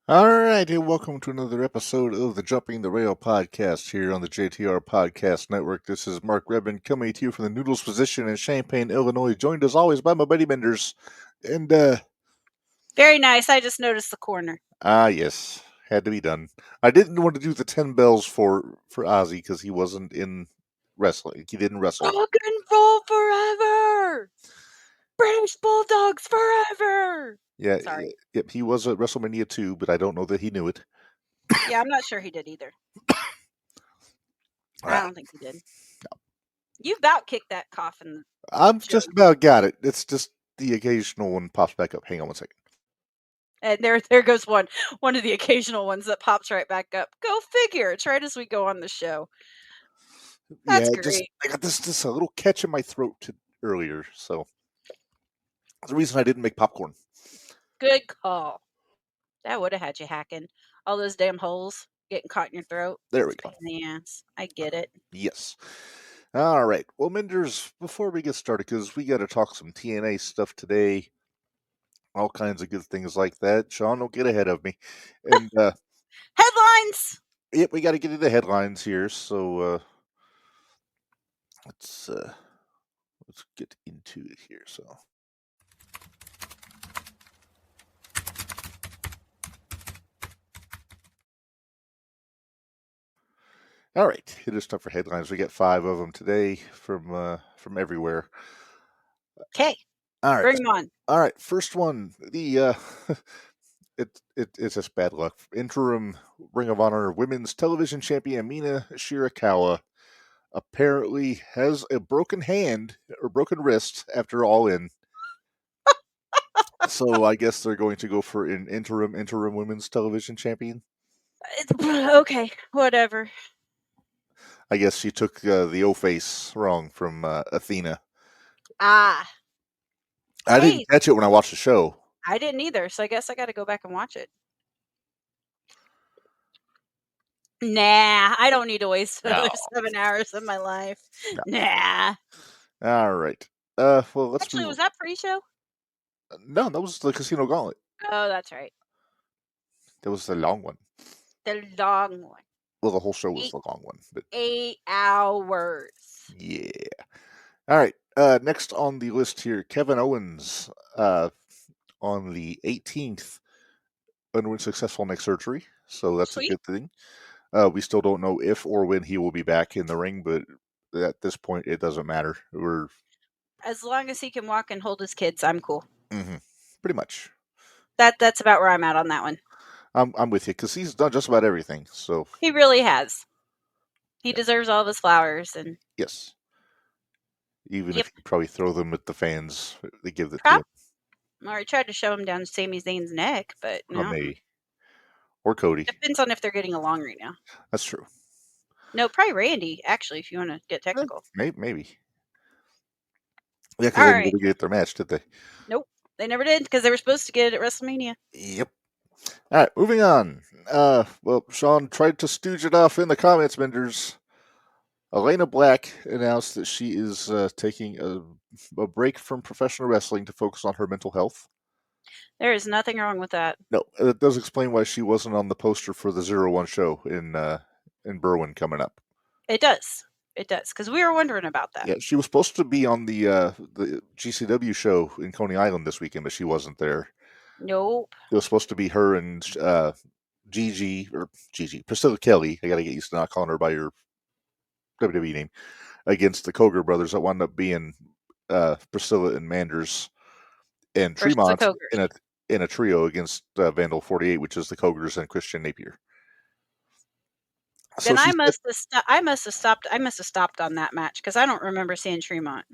All right, and welcome to another episode of the Jumping the Rail podcast here on the JTR Podcast Network. This is Mark Redmond coming to you from the Noodles position in Champaign, Illinois, joined as always by my buddy Minderz. And, Very nice. I just noticed the corner. yes, had to be done. I didn't want to do the 10 bells for Ozzy because he wasn't in wrestling. He didn't wrestle. Rock and roll forever! British Bulldogs forever! Yeah, Sorry. Yep, he was at WrestleMania 2, but I don't know that he knew it. Yeah, I'm not sure he did either. I don't think he did. No. You about kicked that coffin. I'm just about got it. It's just the occasional one pops back up. Hang on one second. And there goes one of the occasional ones that pops right back up. Go figure. It's right as we go on the show. That's great. I got this a little catch in my throat earlier, so that's the reason I didn't make popcorn. Good call. That would have had you hacking. All those damn holes getting caught in your throat. There we go. In the ass. I get it. Yes. All right. Well, Minderz, before we get started, because we got to talk some TNA stuff today, all kinds of good things like that. Sean, don't get ahead of me. And headlines. Yep, we got to get into headlines here. So let's get into it here. So. All right, it is time for headlines. We get 5 of them today from everywhere. Okay. All right, bring them on. All right, first one. The it's just bad luck. Interim Ring of Honor Women's Television Champion Mina Shirakawa apparently has a broken hand or broken wrist after All In. So I guess they're going to go for an interim Women's Television Champion. Okay, whatever. I guess she took the O-face wrong from Athena. I didn't catch it when I watched the show. I didn't either, so I guess I got to go back and watch it. Nah, I don't need to waste another 7 hours of my life. No. Nah. All right. Well, let's actually, was that pre-show? No, that was the Casino Gauntlet. Oh, that's right. That was the long one. The long one. Well, the whole show was the long one. But 8 hours. Yeah. All right. Next on the list here, Kevin Owens on the 18th underwent successful neck surgery. So that's Sweet. a good thing. We still don't know if or when he will be back in the ring, but at this point, it doesn't matter. As long as he can walk and hold his kids, I'm cool. Mm-hmm. Pretty much. That's about where I'm at on that one. I'm with you because he's done just about everything. So he really has. He deserves all of his flowers, and yes. Even if you probably throw them at the fans, they give the to him. Or he tried to shove him down Sami Zayn's neck, but no. Maybe. Or Cody. Depends on if they're getting along right now. That's true. No, probably Randy, actually, if you want to get technical. Maybe. Yeah, because they didn't get their match, did they? Nope. They never did, because they were supposed to get it at WrestleMania. Yep. All right, moving on. Well, Sean tried to stooge it off in the comments, Minderz. Elena Black announced that she is taking a break from professional wrestling to focus on her mental health. There is nothing wrong with that. No, it does explain why she wasn't on the poster for the 0-1 show in Berwyn coming up. It does. It does, because we were wondering about that. Yeah, she was supposed to be on the GCW show in Coney Island this weekend, but she wasn't there. Nope. It was supposed to be her and Priscilla Kelly. I got to get used to not calling her by your WWE name. Against the Koger brothers, that wound up being Priscilla and Minderz and Tremont in a trio against Vandal 48, which is the Kogers and Christian Napier. Then I must have stopped on that match because I don't remember seeing Tremont.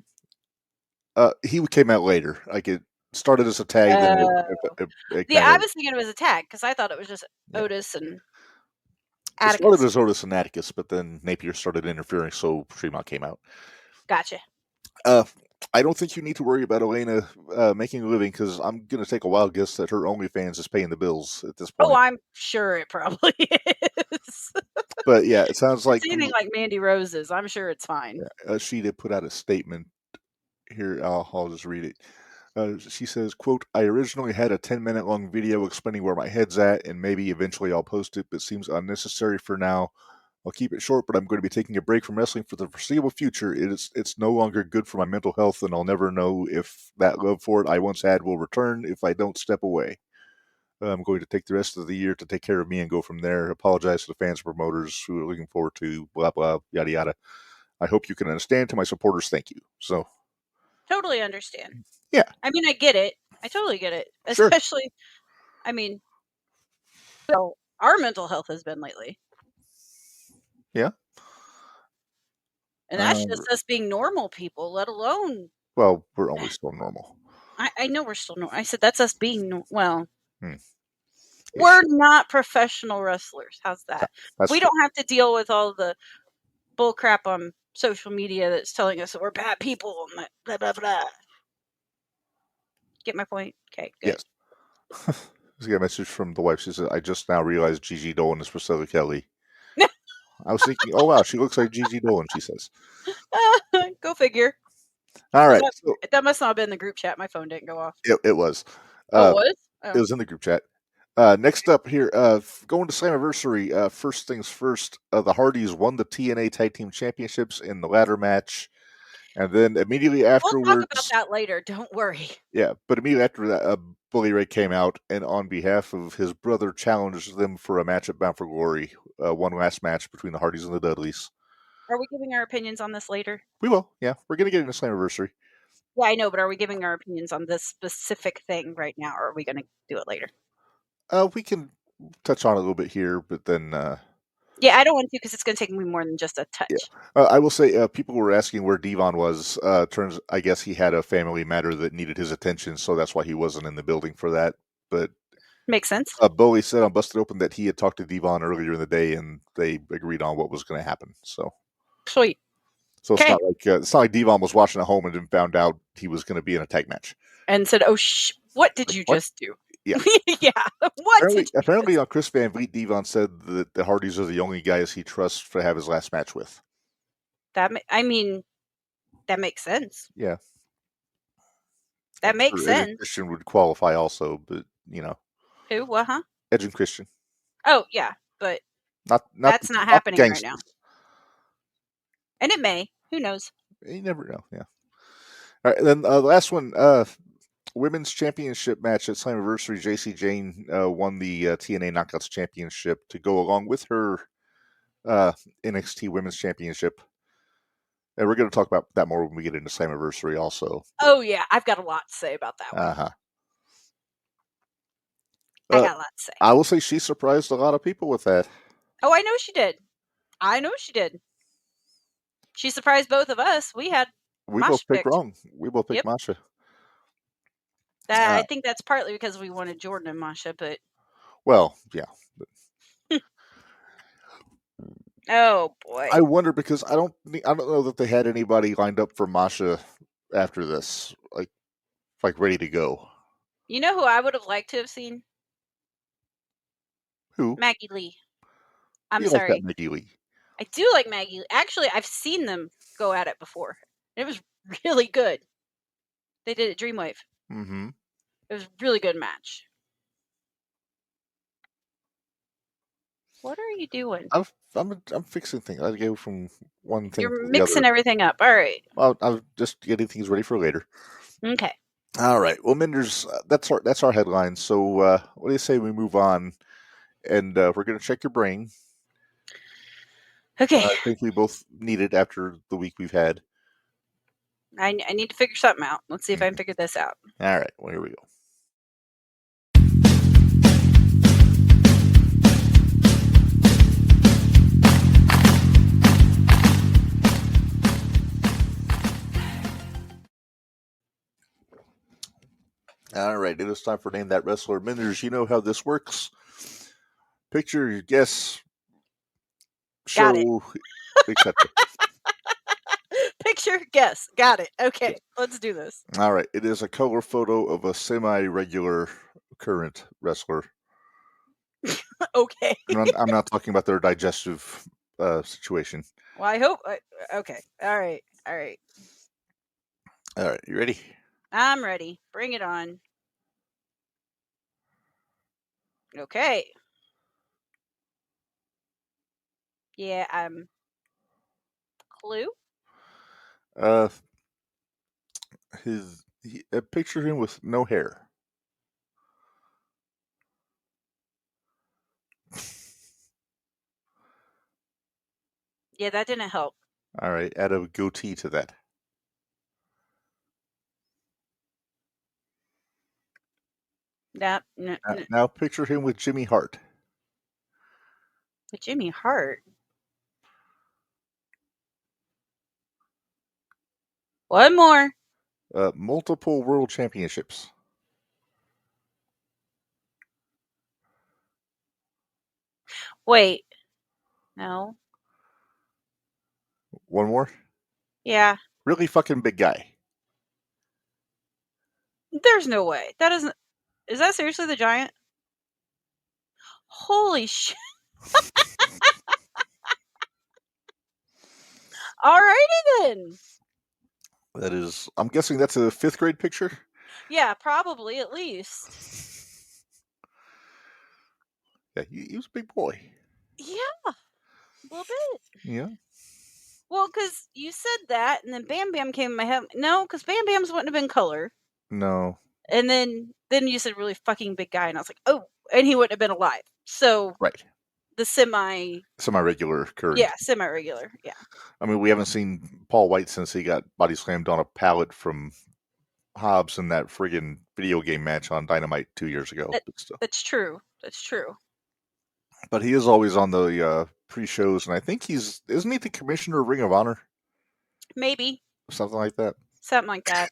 He came out later. Like it started as a tag. I was thinking it was a tag because I thought it was just Otis and Atticus. It started as Otis and Atticus, but then Napier started interfering, so Tremont came out. Gotcha. I don't think you need to worry about Elena making a living because I'm going to take a wild guess that her OnlyFans is paying the bills at this point. Oh, I'm sure it probably is. But yeah, it sounds like anything like Mandy Rose's. I'm sure it's fine. She did put out a statement here. I'll just read it. She says, quote, I originally had a 10-minute long video explaining where my head's at, and maybe eventually I'll post it, but it seems unnecessary for now. I'll keep it short, but I'm going to be taking a break from wrestling for the foreseeable future. It's no longer good for my mental health, and I'll never know if that love for it I once had will return if I don't step away. I'm going to take the rest of the year to take care of me and go from there. Apologize to the fans and promoters who are looking forward to blah, blah, yada, yada. I hope you can understand. To my supporters, thank you. So, Totally understand. yeah. I mean, I get it. I totally get it. Sure. Especially, I mean, well, our mental health has been lately. Yeah. And that's just us being normal people, let alone. Well, we're always still normal. I know we're still normal. I said that's us being well. Yeah. We're not professional wrestlers. How's that? That's we don't have to deal with all the bull crap on social media that's telling us that we're bad people and blah blah blah. Get my point? Okay, good. Yes. I got a message from the wife. She said, I just now realized Gigi Dolan is Priscilla Kelly. I was thinking, oh, wow, she looks like Gigi Dolan, she says. Go figure. All right. That must not have been the group chat. My phone didn't go off. It was. Oh, it was? It was in the group chat. Next up here, going to Slammiversary. First things first, the Hardys won the TNA Tag Team Championships in the ladder match. And then immediately afterwards... We'll talk about that later. Don't worry. Yeah, but immediately after that, Bully Ray came out and on behalf of his brother challenged them for a match at Bound for Glory. One last match between the Hardys and the Dudleys. Are we giving our opinions on this later? We will, yeah. We're going to get into Slammiversary. Yeah, I know, but are we giving our opinions on this specific thing right now, or are we going to do it later? We can touch on it a little bit here, but then... yeah, I don't want to because it's going to take me more than just a touch. Yeah. I will say, people were asking where Devon was. I guess he had a family matter that needed his attention, so that's why he wasn't in the building for that. But makes sense. Bully said on Busted Open that he had talked to Devon earlier in the day, and they agreed on what was going to happen. So sweet. So it's not like Devon was watching at home and then found out he was going to be in a tag match and said, "Oh, what did you just do?" Yeah, yeah. What? Apparently, on Chris Van Vliet, Devon said that the Hardys are the only guys he trusts to have his last match with. That makes sense. Yeah, that makes sense. Edge and Christian would qualify also, but who? What? Huh? Edge and Christian. Oh yeah, but that's not happening right now. And it may. Who knows? You never know. Yeah. All right. Then the last one, women's championship match at Slammiversary. JC Jane won the TNA Knockouts Championship to go along with her NXT Women's Championship. And we're going to talk about that more when we get into Slammiversary also. Oh, yeah. I've got a lot to say about that one. Uh-huh. I got a lot to say. I will say she surprised a lot of people with that. Oh, I know she did. She surprised both of us. We both picked wrong. We both picked Masha. I think that's partly because we wanted Jordan and Masha, but... Well, yeah. Oh, boy. I wonder because I don't know that they had anybody lined up for Masha after this, like ready to go. You know who I would have liked to have seen? Who? Maggie Lee. I'm sorry. Like that Maggie Lee. I do like Maggie Lee. Actually, I've seen them go at it before. It was really good. They did it Dreamwave. Mm-hmm. It was a really good match. What are you doing? I'm fixing things. I go from one thing. You're mixing everything up. All right. Well, I'm just getting things ready for later. Okay. All right. Well, Minderz, that's our headline. So, what do you say we move on? And we're going to check your brain. Okay. I think we both need it after the week we've had. I need to figure something out. Let's see if I can figure this out. All right. Well, here we go. All right, it is time for Name That Wrestler. Minderz, you know how this works. Picture, guess, show, etc. Picture, guess. Got it. Okay, let's do this. All right, it is a color photo of a semi-regular current wrestler. Okay. I'm not talking about their digestive situation. Well, I hope. Okay. All right. All right, you ready? I'm ready. Bring it on. Okay. Yeah, Clue? Picture him with no hair. Yeah, that didn't help. All right, add a goatee to that. Now picture him with Jimmy Hart. With Jimmy Hart? One more. Multiple world championships. Wait. No. One more? Yeah. Really fucking big guy. There's no way. That isn't. Is that seriously the Giant? Holy shit. Alrighty then. That is, I'm guessing that's a 5th grade picture? Yeah, probably at least. Yeah, he was a big boy. Yeah, a little bit. Yeah. Well, because you said that, and then Bam Bam came in my head. No, because Bam Bam's wouldn't have been color. No. And then you said really fucking big guy, and I was like, oh, and he wouldn't have been alive. So Right. The semi-regular current. Yeah, semi-regular. Yeah. I mean, we haven't seen Paul White since he got body slammed on a pallet from Hobbs in that friggin' video game match on Dynamite 2 years ago. That's true. That's true. But he is always on the pre-shows, and I think isn't he the commissioner of Ring of Honor? Maybe. Something like that. Something like that.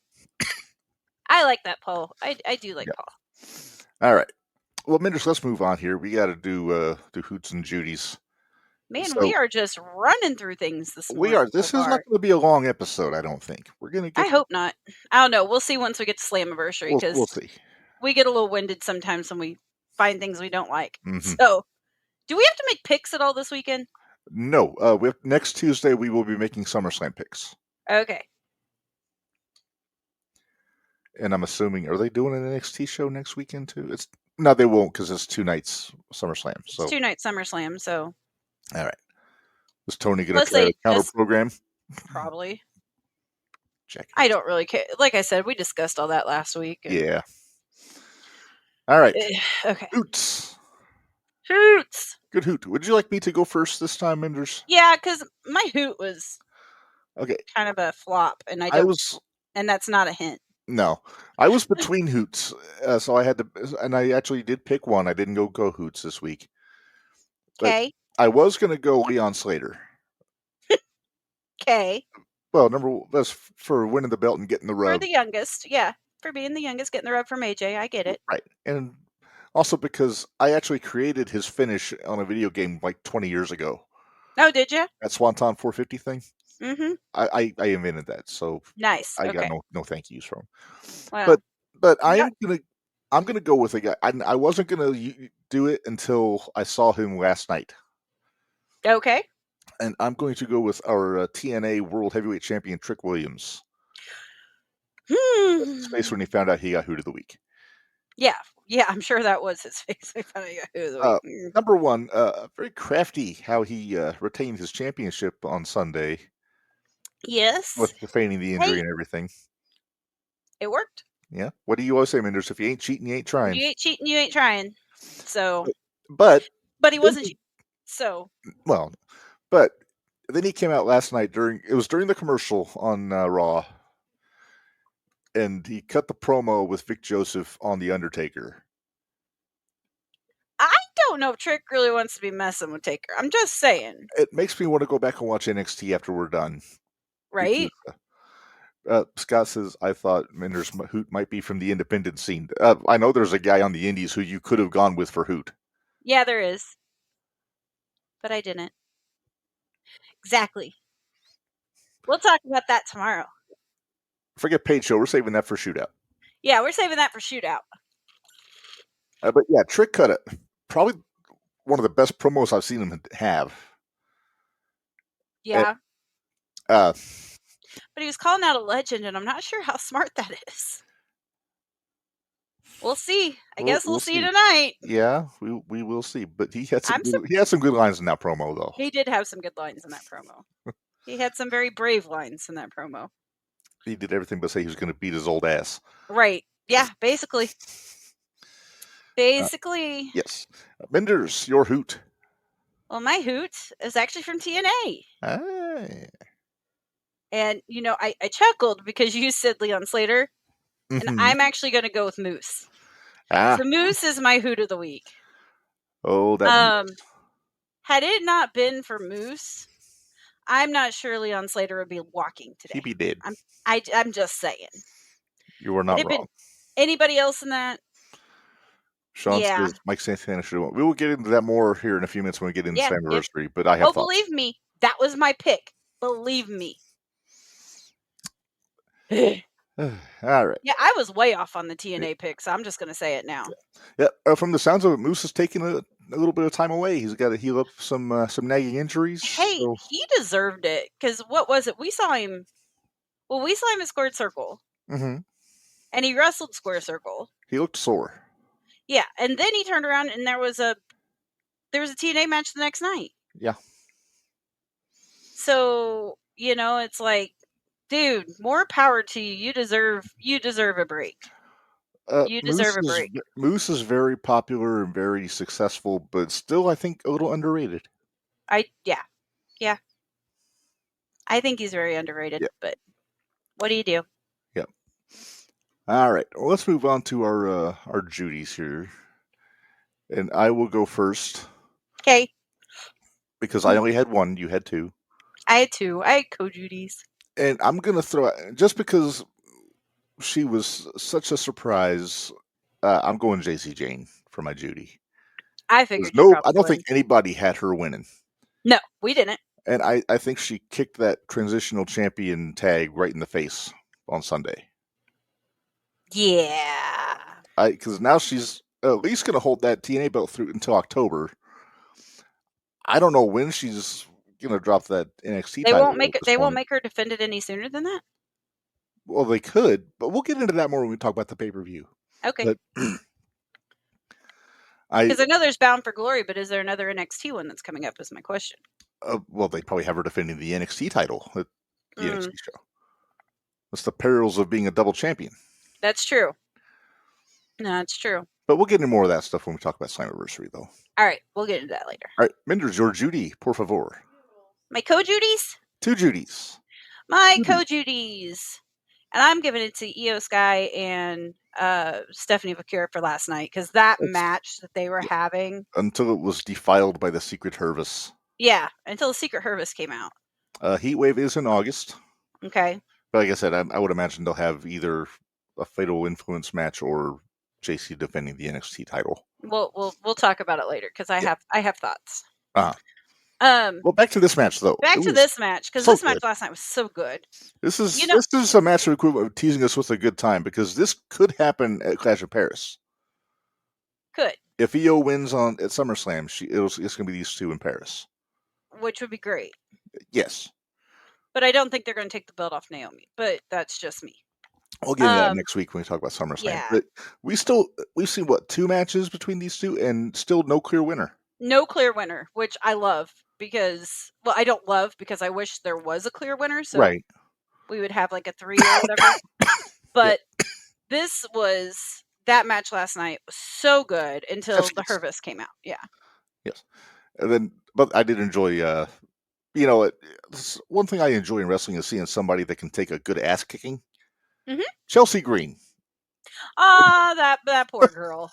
I like that Paul. I do like Paul. All right. Well, Minderz, let's move on here. We got to do Hoots and Judy's. Man, we are just running through things this morning. We are. This is not going to be a long episode, I don't think. We're going to get. I hope not. I don't know. We'll see once we get to Slammiversary, because we'll see. We get a little winded sometimes when we find things we don't like. Mm-hmm. So, do we have to make picks at all this weekend? No. Next Tuesday, we will be making SummerSlam picks. Okay. And I'm assuming, are they doing an NXT show next weekend too? No, they won't, because it's 2 nights SummerSlam. So it's 2 nights SummerSlam. So. All right. Is Tony going to try to counter program? Probably. Check. I don't really care. Like I said, we discussed all that last week. Yeah. All right. Okay. Hoots. Good hoot. Would you like me to go first this time, Minderz? Yeah, because my hoot was kind of a flop, and and that's not a hint. No, I was between hoots, so I had to, and I actually did pick one. I didn't go hoots this week. Okay. I was going to go Leon Slater. Okay. Well, that's for winning the belt and getting the rub. For the youngest, yeah. For being the youngest, getting the rub from AJ. I get it. Right. And also because I actually created his finish on a video game like 20 years ago. Oh, did you? That Swanton 450 thing? Mm-hmm. I invented that, so nice. I got no thank yous from. Wow. But I'm gonna go with a guy. I wasn't gonna do it until I saw him last night. Okay. And I'm going to go with our TNA World Heavyweight Champion Trick Williams. His face when he found out he got Hoot of the Week. Yeah, I'm sure that was his face when he found out he got Hoot of the Week. Number one, very crafty how he retained his championship on Sunday. Yes. With feigning the injury and everything. It worked. Yeah. What do you always say, Minderz? If you ain't cheating, you ain't trying. You ain't cheating, you ain't trying. So. But he wasn't. So. Well, but then he came out last night during the commercial on Raw, and he cut the promo with Vic Joseph on The Undertaker. I don't know if Trick really wants to be messing with Taker. I'm just saying. It makes me want to go back and watch NXT after we're done. Right? Because, Scott says, I thought Minderz Hoot might be from the independent scene. I know there's a guy on the indies who you could have gone with for Hoot. Yeah, there is. But I didn't. Exactly. We'll talk about that tomorrow. Forget Paid Show. We're saving that for Shootout. Yeah, we're saving that for Shootout. But yeah, Trick cut it. Probably one of the best promos I've seen him have. Yeah. But he was calling out a legend, and I'm not sure how smart that is. We'll see. I guess we'll see tonight. Yeah, we will see. But he had some good lines in that promo, though. He did have some good lines in that promo. He had some very brave lines in that promo. He did everything but say he was going to beat his old ass. Right. Yeah, basically. Basically. Yes. Minderz, your hoot. Well, my hoot is actually from TNA. Aye. And, you know, I chuckled because you said Leon Slater. And I'm actually going to go with Moose. So Moose is my hoot of the week. Oh, that Moose. Had it not been for Moose, I'm not sure Leon Slater would be walking today. He'd be dead. I'm just saying. You are not wrong. Anybody else in that? Sean says Mike Santana should have won. We will get into that more here in a few minutes when we get into Slammiversary, but I have thoughts. Believe me, that was my pick. Believe me. All right. Yeah, I was way off on the TNA pick, so I'm just going to say it now. Yeah, from the sounds of it, Moose is taking a little bit of time away. He's got to heal up some nagging injuries. Hey, he deserved it, because what was it? We saw him at Squared Circle. Mm-hmm. And he wrestled Square Circle. He looked sore. Yeah, and then he turned around and there was a TNA match the next night. Yeah. So, you know, it's like, dude, more power to you. You deserve a break. You deserve a break. Moose is very popular and very successful, but still, I think, a little underrated. Yeah. I think he's very underrated, but what do you do? Yeah. All right. Well, let's move on to our Judies here. And I will go first. Okay. Because I only had one. You had two. I had two. I had co-Judies. And I'm going to throw out, just because she was such a surprise, I'm going JC Jane for my Judy. I figured I don't think anybody had her winning. No, we didn't. And I think she kicked that transitional champion tag right in the face on Sunday. Yeah. Because now she's at least going to hold that TNA belt through until October. I don't know when she's going to drop that NXT title. They won't make her defend it any sooner than that? Well, they could, but we'll get into that more when we talk about the pay-per-view. Okay. Because I know there's Bound for Glory, but is there another NXT one that's coming up is my question. Well, they probably have her defending the NXT title at the NXT show. That's the perils of being a double champion. That's true. No, that's true. But we'll get into more of that stuff when we talk about Slammiversary, though. All right, we'll get into that later. All right, Minderz, your Judy, por favor. My co-Judies? Two Judies. My co-Judies. And I'm giving it to Io Sky and Stephanie Vaquera for last night, because that match that they were having... Until it was defiled by the Secret Hervis. Yeah, until the Secret Hervis came out. Heatwave is in August. Okay. But like I said, I would imagine they'll have either a Fatal Influence match or JC defending the NXT title. We'll talk about it later, because I have thoughts. Well, back to this match, though. This match, because this match last night was so good. This is a match of teasing us with a good time, because this could happen at Clash of Paris. Could. If Io wins at SummerSlam, it's going to be these two in Paris. Which would be great. Yes. But I don't think they're going to take the belt off Naomi. But that's just me. We'll get into that next week when we talk about SummerSlam. Yeah. But we've seen, two matches between these two, and still no clear winner. No clear winner, which I love. Because, well, I don't love, because I wish there was a clear winner, so we would have like a 3 or whatever. But that match last night was so good until the Hervis came out. Yeah. Yes. And then, but I did enjoy, one thing I enjoy in wrestling is seeing somebody that can take a good ass kicking. Mm-hmm. Chelsea Green. That poor girl.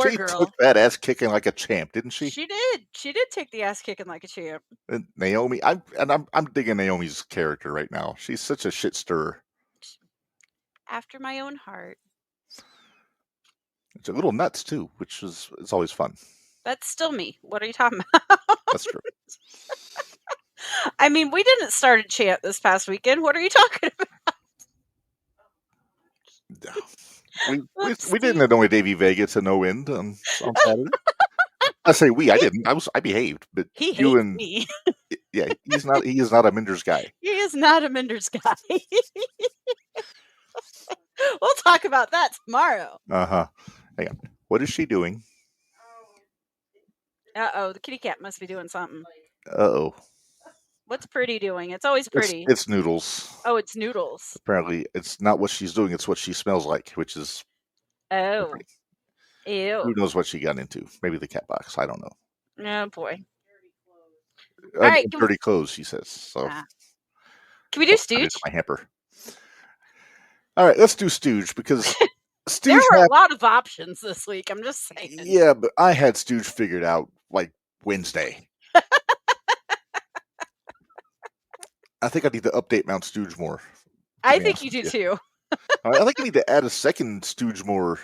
She took that ass kicking like a champ, didn't she? She did. She did take the ass kicking like a champ. And Naomi, I'm digging Naomi's character right now. She's such a shit stirrer. After my own heart. It's a little nuts too, which is always fun. That's still me. What are you talking about? That's true. I mean, we didn't start a chant this past weekend. What are you talking about? We didn't annoy Davey Vega to no end on Saturday. I say we. I didn't. I behaved, but he hates me. Yeah, he is not a Minderz guy. He is not a Minderz guy. We'll talk about that tomorrow. Uh-huh. Hang on. What is she doing? Uh-oh, the kitty cat must be doing something. Uh-oh. What's Pretty doing? It's always Pretty. It's Noodles. Oh, it's Noodles. Apparently, it's not what she's doing, it's what she smells like, which is... Oh. Ew. Who knows what she got into? Maybe the cat box. I don't know. Oh, boy. All right, dirty clothes, she says. So. Can we do Stooge? My hamper. All right, let's do Stooge, because Stooge there were a lot of options this week. I'm just saying. Yeah, but I had Stooge figured out like Wednesday. I think I need to update Mount Stooge more. I think you do too. I think I need to add a second Stooge more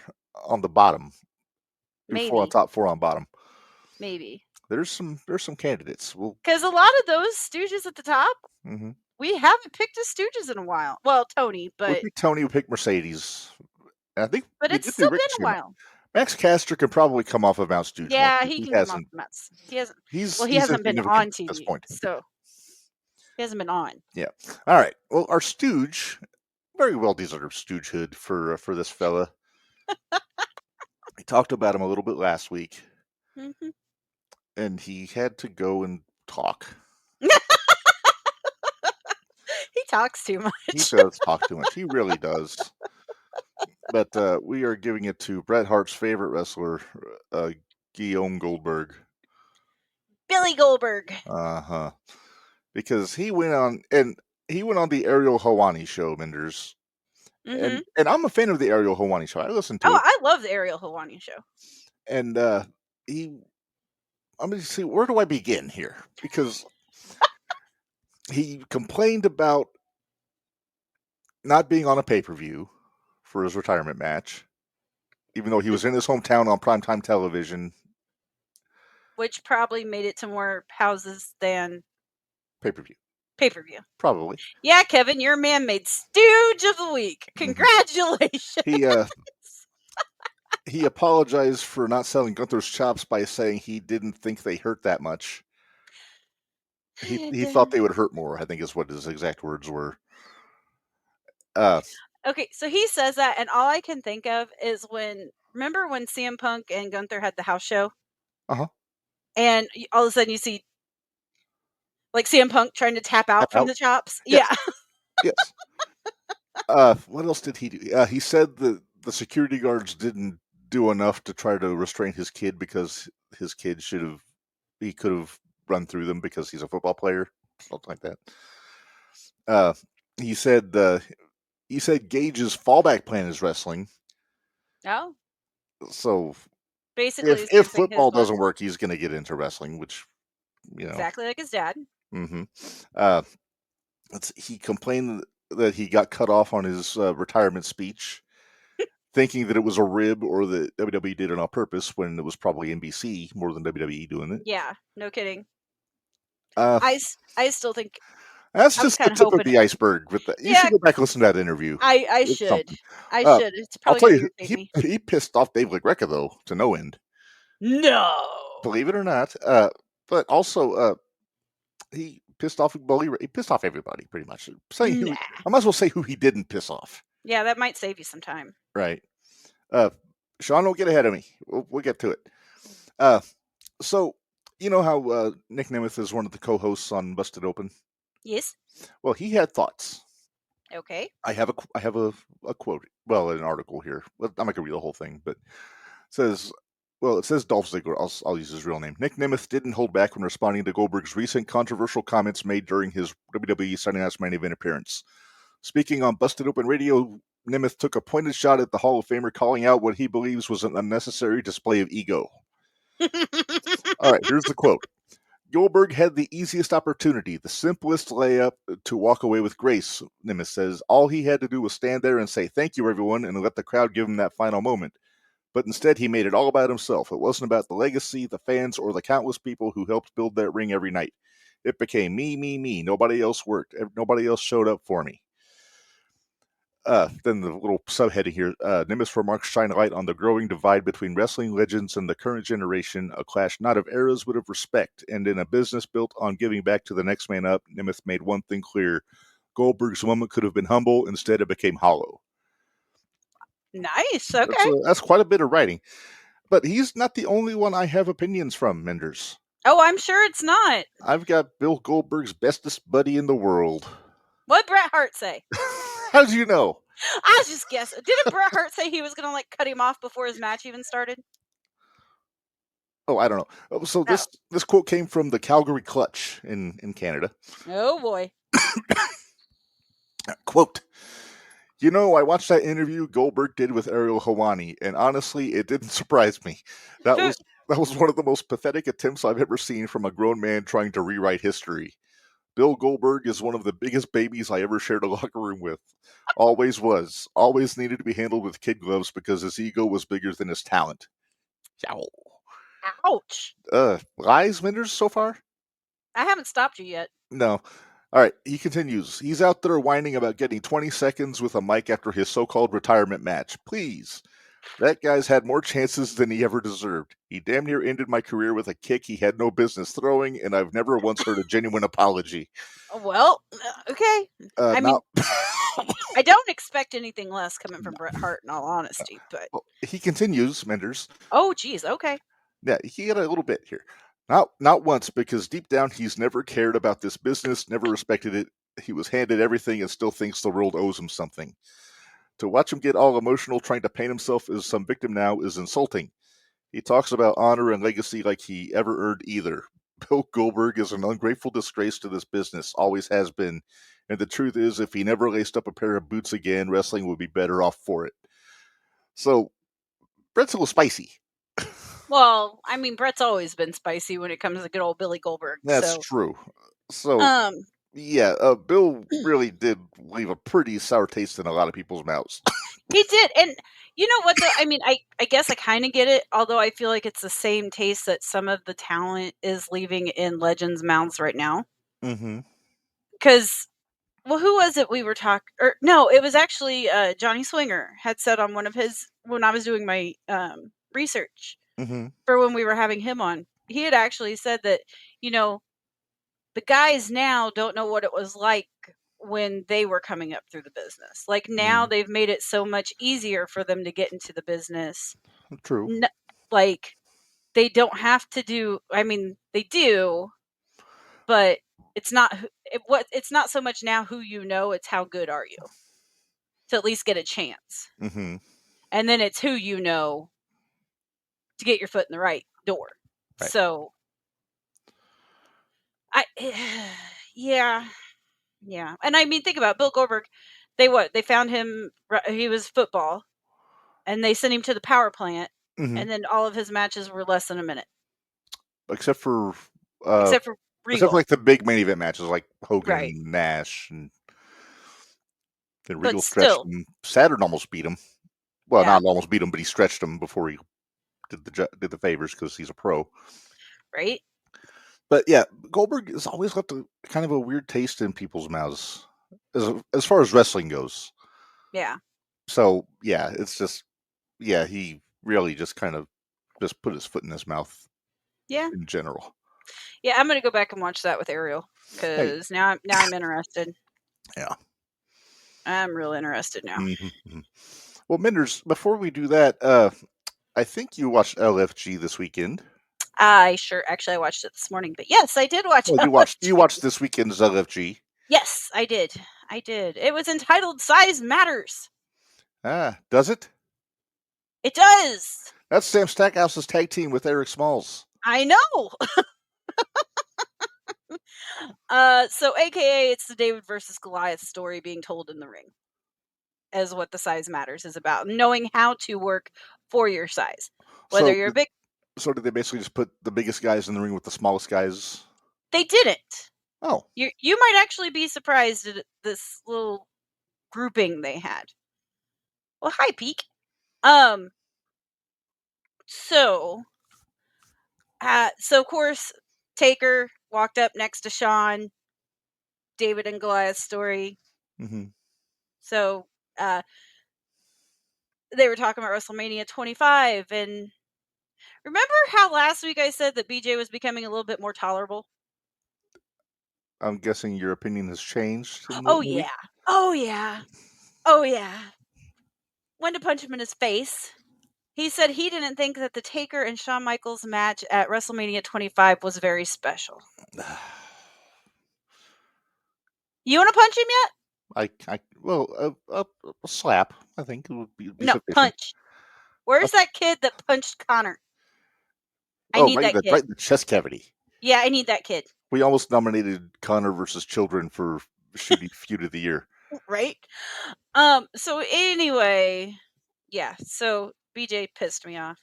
on the bottom. Maybe. On top, 4 on bottom. Maybe. There's some candidates. Because a lot of those Stooges at the top, we haven't picked a Stooges in a while. Well, Tony, but Tony would pick Mercedes. I think, but it's still been a while. Max Caster can probably come off of Mount Stooge. Yeah, he can come off of Mount. He hasn't. He hasn't been on TV at this point. So he hasn't been on. Yeah. All right. Well, our Stooge, very well deserved Stoogehood for this fella. We talked about him a little bit last week, and he had to go and talk. He talks too much. He does talk too much. He really does. But we are giving it to Bret Hart's favorite wrestler, Guillaume Goldberg. Billy Goldberg. Uh-huh. Because he went on the Ariel Helwani show, Minderz. And I'm a fan of the Ariel Helwani show. I listen to it. Oh, I love the Ariel Helwani show. And I'm going to see, where do I begin here? Because he complained about not being on a pay-per-view for his retirement match, even though he was in his hometown on primetime television. Which probably made it to more houses than pay-per-view. Pay-per-view. Probably. Yeah, Kevin, your man made Stooge of the Week. Congratulations. He apologized for not selling Gunther's chops by saying he didn't think they hurt that much. He thought they would hurt more, I think is what his exact words were. Okay, so he says that, and all I can think of is remember when CM Punk and Gunther had the house show? Uh-huh. And all of a sudden you see like CM Punk trying to tap out from the chops? Yes. Yeah. Yes. What else did he do? He said that the security guards didn't do enough to try to restrain his kid because his kid he could have run through them because he's a football player, something like that. He said Gage's fallback plan is wrestling. Oh. So basically, if football doesn't work, he's going to get into wrestling, which, exactly like his dad. He complained that he got cut off on his retirement speech, thinking that it was a rib or that WWE did it on purpose when it was probably NBC more than WWE doing it. Yeah, no kidding. I still think that's just the tip of the iceberg. You should go back and listen to that interview. I should. Should. It's probably I'll tell you, he pissed off Dave LaGreca though to no end. No, believe it or not. But also, he pissed off. He pissed off everybody pretty much. I might as well say who he didn't piss off. Yeah, that might save you some time. Right. Sean, don't get ahead of me. We'll get to it. So you know how Nick Nemeth is one of the co-hosts on Busted Open? Yes. Well, he had thoughts. Okay. I have a quote. Well, an article here. I'm not gonna read the whole thing, but it says Dolph Ziggler. I'll use his real name. Nick Nemeth didn't hold back when responding to Goldberg's recent controversial comments made during his WWE Sunday Night's Main Event appearance. Speaking on Busted Open Radio, Nemeth took a pointed shot at the Hall of Famer, calling out what he believes was an unnecessary display of ego. All right, here's the quote. Goldberg had the easiest opportunity, the simplest layup to walk away with grace, Nemeth says. All he had to do was stand there and say, "Thank you, everyone," and let the crowd give him that final moment. But instead, he made it all about himself. It wasn't about the legacy, the fans, or the countless people who helped build that ring every night. It became me, me, me. Nobody else worked. Nobody else showed up for me. Then the little subheading here, Nemeth's remarks shine a light on the growing divide between wrestling legends and the current generation, a clash not of eras but of respect. And in a business built on giving back to the next man up, Nemeth made one thing clear. Goldberg's moment could have been humble. Instead, it became hollow. Nice. Okay. That's quite a bit of writing. But he's not the only one I have opinions from, Minderz. Oh, I'm sure it's not. I've got Bill Goldberg's bestest buddy in the world. What'd Bret Hart say? How did you know? I was just guessing. Didn't Bret Hart say he was going to cut him off before his match even started? Oh, I don't know. So this quote came from the Calgary Clutch in Canada. Oh boy. Quote, I watched that interview Goldberg did with Ariel Helwani, and honestly, it didn't surprise me. That was one of the most pathetic attempts I've ever seen from a grown man trying to rewrite history. Bill Goldberg is one of the biggest babies I ever shared a locker room with. Always was. Always needed to be handled with kid gloves because his ego was bigger than his talent. Yow. Ouch. Lies, Minderz, so far? I haven't stopped you yet. No. All right, he continues. He's out there whining about getting 20 seconds with a mic after his so-called retirement match. Please. That guy's had more chances than he ever deserved. He damn near ended my career with a kick he had no business throwing, and I've never once heard a genuine apology. Well, okay. I mean, I don't expect anything less coming from Bret Hart, in all honesty. But he continues, Minderz. Oh, geez. Okay. Yeah, he had a little bit here. Not once, because deep down he's never cared about this business, never respected it. He was handed everything and still thinks the world owes him something. To watch him get all emotional trying to paint himself as some victim now is insulting. He talks about honor and legacy like he ever earned either. Bill Goldberg is an ungrateful disgrace to this business, always has been. And the truth is, if he never laced up a pair of boots again, wrestling would be better off for it. So, Bret's a little spicy. Well, I mean, Bret's always been spicy when it comes to good old Billy Goldberg. That's true. So, yeah, Bill really did leave a pretty sour taste in a lot of people's mouths. He did, and you know what? Though I mean, I guess I kind of get it. Although I feel like it's the same taste that some of the talent is leaving in Legends' mouths right now. Mm-hmm. Because, well, who was it we were talking? Or no, it was actually Johnny Swinger had said on one of his when I was doing my research for when we were having him on. He had actually said that the guys now don't know what it was like when they were coming up through the business. Like now they've made it so much easier for them to get into the business. True. Like they don't have to do, I mean, they do, but it's not so much now who you know, it's how good are you to at least get a chance. Mm-hmm. And then it's who you know to get your foot in the right door. Right. So yeah. And I mean, think about Bill Goldberg. They found him, he was football, and they sent him to the power plant, and then all of his matches were less than a minute. Except for Regal. Except for like the big main event matches like Hogan and Nash, and Regal stretched him. Saturn almost beat him. Well, not almost beat him, but he stretched him before he did the favors because he's a pro. Right. But yeah, Goldberg has always left kind of a weird taste in people's mouths as far as wrestling goes. Yeah. So yeah, it's just he really just kind of just put his foot in his mouth. Yeah. In general. Yeah, I'm gonna go back and watch that with Ariel because now I'm interested. Yeah. I'm real interested now. Mm-hmm. Well, Minderz, before we do that, I think you watched LFG this weekend. I watched it this morning, but yes, I did watch. Well, you watched this weekend's LFG. Yes, I did. It was entitled "Size Matters." Does it? It does. That's Sam Stackhouse's tag team with Eric Smalls. I know. So AKA it's the David versus Goliath story being told in the ring, as what the Size Matters is about. Knowing how to work for your size, whether you're big. So did they basically just put the biggest guys in the ring with the smallest guys? They didn't. Oh. You might actually be surprised at this little grouping they had. Well, hi, Peak. So of course, Taker walked up next to Shawn. David and Goliath story. Mm-hmm. So they were talking about WrestleMania 25, and remember how last week I said that BJ was becoming a little bit more tolerable? I'm guessing your opinion has changed. Oh yeah. went to punch him in his face. He said he didn't think that the Taker and Shawn Michaels match at WrestleMania 25 was very special. You want to punch him yet? A slap, I think, would be no, sufficient. Punch. Where's that kid that punched Connor? I need that kid. Right in the chest cavity. Yeah, I need that kid. We almost nominated Connor versus Children for Feud of the Year. Right? So anyway, yeah, so BJ pissed me off.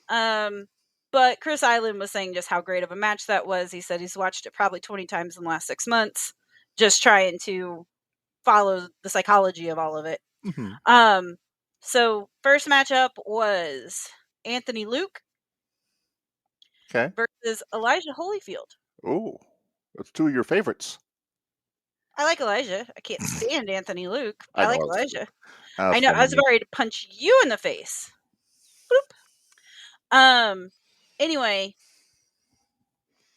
But Chris Island was saying just how great of a match that was. He said he's watched it probably 20 times in the last 6 months, just trying to follow the psychology of all of it. Mm-hmm. So first matchup was Anthony Luke versus Elijah Holyfield. Oh, that's two of your favorites. I like Elijah. I can't stand Anthony Luke. I like Elijah. I know. I was about ready to punch you in the face. Boop. Anyway,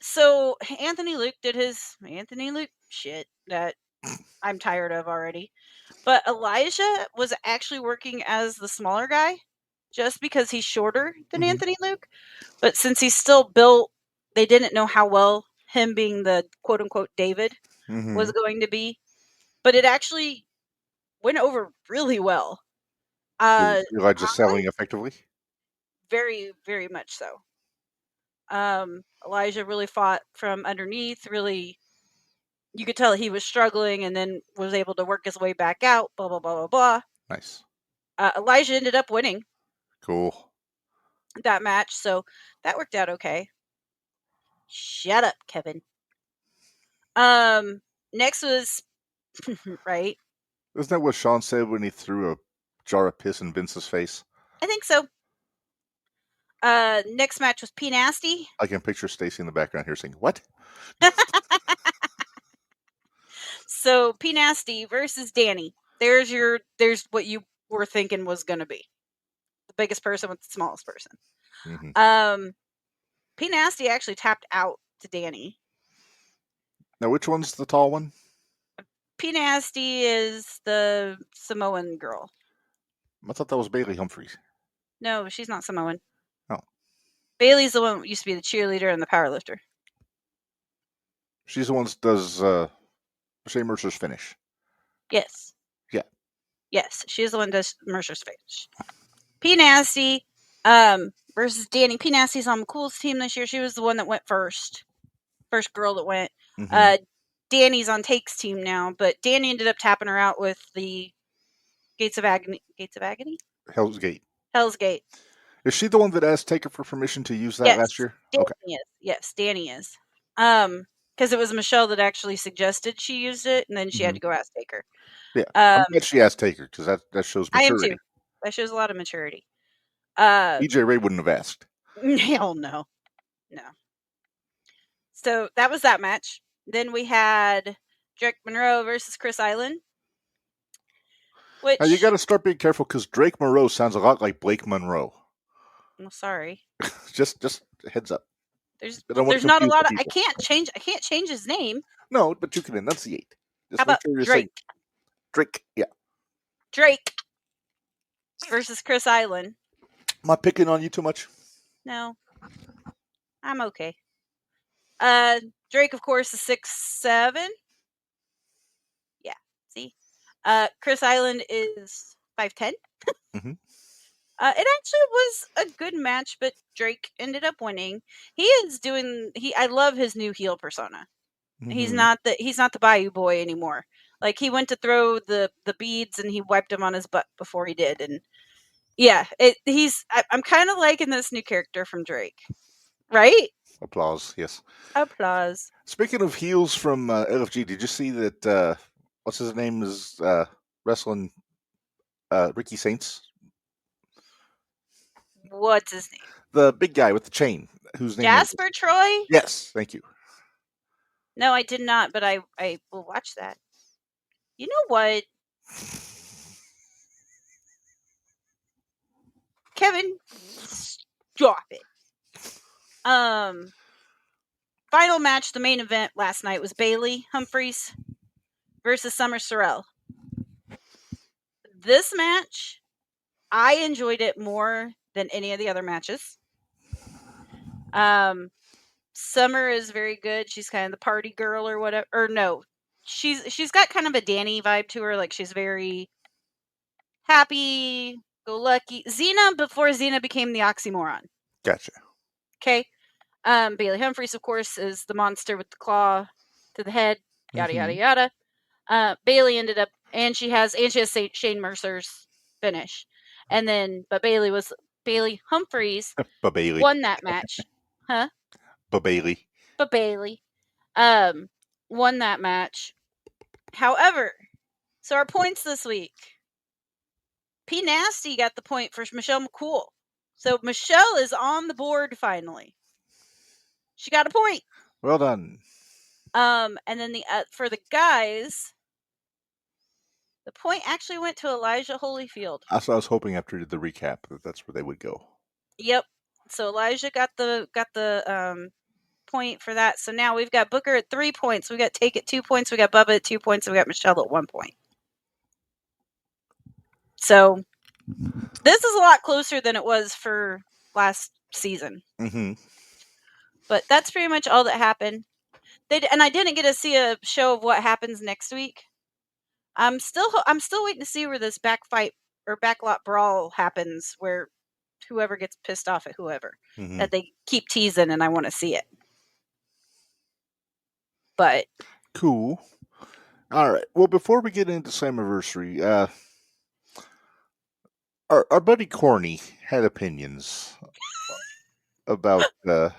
so Anthony Luke did his Anthony Luke shit that I'm tired of already. But Elijah was actually working as the smaller guy just because he's shorter than Anthony Luke. But since he's still built, they didn't know how well him being the quote-unquote David was going to be. But it actually went over really well. Elijah selling effectively? Very, very much so. Elijah really fought from underneath, really, you could tell he was struggling and then was able to work his way back out, blah, blah, blah, blah, blah. Nice. Elijah ended up winning. Cool. That match, so that worked out okay. Shut up, Kevin. Next was, right? Isn't that what Sean said when he threw a jar of piss in Vince's face? I think so. Next match was P Nasty. I can picture Stacy in the background here saying, "What?" So P Nasty versus Danny. There's what you were thinking was going to be. The biggest person with the smallest person. P Nasty actually tapped out to Danny. Now, which one's the tall one? P Nasty is the Samoan girl. I thought that was Bailey Humphries. No, she's not Samoan. Oh. Bailey's the one who used to be the cheerleader and the powerlifter. She's the one that does Shane Mercer's finish. Yes. Yeah. Yes, she's the one that does Mercer's finish. P Nasty versus Danny. P Nasty's on the Cool's team this year. She was the one that went first. First girl that went. Danny's on Take's team now, but Danny ended up tapping her out with the Gates of Agony? Hell's Gate. Hell's Gate. Is she the one that asked Taker for permission to use that last year? Danny is. Yes, Danny is. Because it was Michelle that actually suggested she used it, and then she had to go ask Taker. Yeah, I'm glad she asked Taker because that shows maturity. I am too. That shows a lot of maturity. EJ Ray wouldn't have asked. Hell no. No. So that was that match. Then we had Drake Monroe versus Chris Island. Which, now you got to start being careful because Drake Monroe sounds a lot like Blake Monroe. I'm sorry. just heads up. There's not a lot of. I can't change his name. No, but you can enunciate. Just how about Drake? Drake, yeah. Drake versus Chris Island. Am I picking on you too much? No, I'm okay. Drake, of course, is 6'7". Yeah, see. Chris Island is 5'10". It actually was a good match, but Drake ended up winning. I love his new heel persona. He's not the Bayou Boy anymore. Like, he went to throw the beads and he wiped them on his butt before he did, and yeah, I'm kind of liking this new character from Drake. Right? Applause, yes. Applause. Speaking of heels from LFG, did you see that, what's his name is wrestling Ricky Saints? What's his name? The big guy with the chain. Whose name Jasper Troy? Yes, thank you. No, I did not, but I will watch that. You know what? Kevin, stop it. Final match, the main event last night was Bailey Humphries versus Summer Sorrell. This match I enjoyed it more than any of the other matches. Summer is very good. She's kind of the party girl or whatever. Or no, she's got kind of a Danny vibe to her. Like, she's very happy, go lucky. Xena, before Xena became the oxymoron. Gotcha. Okay. Bailey Humphries, of course, is the monster with the claw to the head. Yada yada yada. Bailey ended up, and she has Shane Mercer's finish, and then Bailey Humphries won that match, huh? Bailey won that match. However, so our points this week: P Nasty got the point for Michelle McCool, so Michelle is on the board finally. She got a point. Well done. And then for the guys, the point actually went to Elijah Holyfield. I was hoping after the recap that's where they would go. Yep. So Elijah got the point for that. So now we've got Booker at 3 points. We got Take at 2 points. We got Bubba at 2 points. We got Michelle at 1 point. So this is a lot closer than it was for last season. But that's pretty much all that happened. And I didn't get to see a show of what happens next week. I'm still waiting to see where this backfight or backlot brawl happens, where whoever gets pissed off at whoever that they keep teasing, and I want to see it. But cool. All right. Well, before we get into Slammiversary, our buddy Corny had opinions about a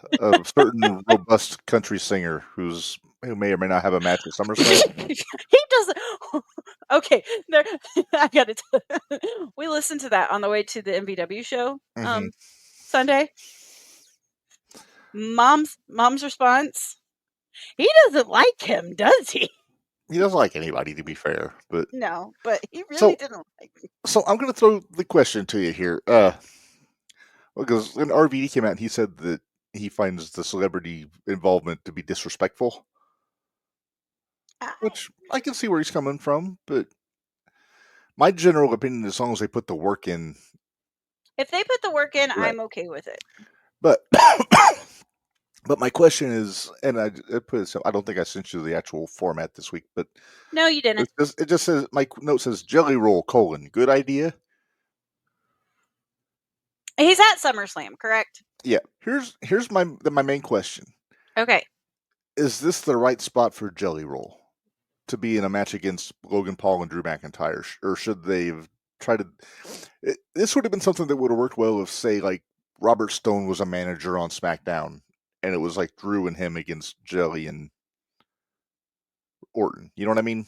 certain robust country singer who may or may not have a match at SummerSlam. He doesn't. Okay, I got it. We listened to that on the way to the MVW show Sunday. Mom's response: he doesn't like him, does he? He doesn't like anybody, to be fair, but no, but he really didn't like him. So I'm going to throw the question to you here, because when RVD came out, he said that he finds the celebrity involvement to be disrespectful, which I can see where he's coming from. But my general opinion, as long as they put the work in, if they put the work in, right, I'm okay with it. But but my question is, and I don't think I sent you the actual format this week, but no, you didn't. It just says, my note says Jelly Roll : good idea. He's at SummerSlam, correct? Yeah. Here's my main question. Okay. Is this the right spot for Jelly Roll to be in a match against Logan Paul and Drew McIntyre, or should they have tried to? This would have been something that would have worked well if, say, like Robert Stone was a manager on SmackDown, and it was like Drew and him against Jelly and Orton. You know what I mean?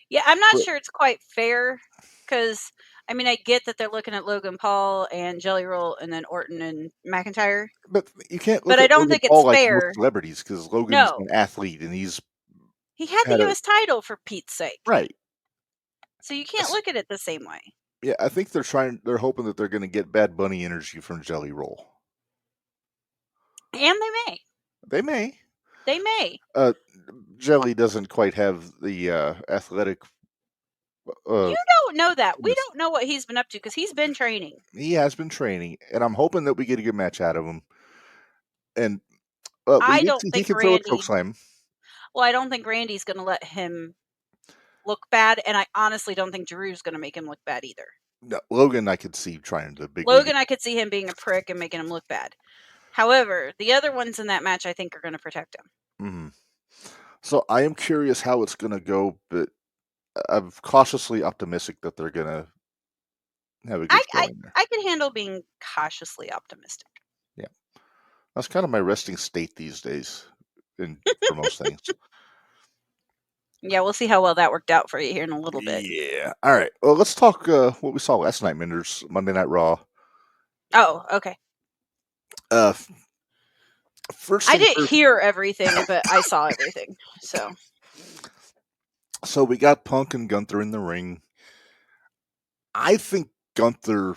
Yeah, I'm not sure it's quite fair, because I mean, I get that they're looking at Logan Paul and Jelly Roll and then Orton and McIntyre. But you can't look but at I don't Logan think Paul it's like fair. Celebrities, because Logan's an athlete and he had the U.S. title, for Pete's sake. Right. So you can't look at it the same way. Yeah, I think they're hoping that they're going to get Bad Bunny energy from Jelly Roll. And they may. They may. They may. Jelly doesn't quite have the athletic. You don't know that. We don't know what he's been up to, because he's been training. He has been training, and I'm hoping that we get a good match out of him. And I don't think he can throw a choke slam. Well, I don't think Randy's going to let him look bad, and I honestly don't think Drew's going to make him look bad either. No, Logan, I could see trying to I could see him being a prick and making him look bad. However, the other ones in that match, I think, are going to protect him. So I am curious how it's going to go, but I'm cautiously optimistic that they're going to have a good showing there. I can handle being cautiously optimistic. Yeah. That's kind of my resting state these days for most things. Yeah, we'll see how well that worked out for you here in a little bit. Yeah. All right. Well, let's talk what we saw last night, Minderz, Monday Night Raw. Oh, okay. First, I didn't hear everything, but I saw everything. So we got Punk and Gunther in the ring. I think Gunther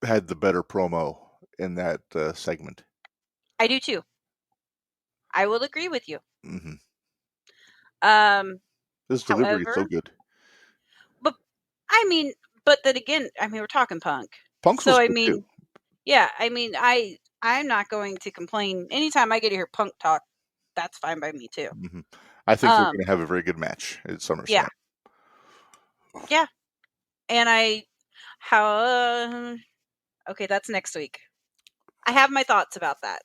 had the better promo in that segment. I do too. I will agree with you. His delivery is so good. But I mean, But then again, I mean, we're talking Punk. Punk's so was I good mean, too. Yeah, I mean, I'm not going to complain. Anytime I get to hear Punk talk, that's fine by me too. Mm-hmm. I think they're going to have a very good match at SummerSlam. Yeah. Yeah. And okay, that's next week. I have my thoughts about that.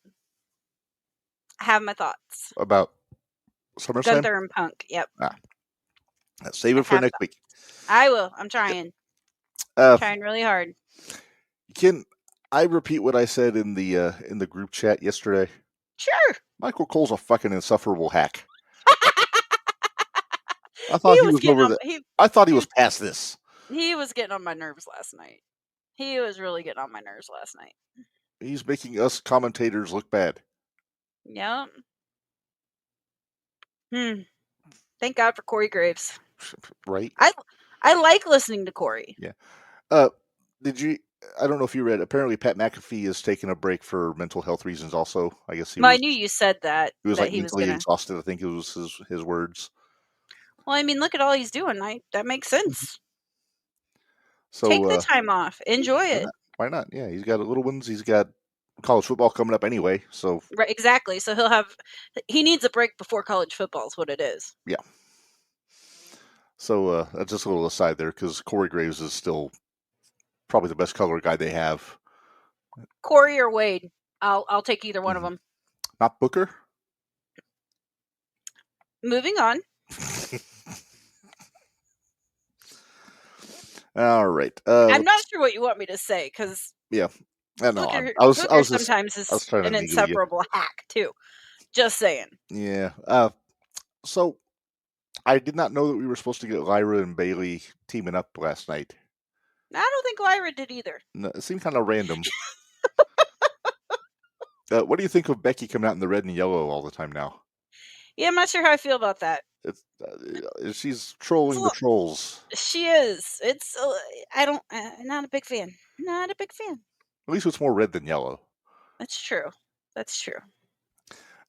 I have my thoughts. About SummerSlam? Gunther and Punk, yep. Save it for next week. I will. I'm trying. Trying really hard. Can I repeat what I said in the group chat yesterday? Sure. Michael Cole's a fucking insufferable hack. I thought he was over that. I thought he was past this. He was getting on my nerves last night. He was really getting on my nerves last night. He's making us commentators look bad. Yep. Thank God for Corey Graves. Right. I like listening to Corey. Yeah. Did you? I don't know if you read. Apparently, Pat McAfee is taking a break for mental health reasons. Also, I guess he. Well, I knew you said that. He was that like mentally exhausted. I think it was his words. Well, I mean, look at all he's doing. That makes sense. So take the time off. Enjoy it. Why not? Yeah, he's got little ones. He's got college football coming up anyway. So right, exactly. So he needs a break before college football is what it is. Yeah. So that's just a little aside there because Corey Graves is still probably the best color guy they have. Corey or Wade, I'll take either one of them. Not Booker. Moving on. All right. I'm not sure what you want me to say because yeah, I know. Booker sometimes is an inseparable hack too. Just saying. Yeah. So I did not know that we were supposed to get Lyra and Bailey teaming up last night. I don't think Lyra did either. No, it seemed kind of random. What do you think of Becky coming out in the red and yellow all the time now? Yeah, I'm not sure how I feel about that. She's trolling the trolls. She is. It's. Not a big fan. Not a big fan. At least it's more red than yellow. That's true. That's true.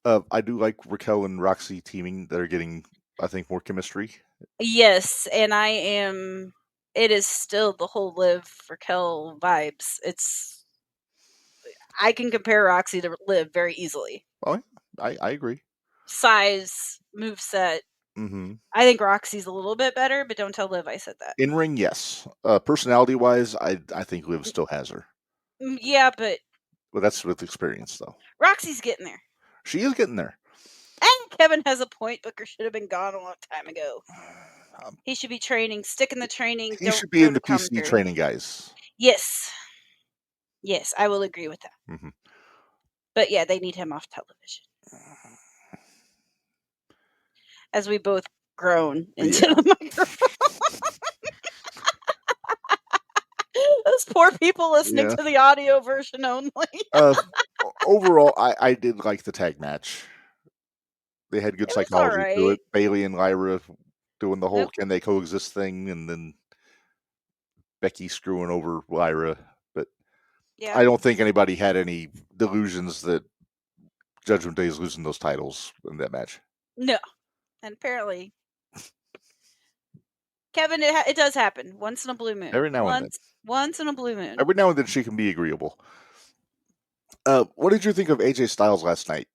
I do like Raquel and Roxy teaming. They're getting, I think, more chemistry. Yes, and it is still the whole Liv Raquel vibes. I can compare Roxy to Liv very easily. Oh, I agree. Size, moveset. Mm-hmm. I think Roxy's a little bit better, but don't tell Liv I said that. In ring, yes. Personality-wise, I think Liv still has her. Yeah, but... Well, that's with experience, though. Roxy's getting there. She is getting there. And Kevin has a point. Booker should have been gone a long time ago. He should be training. Stick in the training. He should be in the PC training, guys. Yes. Yes, I will agree with that. Mm-hmm. But yeah, they need him off television. As we both groan into the microphone. Those poor people listening to the audio version only. Overall, I did like the tag match. They had good psychology to it. Bailey and Lyra doing the whole can they coexist thing, and then Becky screwing over Lyra. But I don't think anybody had any delusions that Judgment Day is losing those titles in that match. No. And apparently, Kevin, it does happen once in a blue moon. Every now and then. Once in a blue moon. Every now and then she can be agreeable. What did you think of AJ Styles last night?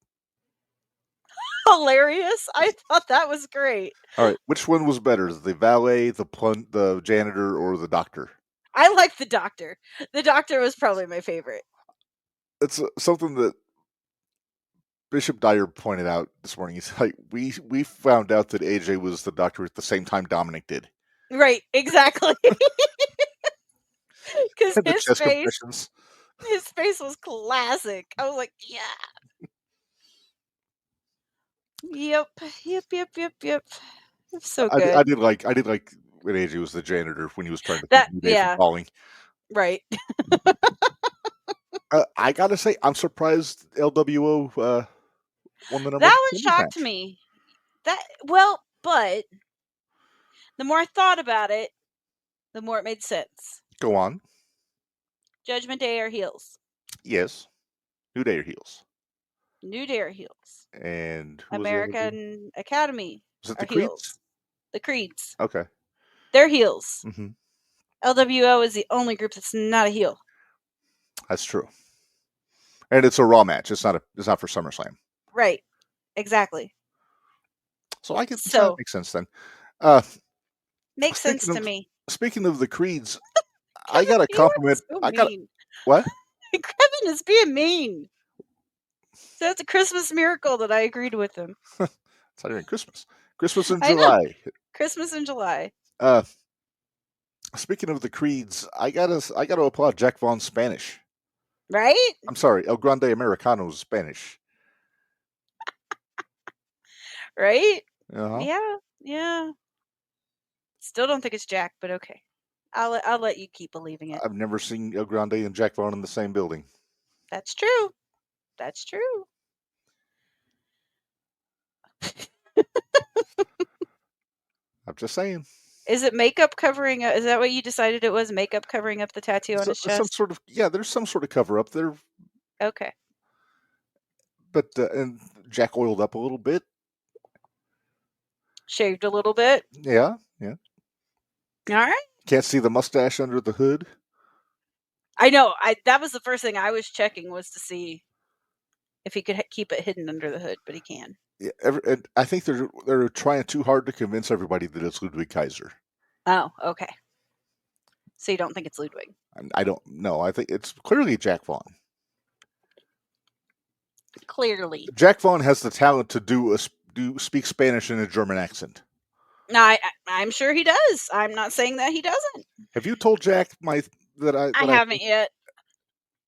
Hilarious. I thought that was great. All right. Which one was better, the valet, the janitor, or the doctor? I like the doctor. The doctor was probably my favorite. It's something that Bishop Dyer pointed out this morning. He's like, we found out that AJ was the doctor at the same time Dominic did. Right, exactly. Because his face was classic. I was like, yeah. Yep. So good. I did like when AJ was the janitor when he was trying to keep New Day from falling. Right. I gotta say, I'm surprised LWO won the number. That one shocked me. But the more I thought about it, the more it made sense. Go on. Judgment Day are heels. Yes. New Day are heels. New Day are heels. And American Academy are heels. The Creeds. Okay. They're heels. Mm-hmm. LWO is the only group that's not a heel. That's true. And it's a Raw match. It's not for SummerSlam. Right. Exactly. So I can that makes sense then. Makes sense to me. Speaking of the creeds, I got a compliment. So what? Kevin is being mean. So it's a Christmas miracle that I agreed with him. It's not even Christmas. Christmas in July. Christmas in July. Speaking of the creeds, I gotta applaud Jack Vaughn's Spanish. Right? I'm sorry, El Grande Americano's Spanish. Right? Uh-huh. Yeah. Still don't think it's Jack, but okay. I'll let you keep believing it. I've never seen El Grande and Jack Vaughn in the same building. That's true. That's true. I'm just saying. Is it makeup covering? Is that what you decided it was? Makeup covering up the tattoo on his chest? There's some sort of cover up there. Okay. But and Jack oiled up a little bit. Shaved a little bit. Yeah. All right. Can't see the mustache under the hood. I know. That was the first thing I was checking, was to see if he could keep it hidden under the hood, but he can. Yeah, and I think they're trying too hard to convince everybody that it's Ludwig Kaiser. Oh, okay. So you don't think it's Ludwig? I don't know. I think it's clearly Jack Vaughn. Clearly, Jack Vaughn has the talent to speak Spanish in a German accent. No, I'm sure he does. I'm not saying that he doesn't. Have you told Jack that I haven't yet.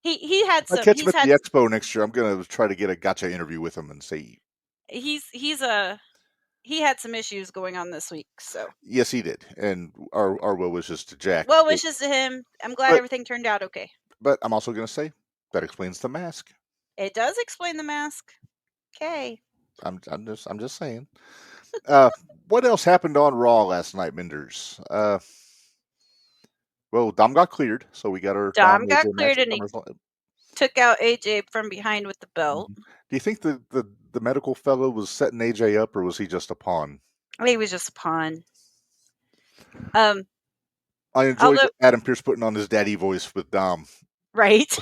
He had some. I catch him at the expo next year. I'm gonna try to get a gotcha interview with him and see. He had some issues going on this week, so. Yes, he did, and our well wishes to Jack. Well wishes to him. I'm glad everything turned out okay. But I'm also gonna say that explains the mask. It does explain the mask. Okay. I'm just saying. What else happened on Raw last night, Minderz? Well, Dom got cleared, so we got our Dom got cleared, and he took out AJ from behind with the belt. Do you think the medical fellow was setting AJ up, or was he just a pawn? He was just a pawn. I enjoyed Adam Pearce putting on his daddy voice with Dom. Right.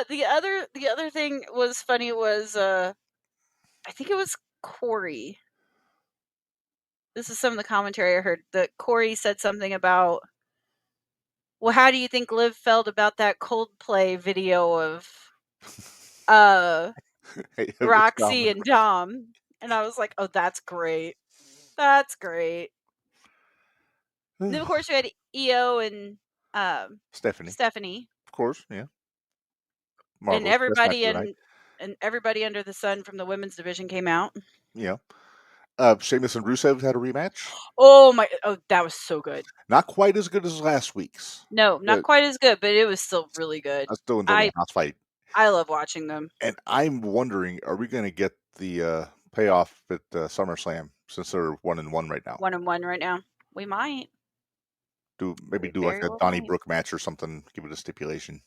The other thing was funny was I think it was Corey. This is some of the commentary I heard, that Corey said something about, well, how do you think Liv felt about that Coldplay video of Roxy and Dom? And I was like, oh, that's great. That's great. And then, of course, we had EO and Stephanie. Of course, yeah. Marvelous. And everybody and everybody under the sun from the women's division came out. Yeah. Sheamus and Rusev had a rematch. Oh, that was so good. Not quite as good as last week's. No, not quite as good, but it was still really good. I still enjoy the house fight. I love watching them. And I'm wondering, are we going to get the payoff at SummerSlam, since they're 1-1 right now? 1-1 right now. We might. Do like a Donnybrook match or something. Give it a stipulation.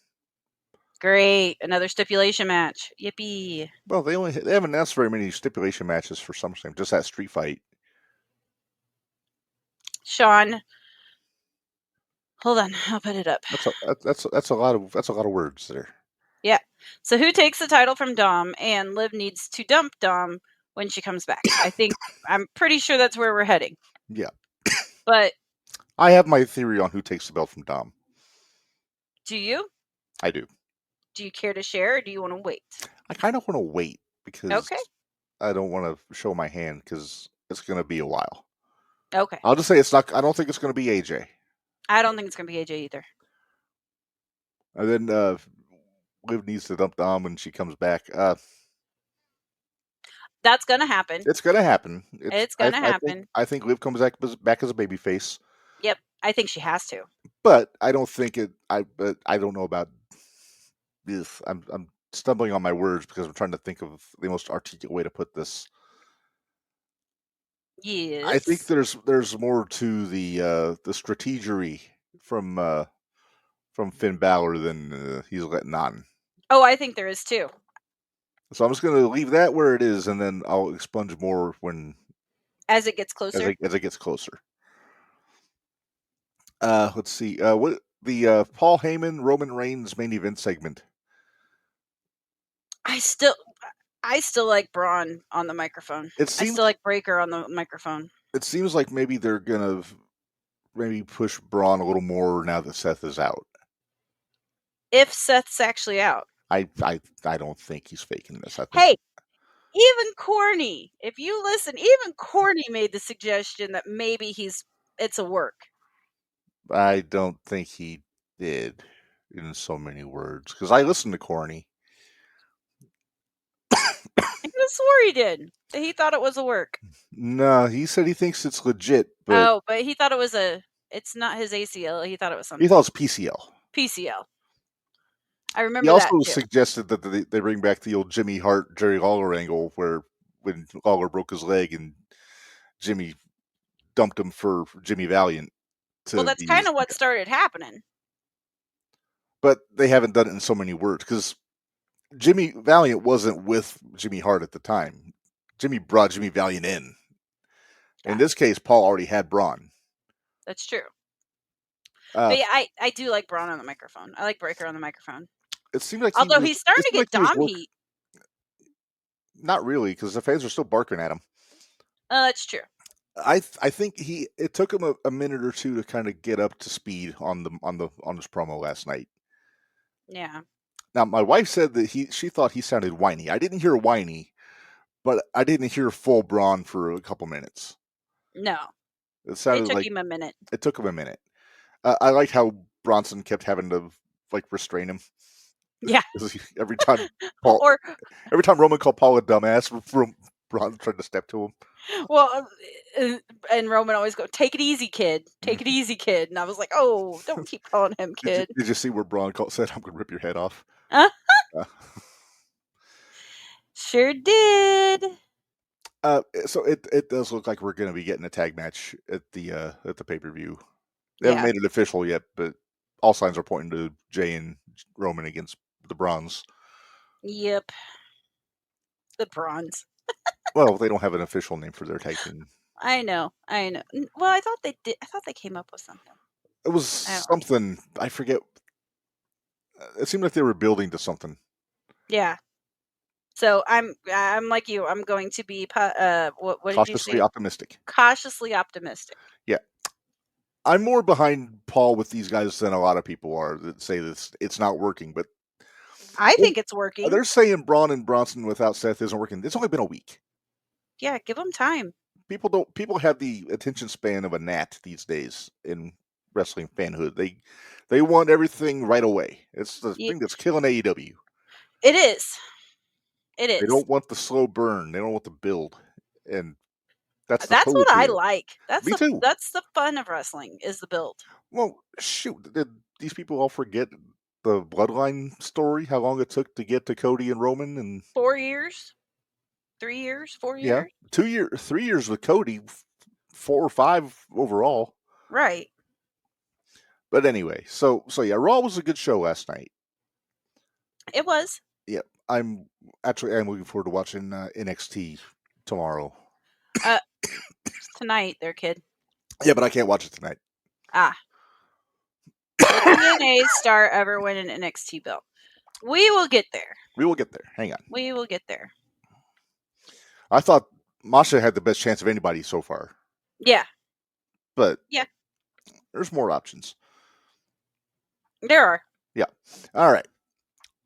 Great, another stipulation match. Yippee! Well, they haven't announced very many stipulation matches for SummerSlam. Just that street fight. Sean, hold on, I'll put it up. That's a lot of words there. Yeah. So who takes the title from Dom? And Liv needs to dump Dom when she comes back. I'm pretty sure that's where we're heading. Yeah. But I have my theory on who takes the belt from Dom. Do you? I do. Do you care to share, or do you want to wait? I kind of want to wait, because I don't want to show my hand, because it's going to be a while. Okay. I'll just say it's not. I don't think it's going to be AJ. I don't think it's going to be AJ either. And then Liv needs to dump Dom when she comes back. That's going to happen. It's going to happen. It's going to happen. I think Liv comes back as a babyface. Yep, I think she has to. But I don't think it. But I don't know about this. I'm stumbling on my words because I'm trying to think of the most articulate way to put this. Yes. I think there's more to the strategery from Finn Balor than he's letting on. Oh, I think there is too. So I'm just going to leave that where it is, and then I'll expunge more as it gets closer. As it gets closer. Let's see. What the Paul Heyman Roman Reigns main event segment? I still like Braun on the microphone. I still like Breaker on the microphone. It seems like maybe they're gonna push Braun a little more now that Seth is out. If Seth's actually out, I don't think he's faking this. Hey, even Corny, if you listen, even Corny made the suggestion that maybe it's a work. I don't think he did in so many words, because I listened to Corny. I could have swore he did. He thought it was a work. No, he said he thinks it's legit, but but he thought it was it's not his ACL. He thought it was something. He thought it was PCL. PCL. I remember he also that too. suggested that they bring back the old Jimmy Hart, Jerry Lawler angle, where when Lawler broke his leg and Jimmy dumped him for Jimmy Valiant. Well, that's kind of what started happening. But they haven't done it in so many words, because Jimmy Valiant wasn't with Jimmy Hart at the time. Jimmy brought Jimmy Valiant in. In this case, Paul already had Braun. That's true. But yeah, I do like Braun on the microphone. I like Breaker on the microphone. It seemed like although he's starting to get Dom heat. Not really, because the fans are still barking at him. That's true. I think it took him a minute or two to kind of get up to speed on his promo last night. Yeah. Now, my wife said that she thought he sounded whiny. I didn't hear whiny, but I didn't hear full Braun for a couple minutes. No. It sounded took him a minute. It took him a minute. I liked how Bronson kept having to restrain him. Yeah. Every time Roman called Paul a dumbass, Braun tried to step to him. Well, and Roman always go, "Take it easy, kid. Take it easy, kid." And I was like, "Oh, don't keep calling him kid." Did you see where Braun said, "I'm going to rip your head off"? Sure did. So it does look like we're going to be getting a tag match at the pay-per-view. They haven't made it official yet, but all signs are pointing to Jay and Roman against the Bronze. Yep. The Bronze. Well, they don't have an official name for their tag team. I know. Well, I thought they did. I thought they came up with something. It was something. I forget. It seemed like they were building to something. Yeah. So I'm like you. I'm going to be what did you say? Optimistic. Cautiously optimistic. Yeah. I'm more behind Paul with these guys than a lot of people are that say this it's not working, but I think it's working. They're saying Braun and Bronson without Seth isn't working. It's only been a week. Yeah, give them time. People have the attention span of a gnat these days in wrestling fanhood. They want everything right away. It's the thing that's killing AEW. It is. It is. They don't want the slow burn. They don't want the build, and that's what I like. Me too. That's the fun of wrestling is the build. Well, shoot, did these people all forget the Bloodline story? How long it took to get to Cody and Roman? And 4 years, 3 years, 4 years. Yeah, 2 years, 3 years with Cody, 4 or 5 overall. Right. But anyway, so yeah, Raw was a good show last night. It was. Yeah, I'm looking forward to watching NXT tomorrow. Tonight, there, kid. Yeah, but I can't watch it tonight. The TNA star ever win an NXT belt. We will get there. Hang on. We will get there. I thought Masha had the best chance of anybody so far. Yeah. But yeah, there's more options. There are. Yeah. All right.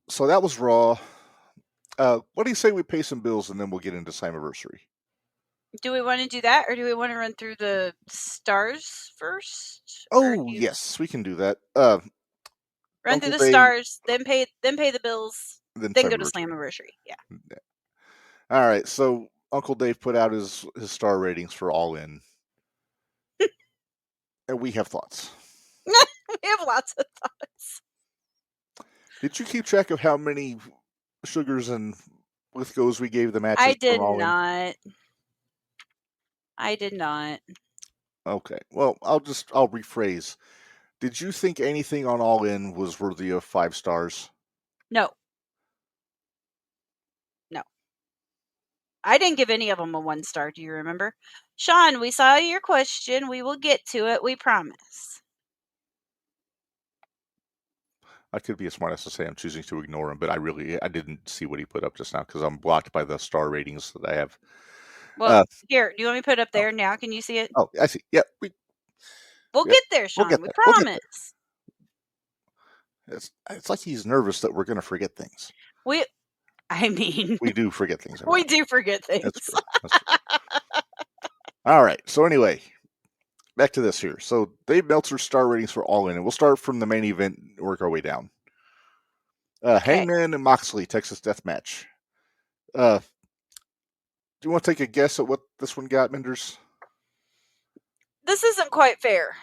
So that was Raw. What do you say we pay some bills and then we'll get into Slammiversary? Do we want to do that, or do we want to run through the stars first? Oh, yes, we can do that. Run Uncle through the stars, then pay the bills, then go to Slammiversary. Yeah. All right. So Uncle Dave put out his star ratings for All In, and we have thoughts. We have lots of thoughts. Did you keep track of how many sugars and Lithgows we gave the matches? I did not. I did not. Okay. Well, I'll rephrase. Did you think anything on All In was worthy of 5 stars? No. No. I didn't give any of them a 1 star. Do you remember? Sean, we saw your question. We will get to it. We promise. I could be a smartass to say I'm choosing to ignore him, but I didn't see what he put up just now because I'm blocked by the star ratings that I have. Well, here, do you want me to put it up there now? Can you see it? Oh, I see. Yeah, we'll get there, Sean. We'll we promise. It's like he's nervous that we're going to forget things. We do forget things. We do forget things. That's true. All right. So anyway, back to this here. So Dave Meltzer's star ratings for All In, and we'll start from the main event and work our way down. Hangman and Moxley, Texas Death Match. Do you want to take a guess at what this one got, Minderz? This isn't quite fair.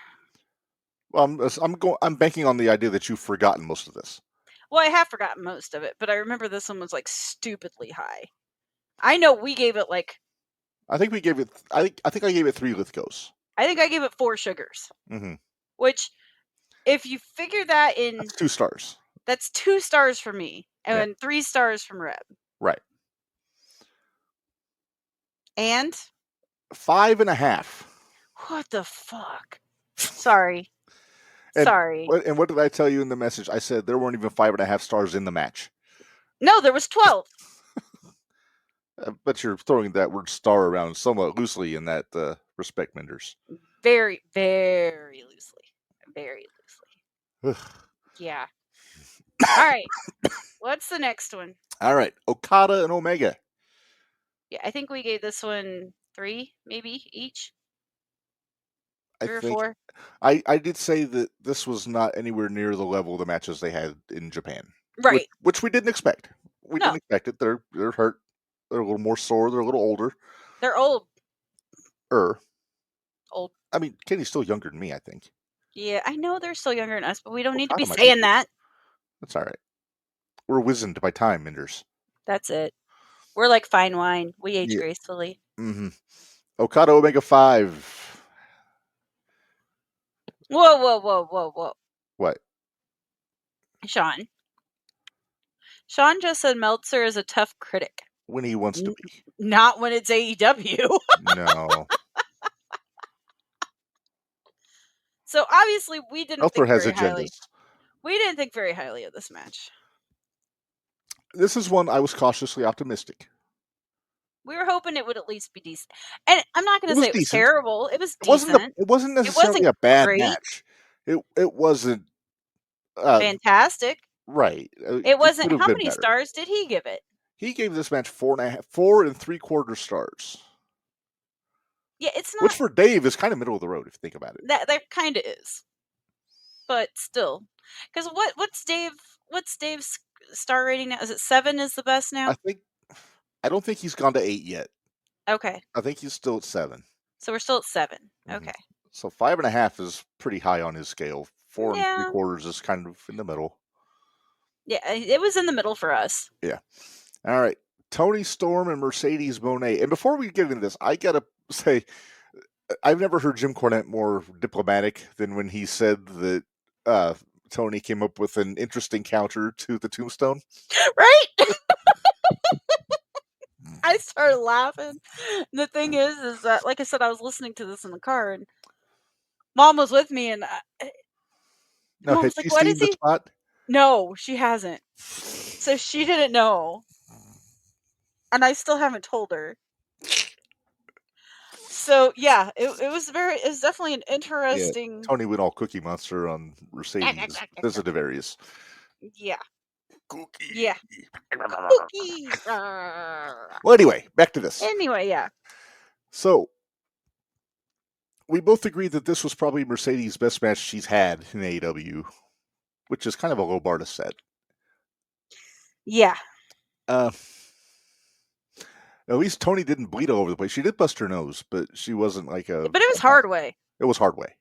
Well, I'm banking on the idea that you've forgotten most of this. Well, I have forgotten most of it, but I remember this one was like stupidly high. I know we gave it like. I think we gave it. I think I gave it 3 Lithgos. I think I gave it 4 sugars. Mm-hmm. Which, if you figure that in, that's 2 stars. That's 2 stars for me, and 3 stars from Reb. Right. And 5.5. What the fuck? Sorry. Sorry. And what did I tell you in the message? I said there weren't even 5.5 stars in the match. No, there was 12. But you're throwing that word star around somewhat loosely in that respect, Minderz. Very, very loosely. Very loosely. Yeah. All right. What's the next one? All right. Okada and Omega. Yeah, I think we gave this one 3, maybe, each. 3 or 4. I did say that this was not anywhere near the level of the matches they had in Japan. Right. Which we didn't expect. We didn't expect it. They're hurt. They're a little more sore. They're a little older. They're old. Old. I mean, Kenny's still younger than me, I think. Yeah, I know they're still younger than us, but we don't need to be saying that. That's all right. We're wizened by time, Minderz. That's it. We're like fine wine. We age gracefully. Mm-hmm. Okada Omega 5. Whoa. What? Sean just said Meltzer is a tough critic. When he wants to be. Not when it's AEW. No. So obviously we didn't Meltzer think has very agendas. highly. We didn't think very highly of this match. This is one I was cautiously optimistic. We were hoping it would at least be decent. And I'm not going to say it was terrible. It was decent. It wasn't necessarily a bad match. It wasn't fantastic. Right. It wasn't. How many stars did he give it? He gave this match 4 3/4 stars. Yeah, it's not. Which for Dave is kind of middle of the road if you think about it. That kind of is. But still, because what's Dave's star rating now? Is it 7? Is the best now? I don't think he's gone to 8 yet. Okay. I think he's still at 7. So we're still at 7. Mm-hmm. Okay. So 5.5 is pretty high on his scale. 4 3/4 is kind of in the middle. Yeah, it was in the middle for us. Yeah. All right. Toni Storm and Mercedes Moné. And before we get into this, I got to say, I've never heard Jim Cornette more diplomatic than when he said that Tony came up with an interesting counter to the Tombstone. Right? I started laughing. The thing is that, like I said, I was listening to this in the car, and Mom was with me, and Mom was like, "What is he?" Spot? No, she hasn't. So she didn't know, and I still haven't told her. So yeah, it was definitely an interesting. Yeah, Tony went all Cookie Monster on Mercedes' visitive areas. Yeah. Cookie. Yeah. Cookie. Well, anyway, back to this. Anyway, yeah. So we both agreed that this was probably Mercedes' best match she's had in AEW, which is kind of a low bar to set. Yeah. At least Tony didn't bleed all over the place. She did bust her nose, but she wasn't like a... But it was hard way. It was hard way.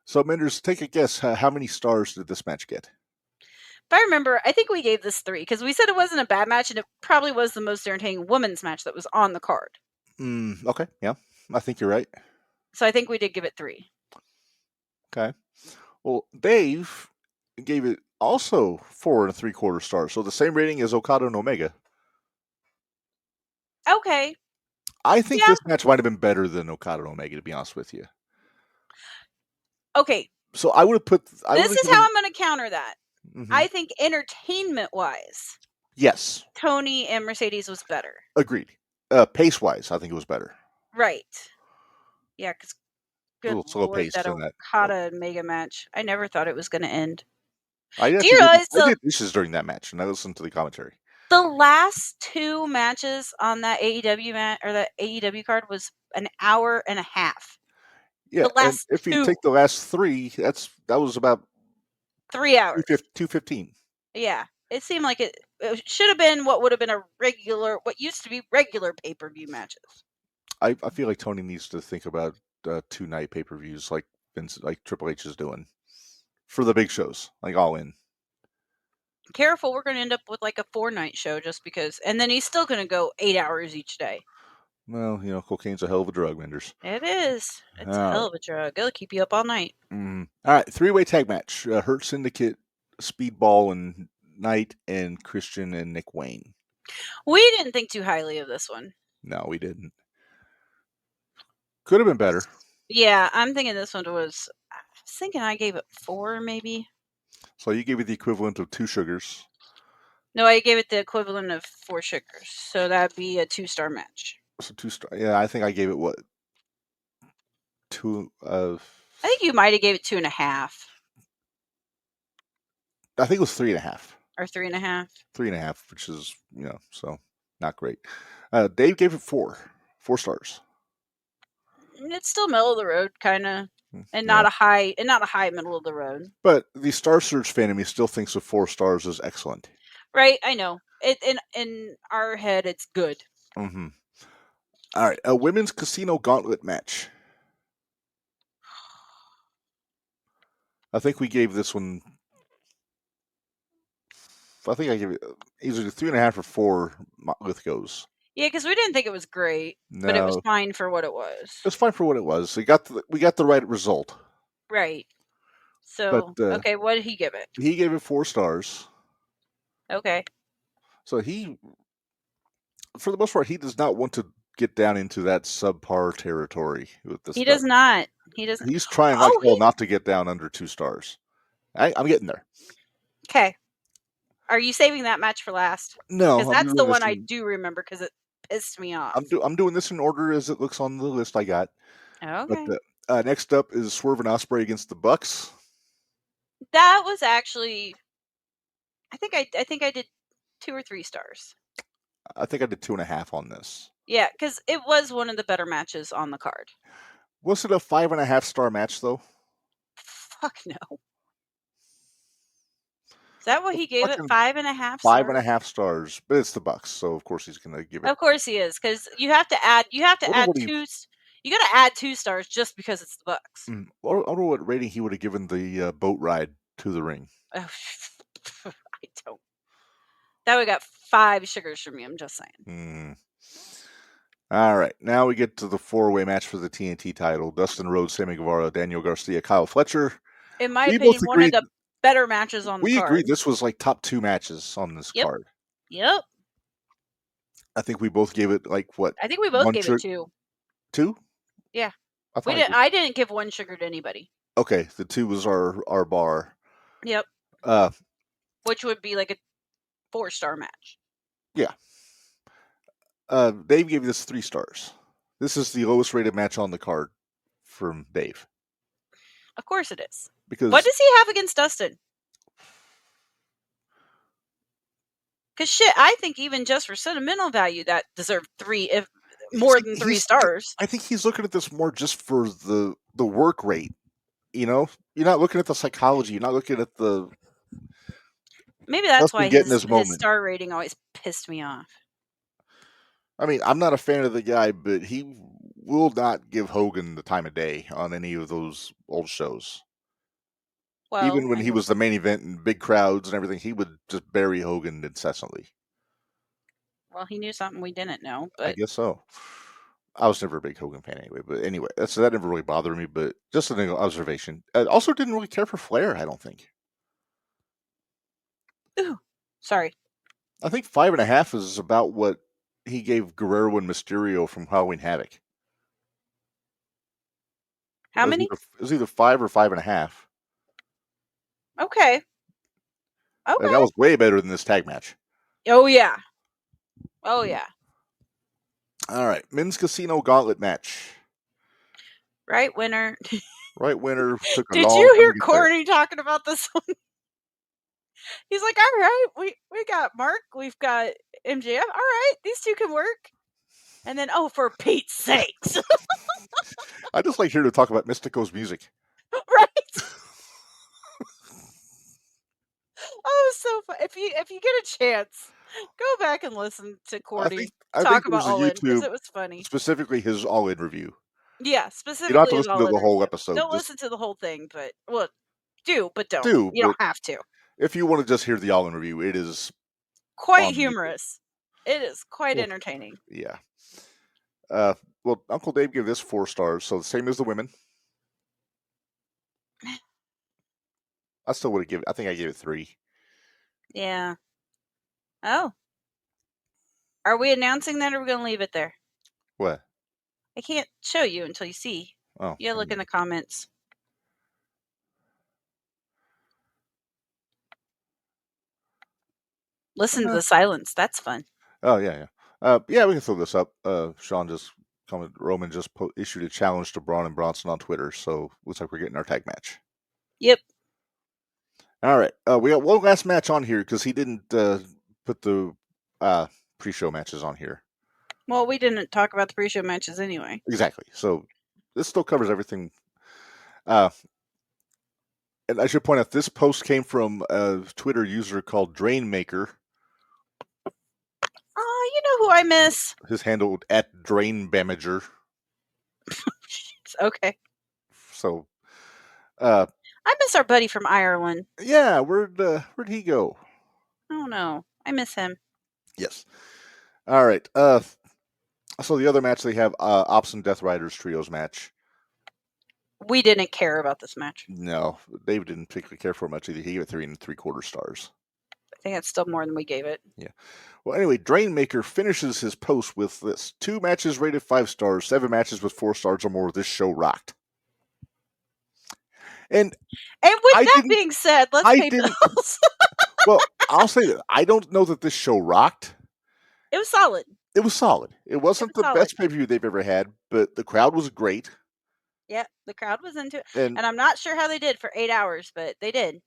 So, Minderz, take a guess. How many stars did this match get? If I remember, I think we gave this 3, because we said it wasn't a bad match, and it probably was the most entertaining women's match that was on the card. Okay, yeah. I think you're right. So I think we did give it 3. Okay. Well, Dave gave it also 4 3/4 stars, so the same rating as Okada and Omega. Okay. I think this match might have been better than Okada and Omega, to be honest with you. Okay. So I would have put... This is how I'm going to counter that. Mm-hmm. I think entertainment-wise, yes, Tony and Mercedes was better. Agreed. Pace-wise, I think it was better. Right. Yeah, because good a little slow Lord, paced that in that. Okada mega match. I never thought it was going to end. I Do you realize I did dishes during that match, and I listened to the commentary. the last 2 matches on that AEW or that AEW card was an hour and a half? Yeah, The last and if you 2. take the last 3, that was about 3 hours. 2:15. Yeah. It seemed like it should have been what would have been what used to be regular pay-per-view matches. I feel like Tony needs to think about 2-night pay-per-views like Triple H is doing for the big shows, like All In. Careful, we're going to end up with like a 4-night show just because, and then he's still going to go 8 hours each day. Well, cocaine's a hell of a drug, Minderz. It is. It's a hell of a drug. It'll keep you up all night. All right, 3-way tag match: Hurt Syndicate, Speedball and Knight, and Christian and Nick Wayne. We didn't think too highly of this one. No, we didn't. Could have been better. Yeah, I'm thinking this one was. I was thinking I gave it 4, maybe. So you gave it the equivalent of 2 sugars. No, I gave it the equivalent of 4 sugars. So that'd be a 2-star match. So 2-star. Yeah, I think I gave it what? 2. I think you might have gave it 2.5. I think it was 3.5. Or 3.5. 3.5, which is so not great. Dave gave it 4 stars. It's still middle of the road, kind of, and not a high middle of the road. But the Star Search fan of me still thinks of 4 stars is excellent. Right, I know. In our head, it's good. Mm-hmm. All right, a women's casino gauntlet match. I think we gave this one. I think I gave it either 3.5 or 4 Lithgos. Yeah, because we didn't think it was great, No, but it was fine for what it was. It was fine for what it was. We got the right result. Right. So, okay, what did he give it? He gave it 4 stars. Okay. So for the most part, he does not want to get down into that subpar territory with this. He does not. He doesn't. He's trying like hell not to get down under 2 stars. I'm getting there. Okay. Are you saving that match for last? No, because that's the one I do remember because it pissed me off. I'm doing this in order as it looks on the list I got. Okay. But next up is Swerve and Ospreay against the Bucks. That was actually, I think I did 2 or 3 stars. I think I did 2.5 on this. Yeah, because it was one of the better matches on the card. Was it a 5.5-star match though? Fuck no. Is that what he gave it? 5.5 stars? 5.5 stars, but it's the Bucks, so of course he's gonna give it. Of course he is, because you have to add 2. You got to add 2 stars just because it's the Bucks. I wonder what rating he would have given the boat ride to the ring. I don't. That would have got 5 sugars from me. I'm just saying. All right, now we get to the 4-way match for the TNT title: Dustin Rhodes, Sammy Guevara, Daniel Garcia, Kyle Fletcher. In my opinion, one of the better matches on the card. We agreed this was like top 2 matches on this card. Yep. I think we both gave it like what? I think we both gave it 2. 2? Yeah. I didn't give 1 sugar to anybody. Okay, the 2 was our bar. Yep. Which would be like a 4-star match. Yeah. Dave gave this 3 stars. This is the lowest rated match on the card from Dave. Of course it is. Because what does he have against Dustin? Because shit, I think even just for sentimental value, that deserved 3, if more than 3 stars. I think he's looking at this more just for the work rate. You're not looking at the psychology. You're not looking at the. Maybe that's why his star rating always pissed me off. I mean, I'm not a fan of the guy, but he will not give Hogan the time of day on any of those old shows. Well, even when he was the main event and big crowds and everything, he would just bury Hogan incessantly. Well, he knew something we didn't know, but I guess so. I was never a big Hogan fan anyway, but anyway, that never really bothered me, but just an observation. I also didn't really care for Flair, I don't think. Ooh, sorry. I think 5.5 is about what he gave Guerrero and Mysterio from Halloween Havoc. How many? It was either 5 or 5.5. Okay. Okay. And that was way better than this tag match. Oh, yeah. Oh, yeah. All right. Men's Casino Gauntlet match. Right winner. Right winner took a Did long you time hear to get Corny talking about this one? He's like, all right, we got Mark, we've got MJF. All right, these two can work. And then, oh, for Pete's sakes. I just like here to talk about Mystico's music. Right? Oh, so fun. If you get a chance, go back and listen to Cordy I talk think there was about a All In, because YouTube, it was funny. specifically his All In review. Yeah, You specifically don't have to his listen to All In the whole review. episode. Don't Just listen to the whole thing, but, well, do, but don't. do, You but don't have to. if you want to just hear the All In review, it is Quite on YouTube. humorous. It is quite Well, entertaining. Yeah. Well, Uncle Dave gave this 4 stars, so the same as the women. I still would have given. I think I gave it 3. Yeah. Oh. Are we announcing that, or are we going to leave it there? What? I can't show you until you see. Oh. You look in the comments. Listen to the silence. That's fun. Oh, yeah. Yeah, we can throw this up. Sean just commented, Roman just issued a challenge to Braun and Bronson on Twitter, so looks like we're getting our tag match. Yep. All right. We got one last match on here because he didn't put the pre-show matches on here. Well, we didn't talk about the pre-show matches anyway. Exactly. So this still covers everything. And I should point out, this post came from a Twitter user called Drainmaker. Oh, you know who I miss? His handle at Drainbamager. Okay. So, I miss our buddy from Ireland. Yeah, where'd he go? I don't know. I miss him. Yes. All right. So the other match they have, Ops and Death Riders trios match. We didn't care about this match. No, Dave didn't particularly care for it much either. He gave it 3 3/4 stars. I think that's still more than we gave it. Yeah. Well, anyway, Drainmaker finishes his post with this: 2 matches rated 5 stars, 7 matches with 4 stars or more. This show rocked. And with that being said, let's pay bills. Well, I'll say that I don't know that this show rocked. It was solid. It was solid. It wasn't the best pay-per-view they've ever had, but the crowd was great. Yeah, the crowd was into it. And I'm not sure how they did for 8 hours, but they did.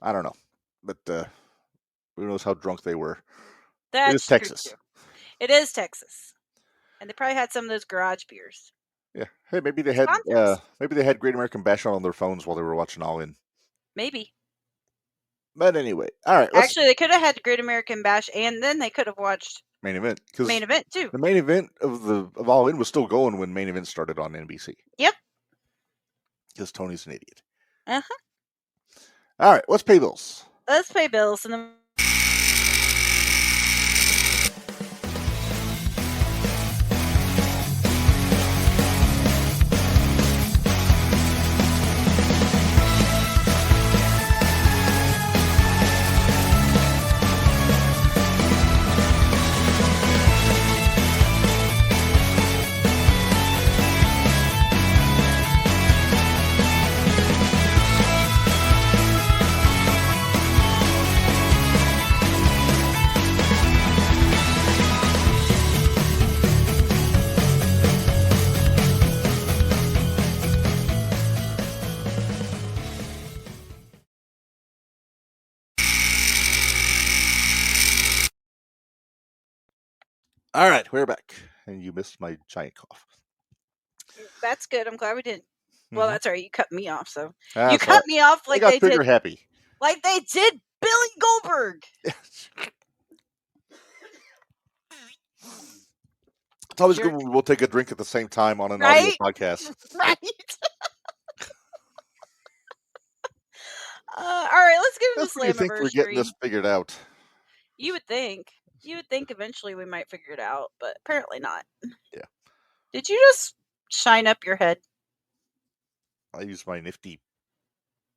I don't know. But who knows how drunk they were. That's it is Texas. True too. It is Texas. And they probably had some of those garage beers. Yeah. Hey, maybe they had Great American Bash on their phones while they were watching All In. Maybe. But anyway, all right. Actually, they could have had Great American Bash, and then they could have watched Main Event. Main Event too. The main event of All In was still going when Main Event started on NBC. Yep. Because Tony's an idiot. Uh-huh. All right, let's pay bills. Let's pay bills, and then All right, we're back. And you missed my giant cough. That's good. I'm glad we didn't. Well, that's all right. You cut me off, so that's you cut me off like they did. Happy. Like they did Billy Goldberg. It's always good when we'll take a drink at the same time on an audio podcast. Right. All right, let's get into Slammiversary. I think we're getting this figured out. You would think. You would think eventually we might figure it out, but apparently not. Yeah. Did you just shine up your head? I use my nifty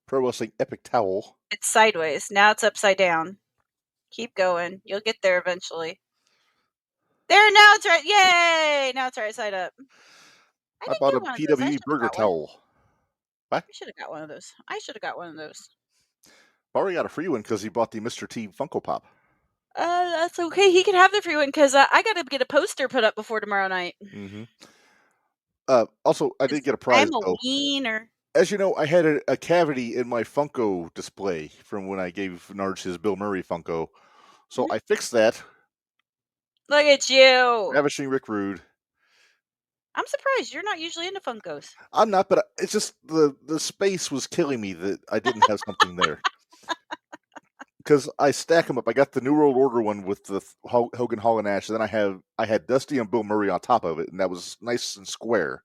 Pro Wrestling Epic towel. It's sideways. Now it's upside down. Keep going. You'll get there eventually. There, now it's right. Yay! Now it's right side up. I bought a PWE burger towel. What? I should have got one of those. Barry got a free one because he bought the Mr. T Funko Pop. That's okay. He can have the free one because I got to get a poster put up before tomorrow night. Mm-hmm. Also, I did get a prize, I'm a though. wiener. As you know, I had a cavity in my Funko display from when I gave Narge his Bill Murray Funko. So I fixed that. Look at you. Ravishing Rick Rude. I'm surprised. You're not usually into Funkos. I'm not, but it's just the space was killing me that I didn't have something there. Because I stack them up. I got the New World Order one with the Hogan, Hall, and Nash. And then I had Dusty and Bill Murray on top of it, and that was nice and square.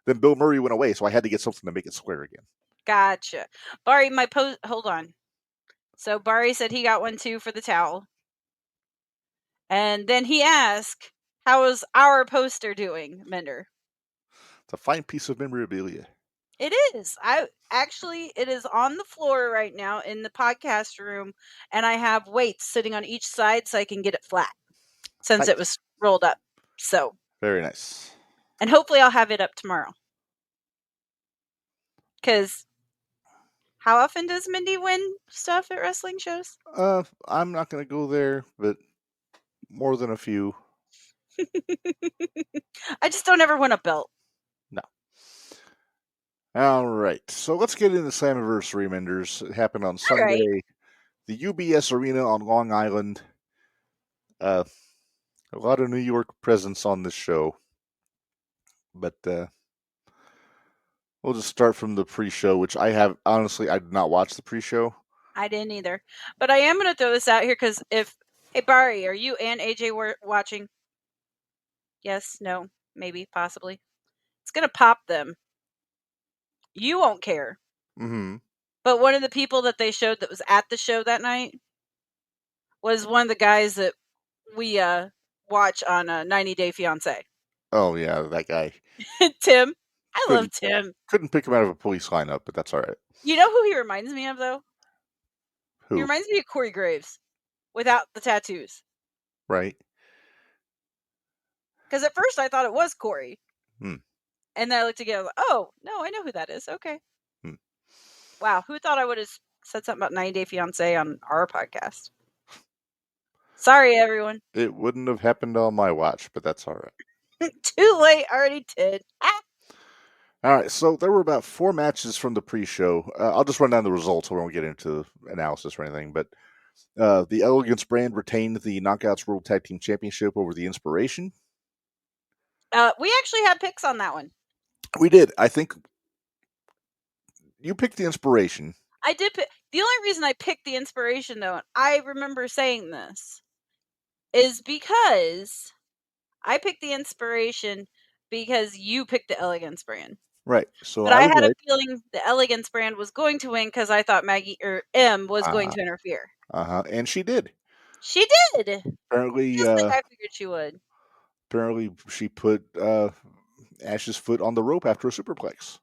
Then Bill Murray went away, so I had to get something to make it square again. Gotcha. Barry, hold on. So Barry said he got one too for the towel. And then he asked, how is our poster doing, Mender? It's a fine piece of memorabilia. It is. It is on the floor right now in the podcast room, and I have weights sitting on each side so I can get it flat since it was rolled up. So very nice. And hopefully I'll have it up tomorrow. Because how often does Mindy win stuff at wrestling shows? I'm not going to go there, but more than a few. I just don't ever win a belt. No. All right. So let's get into Slammiversary, Minderz. It happened on Sunday. Right. The UBS Arena on Long Island. A lot of New York presence on this show. But we'll just start from the pre-show, which I did not watch the pre-show. I didn't either. But I am going to throw this out here because hey, Barry, are you and AJ watching? Yes, no, maybe, possibly. It's going to pop them. You won't care. Mm-hmm. But one of the people that they showed that was at the show that night was one of the guys that we watch on 90 Day Fiancé. Oh, yeah, that guy. Tim. I love Tim. Couldn't pick him out of a police lineup, but that's all right. You know who he reminds me of, though? Who? He reminds me of Corey Graves without the tattoos. Right. Because at first I thought it was Corey. Hmm. And then I looked again, I was like, oh, no, I know who that is. Okay. Hmm. Wow, who thought I would have said something about 90 Day Fiancé on our podcast? Sorry, everyone. It wouldn't have happened on my watch, but that's all right. Too late, already did. All right, so there were about 4 matches from the pre-show. I'll just run down the results. We won't get into analysis or anything, but the Elegance brand retained the Knockouts World Tag Team Championship over the Inspiration. We actually had picks on that one. We did. I think you picked the Inspiration. I did pick. The only reason I picked the Inspiration, though, and I remember saying this, is because I picked the Inspiration because you picked the Elegance brand. Right. So but I had a feeling the Elegance brand was going to win because I thought M was going to interfere. And she did. She did. Apparently, just like I figured she would. Apparently, she put Ash's foot on the rope after a superplex.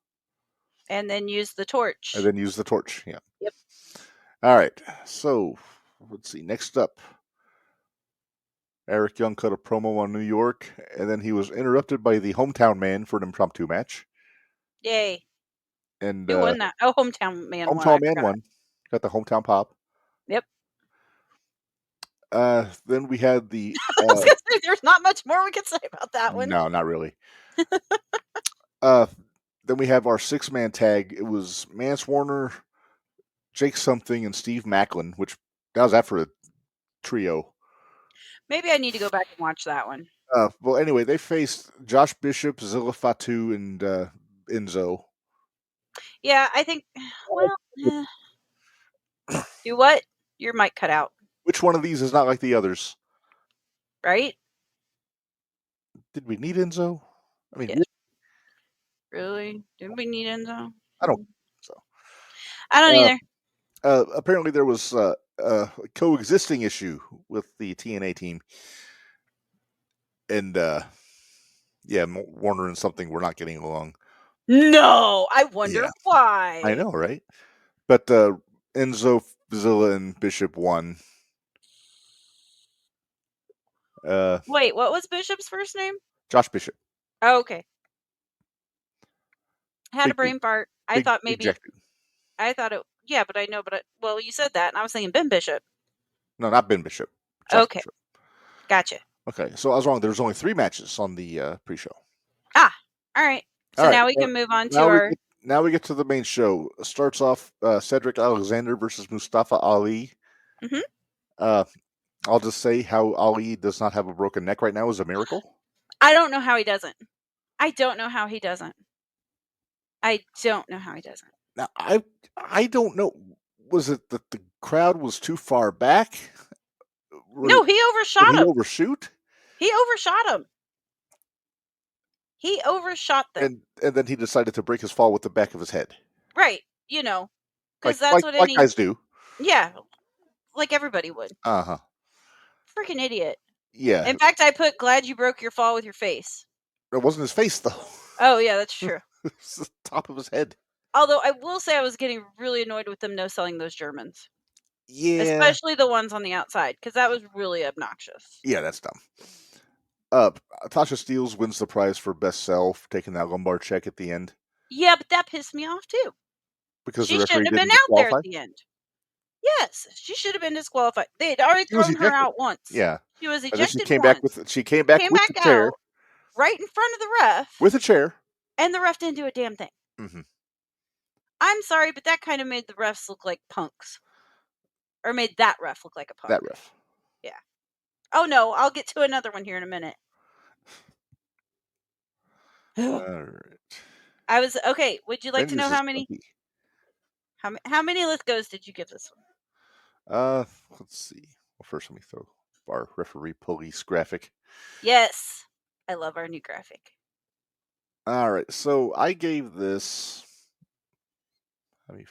And then used the torch. Yeah. Yep. All right. So, let's see. Next up, Eric Young cut a promo on New York, and then he was interrupted by the Hometown Man for an impromptu match. Yay. And who won that? Oh, Hometown Man won. Hometown Man won. Got the Hometown Pop. Yep. Then we had the... I was gonna say, there's not much more we could say about that one. No, not really. Then we have our 6-man tag. It was Mance Warner, Jake Something, and Steve Macklin, which that was after a trio. Maybe I need to go back and watch that one. Well, anyway, they faced Josh Bishop, Zilla Fatu, and Enzo. Yeah, I think. Well, do what? Your mic cut out. Which one of these is not like the others? Right? Did we need Enzo? I mean, really? Did we need Enzo? I don't think so. I don't either. Apparently, there was a coexisting issue with the TNA team. And, Warner and Something were not getting along. No! I wonder why. I know, right? But Enzo, Zilla, and Bishop won. Wait, what was Bishop's first name? Josh Bishop. Oh, okay. Had a brain fart. I thought maybe... Ejected. I thought it... Yeah, but I know, well, you said that, and I was thinking Ben Bishop. No, not Ben Bishop. Josh Okay. Bishop. Gotcha. Okay, so I was wrong. There's only 3 matches on the pre-show. All right. So now we can move on to our... Now we get to the main show. It starts off Cedric Alexander versus Mustafa Ali. I'll just say how Ali does not have a broken neck right now is a miracle. I don't know how he doesn't. Now, I don't know. Was it that the crowd was too far back? No, he overshot him. Did he overshoot? He overshot him. He overshot them. And then he decided to break his fall with the back of his head. Right. Because that's what any... guys do. Yeah. Like everybody would. Uh-huh. Freaking idiot. Yeah. In fact, I put glad you broke your fall with your face. It wasn't his face, though. Oh, yeah, that's true. It's the top of his head. Although I will say I was getting really annoyed with them no-selling those Germans. Yeah. Especially the ones on the outside, because that was really obnoxious. Yeah, that's dumb. Tasha Steelz wins the prize for best sell for taking that lumbar check at the end. Yeah, but that pissed me off, too. Because she shouldn't have been out there at the end. Yes, she should have been disqualified. They had already thrown her out once. Yeah. She was ejected once. She came back with the chair. Right in front of the ref. With a chair. And the ref didn't do a damn thing. Mm-hmm. I'm sorry, but that kind of made the refs look like punks. Or made that ref look like a punk. That ref. Yeah. Oh, no, I'll get to another one here in a minute. All right. Okay, would you like to know how many? How many Lithgows did you give this one? Let's see. Well, first let me throw our referee police graphic. Yes. I love our new graphic. All right, so I gave this... Let me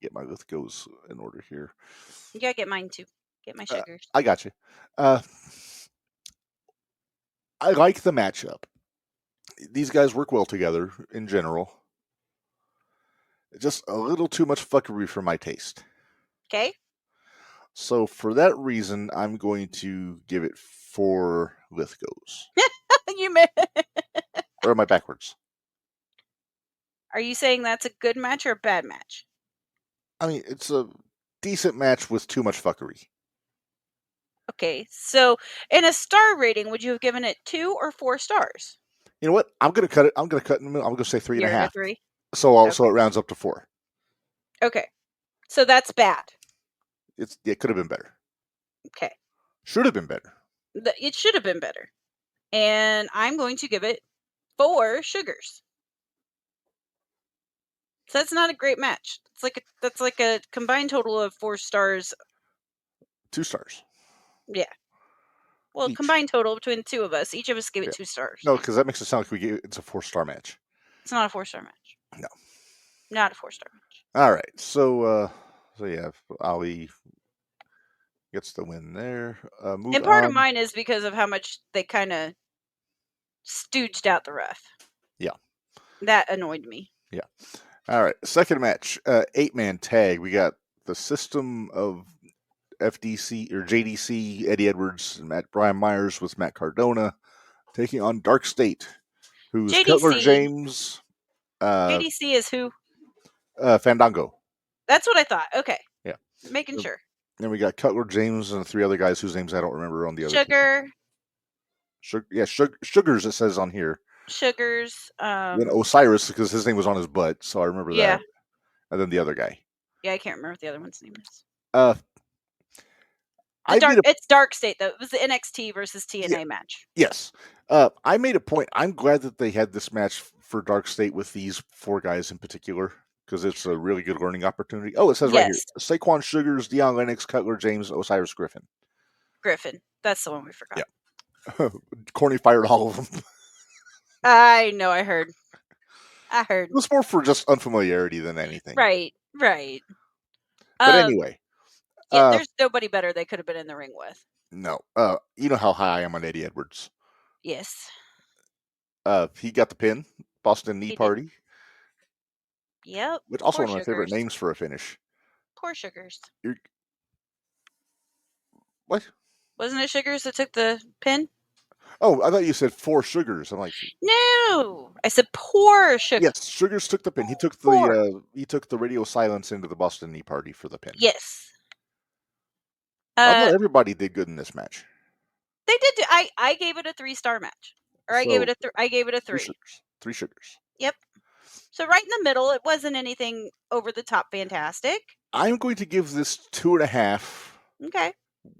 get my Lithgows in order here. You gotta get mine too. Get my sugars. I got you. I like the matchup. These guys work well together in general. Just a little too much fuckery for my taste. Okay. So for that reason, I'm going to give it 4 Lithgows. You may. Or am I backwards? Are you saying that's a good match or a bad match? I mean, it's a decent match with too much fuckery. Okay, so in a star rating, would you have given it 2 or 4 stars? You know what? I'm going to cut it. I'm going to cut in the middle. I'm going to say 3.5. You're gonna 3? So it rounds up to 4. Okay. So that's bad. It could have been better. Okay. Should have been better. It should have been better. And I'm going to give it 4 sugars. So that's not a great match. That's like a combined total of 4 stars. 2 stars. Yeah. Well, combined total between the two of us. Each of us gave it 2 stars. No, because that makes it sound like it's a 4-star match. It's not a 4-star match. No. Not a 4-star match. All right. So yeah, Ali gets the win there. And part of mine is because of how much they kind of stooged out the ref. Yeah. That annoyed me. Yeah. All right. Second match, 8-man tag. We got the System of FDC or JDC, Eddie Edwards and Brian Myers with Matt Cardona taking on Dark State, who's JDC. Cutler James. JDC is who? Fandango. That's what I thought. Okay. Yeah. Making sure. Then we got Cutler James and 3 other guys whose names I don't remember on the other Sugar. Sugars it says on here. Sugars. Then Osiris, because his name was on his butt, so I remember that. And then the other guy. Yeah, I can't remember what the other one's name is. It's Dark State, though. It was the NXT versus TNA match. Yes. I made a point. I'm glad that they had this match for Dark State with these 4 guys in particular, because it's a really good learning opportunity. Oh, it says right here. Saquon Sugars, Deion Lennox, Cutler James, Osiris Griffin. Griffin. That's the one we forgot. Yeah. Corny fired all of them. I know, I heard. It was more for just unfamiliarity than anything. Right. But anyway. Yeah, there's nobody better they could have been in the ring with. No. You know how high I am on Eddie Edwards. Yes. He got the pin. Boston Knee Party. Yep. Which also one of my favorite names for a finish. Poor Sugars. What? Wasn't it Sugars that took the pin? Oh, I thought you said 4 Sugars. I'm like, no, I said poor Sugar. Yes, Sugars took the pin. He took the radio silence into the Boston Knee Party for the pin. Yes. I thought everybody did good in this match. They did. I gave it a 3-star match, or I gave it a 3. 3 Sugars. Yep. So right in the middle. It wasn't anything over the top fantastic. I'm going to give this 2.5. Okay.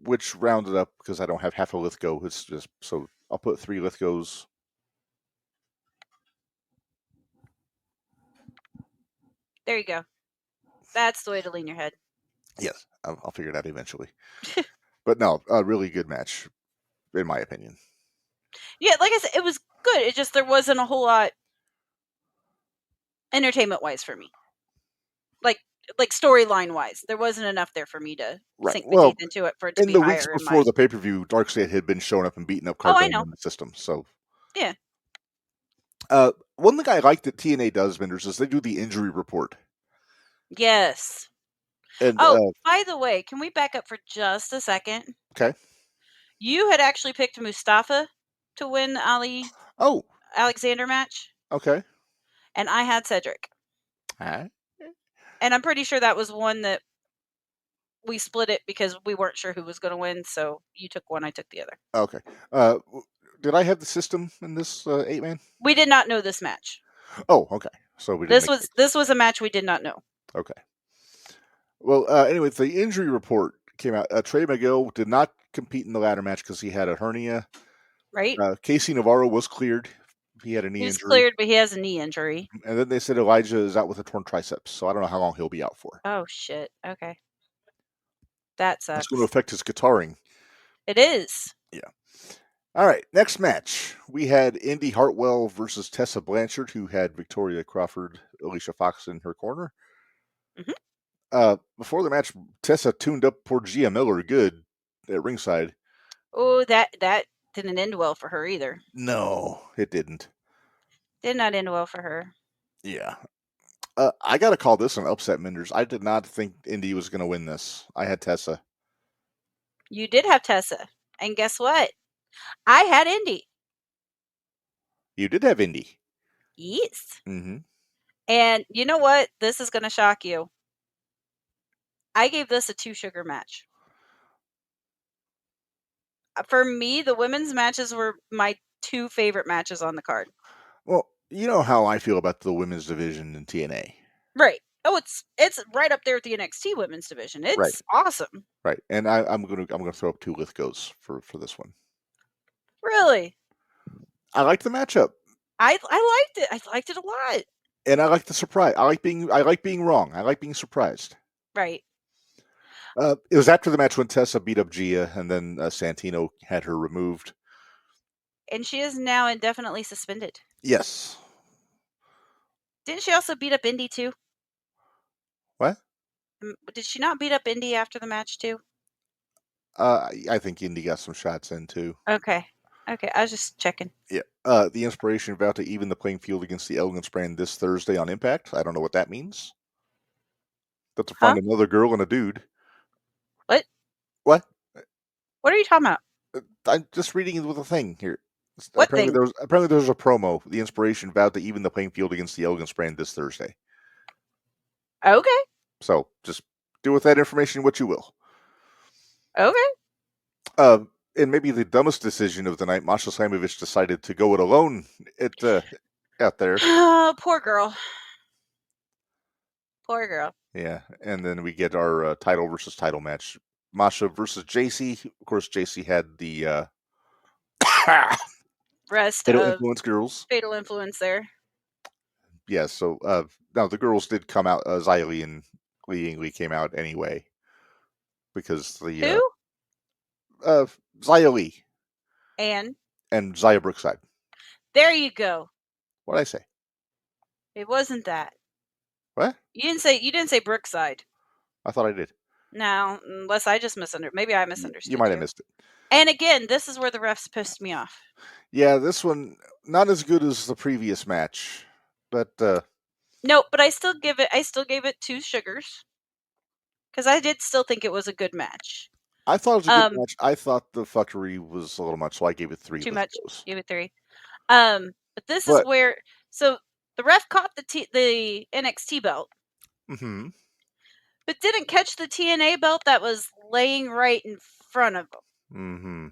Which rounded up because I don't have half a Lithgow. It's just so I'll put 3 Lithgows. There you go. That's the way to lean your head. Yes, I'll figure it out eventually. But no, a really good match, in my opinion. Yeah, like I said, it was good. It just there wasn't a whole lot entertainment-wise for me. Like storyline-wise, there wasn't enough there for me to sink my teeth into it for it to be higher. In the weeks before the pay-per-view, Darkseid had been showing up and beating up Cardona in the system. So yeah. One thing I like that TNA does, Minderz, is they do the injury report. Yes. And by the way, can we back up for just a second? Okay. You had actually picked Mustafa to win the Alexander match. Okay. And I had Cedric. Alright. And I'm pretty sure that was one that we split it because we weren't sure who was going to win. So you took one, I took the other. Okay. Did I have the system in this 8-man? We did not know this match. Oh, okay. So we didn't this was a match we did not know. Okay. Well, anyway, the injury report came out. Trey Miguel did not compete in the ladder match because he had a hernia. Right. Casey Navarro was cleared. He had a knee injury. He's cleared, but he has a knee injury. And then they said Elijah is out with a torn triceps, so I don't know how long he'll be out for. Oh, shit. Okay. That sucks. It's going to affect his guitaring. It is. Yeah. All right, next match. We had Indy Hartwell versus Tessa Blanchard, who had Victoria Crawford, Alicia Fox in her corner. Mm-hmm. Before the match, Tessa tuned up poor Gia Miller good at ringside. Oh, that didn't end well for her either. No, it didn't. Did not end well for her. Yeah. I got to call this an upset, Minderz. I did not think Indy was going to win this. I had Tessa. You did have Tessa. And guess what? I had Indy. You did have Indy. Yes. Mm-hmm. And you know what? This is going to shock you. I gave this a 2 sugar match. For me, the women's matches were my 2 favorite matches on the card. Well, you know how I feel about the women's division in TNA. Right. Oh, it's right up there with the NXT women's division. It's awesome. Right. And I'm gonna throw up 2 Lithgows for this one. Really? I like the matchup. I liked it. I liked it a lot. And I like the surprise. I like being wrong. I like being surprised. Right. It was after the match when Tessa beat up Gia, and then Santino had her removed. And she is now indefinitely suspended. Yes. Didn't she also beat up Indy too? What? Did she not beat up Indy after the match too? I think Indy got some shots in too. Okay. I was just checking. Yeah. The Inspiration vowed to even the playing field against the Elegance brand this Thursday on Impact. I don't know what that means. But to find another girl and a dude. What? What? What are you talking about? I'm just reading with a thing here. What apparently thing? There was a promo. The Inspiration vowed to even the playing field against the Elegance brand this Thursday. Okay. So just do with that information what you will. Okay. And maybe the dumbest decision of the night, Masha Slamovich decided to go it alone out there. Poor girl. Poor girl. Yeah, and then we get our title versus title match. Masha versus JC. Of course, JC had the rest Fatal of Influence girls. Fatal Influence there. Yeah, so now the girls did come out. Xia Li and Li Yingli came out anyway. Because the who? Xia Li. And Xia Brookside. There you go. What'd I say? It wasn't that. What? You didn't say Brookside. I thought I did. No, unless I just misunderstood. Maybe I misunderstood. You might have missed it. And again, this is where the refs pissed me off. Yeah, this one not as good as the previous match, but no, but I still gave it 2 sugars because I did still think it was a good match. I thought it was a good match. I thought the fuckery was a little much, so I gave it 3. Too much. Gave it 3. But this is where the ref caught the NXT belt. Mm-hmm. But didn't catch the TNA belt that was laying right in front of him. Mm-hmm.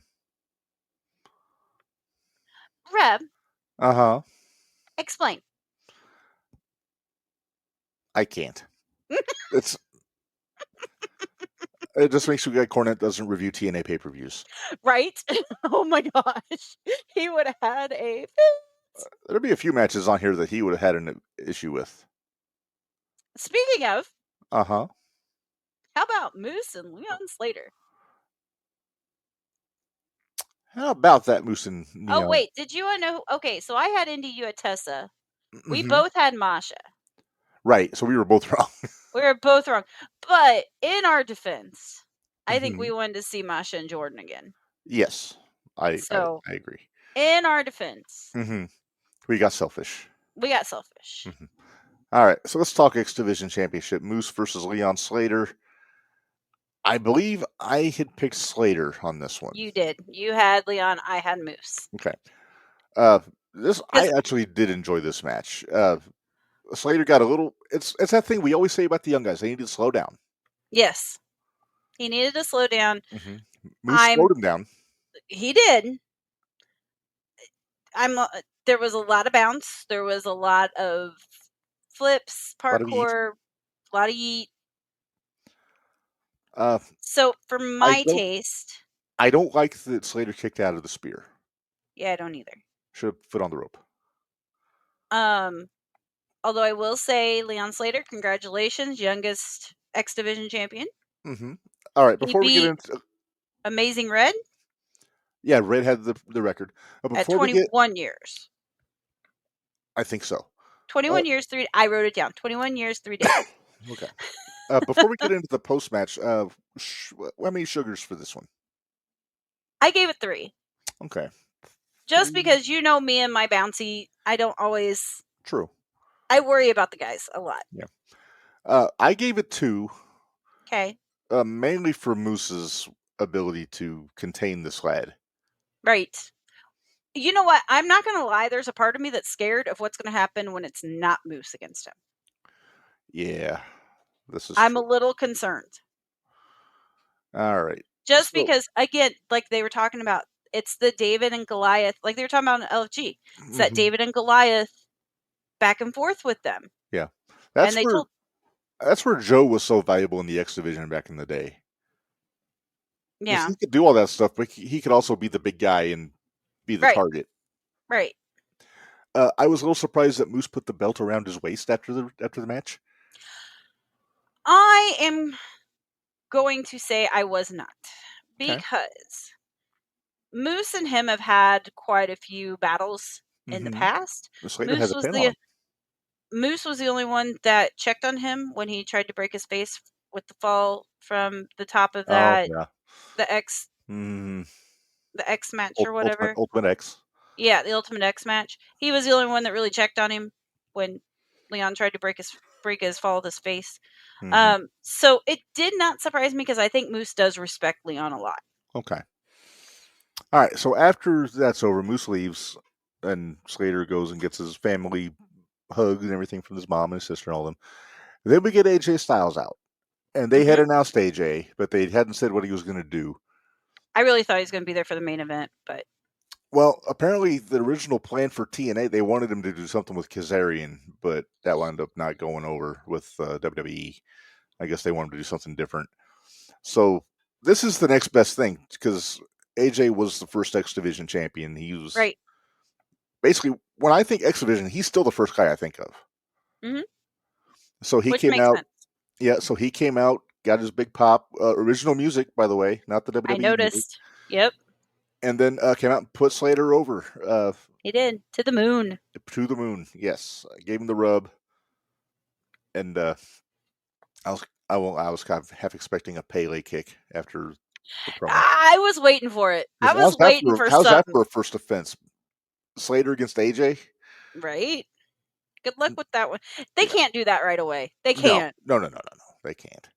Reb. Uh-huh. Explain. I can't. It just makes you like Cornette doesn't review TNA pay-per-views. Right? Oh my gosh. He would have had a fit. There'd be a few matches on here that he would have had an issue with. Speaking of. Uh-huh. How about Moose and Leon Slater? How about that, Moose and Leon? Oh, wait. Did you know? Okay, so I had Indy, you had Tessa. Mm-hmm. We both had Masha. Right, so we were both wrong. We were both wrong. But in our defense, I think we wanted to see Masha and Jordan again. Yes, I agree. In our defense. Mm-hmm. We got selfish. Mm-hmm. All right, so let's talk X Division Championship. Moose versus Leon Slater. I believe I had picked Slater on this one. You did. You had Leon. I had Moose. Okay. I actually did enjoy this match. Slater got a little. It's that thing we always say about the young guys. They need to slow down. Yes, he needed to slow down. Mm-hmm. Moose slowed him down. He did. There was a lot of bounce. There was a lot of flips, parkour, a lot of yeet. So for my taste, I don't like that Slater kicked out of the spear. Yeah, I don't either. Should have foot on the rope. Although I will say, Leon Slater, congratulations, youngest X Division champion. Mm-hmm. All right, before we get into Amazing Red. Yeah, Red had the record. At 21 years. I think so. 21 years, 3. I wrote it down. 21 years, 3 days. Okay. Before we get into the post match, how many sugars for this one? I gave it 3. Okay. Just because you know me and my bouncy, I don't always. True. I worry about the guys a lot. Yeah. I gave it 2. Okay. Mainly for Moose's ability to contain this lad. Right. You know what? I'm not going to lie. There's a part of me that's scared of what's going to happen when it's not Moose against him. Yeah. This is I'm true. A little concerned. All right. Just because, again, like they were talking about, it's the David and Goliath, like they were talking about in LFG. It's that David and Goliath back and forth with them. Yeah. That's where Joe was so valuable in the X Division back in the day. Yeah. He could do all that stuff, but he could also be the big guy and be the target. Right. I was a little surprised that Moose put the belt around his waist after the match. I am going to say I was not. Because Moose and him have had quite a few battles in the past. Moose was the only one that checked on him when he tried to break his face with the fall from the top of that. Oh, yeah. The X match or whatever. Ultimate X. Yeah, the Ultimate X match. He was the only one that really checked on him when Leon tried to break his fall with his face. So it did not surprise me because I think Moose does respect Leon a lot. Okay. All right. So after that's over, Moose leaves, and Slater goes and gets his family hugs and everything from his mom and his sister and all them. Then we get AJ Styles out, and they had announced AJ, but they hadn't said what he was going to do. I really thought he was going to be there for the main event, but. Well, apparently the original plan for TNA, they wanted him to do something with Kazarian, but that wound up not going over with WWE. I guess they wanted to do something different. So this is the next best thing because AJ was the first X Division champion. He was basically, when I think X Division, he's still the first guy I think of. Mm-hmm. So he came out. Sense. Yeah, so he came out, got his big pop. Original music, by the way, not the WWE. I noticed. Music. Yep. And then came out and put Slater over. He did. To the moon. To the moon, yes. I gave him the rub. And I was kind of half expecting a Pele kick after the promo. I was waiting for it. How's that for a first offense? Slater against AJ? Right. Good luck with that one. They can't do that right away. They can't. No. They can't.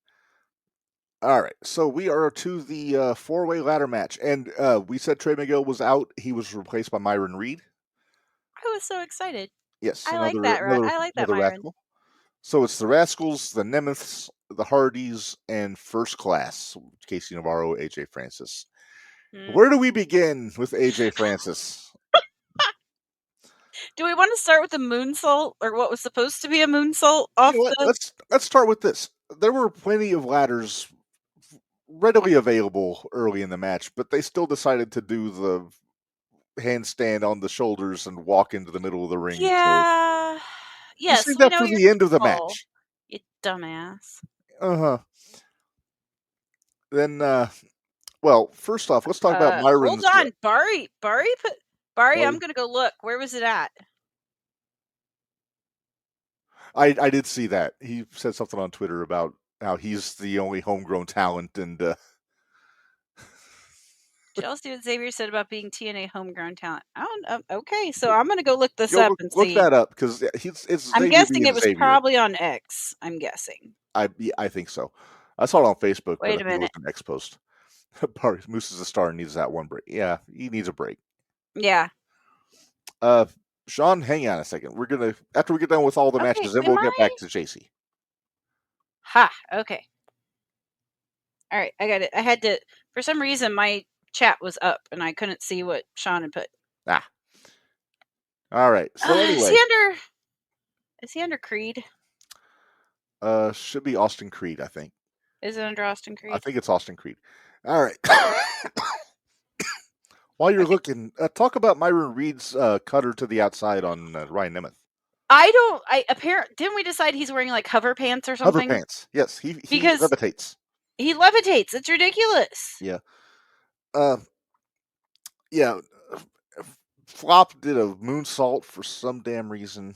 All right, so we are to the four-way ladder match, and we said Trey Miguel was out. He was replaced by Myron Reed. I was so excited. Yes, I like that. I like that another Myron. Rascal. So it's the Rascals, the Nemeths, the Hardys, and First Class. Casey Navarro, AJ Francis. Where do we begin with AJ Francis? Do we want to start with the moonsault, or what was supposed to be a moonsault off You know what? the? Let's start with this. There were plenty of ladders readily available early in the match, but they still decided to do the handstand on the shoulders and walk into the middle of the ring. So Yeah. we Yes, saved we that know for you're. the end of the Oh, match. you dumbass. Then, well, first off, let's talk about Myron's. Hold on, Bari. Bari. I'm Bari? gonna go look. Where was it at? I did see that. He said something on Twitter about how he's the only homegrown talent, and Did y'all see what Xavier said about being TNA homegrown talent? I don't. Okay, so I'm gonna go look this up and look see. that up because it's I'm Xavier guessing being it was Xavier. probably on X. I'm guessing. I think so. I saw it on Facebook, but Wait I a think it was minute. an X post. Moose is a star and needs that one break. Yeah, he needs a break. Yeah. Sean, hang on a second. We're gonna after we get done with all the matches, then we'll get back to JC. Ha. Okay. All right, I got it. I had to. For some reason, my chat was up and I couldn't see what Sean had put. Ah. All right. So anyway, is he under Creed? Should be Austin Creed, I think. Is it under Austin Creed? I think it's Austin Creed. All right. While you're looking, talk about Myron Reed's cutter to the outside on Ryan Nemeth. Didn't we decide he's wearing like hover pants or something? Hover pants. Yes, he because levitates. He levitates. It's ridiculous. Yeah. Yeah. Flop did a moonsault for some damn reason.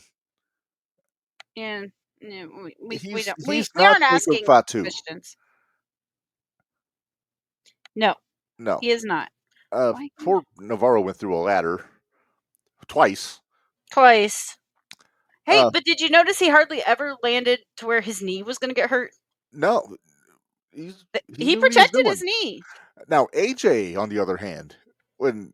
And we not aren't asking questions. No, he is not. Poor Navarro went through a ladder twice. Hey, but did you notice he hardly ever landed to where his knee was going to get hurt? No. He protected his knee. Now, AJ, on the other hand, when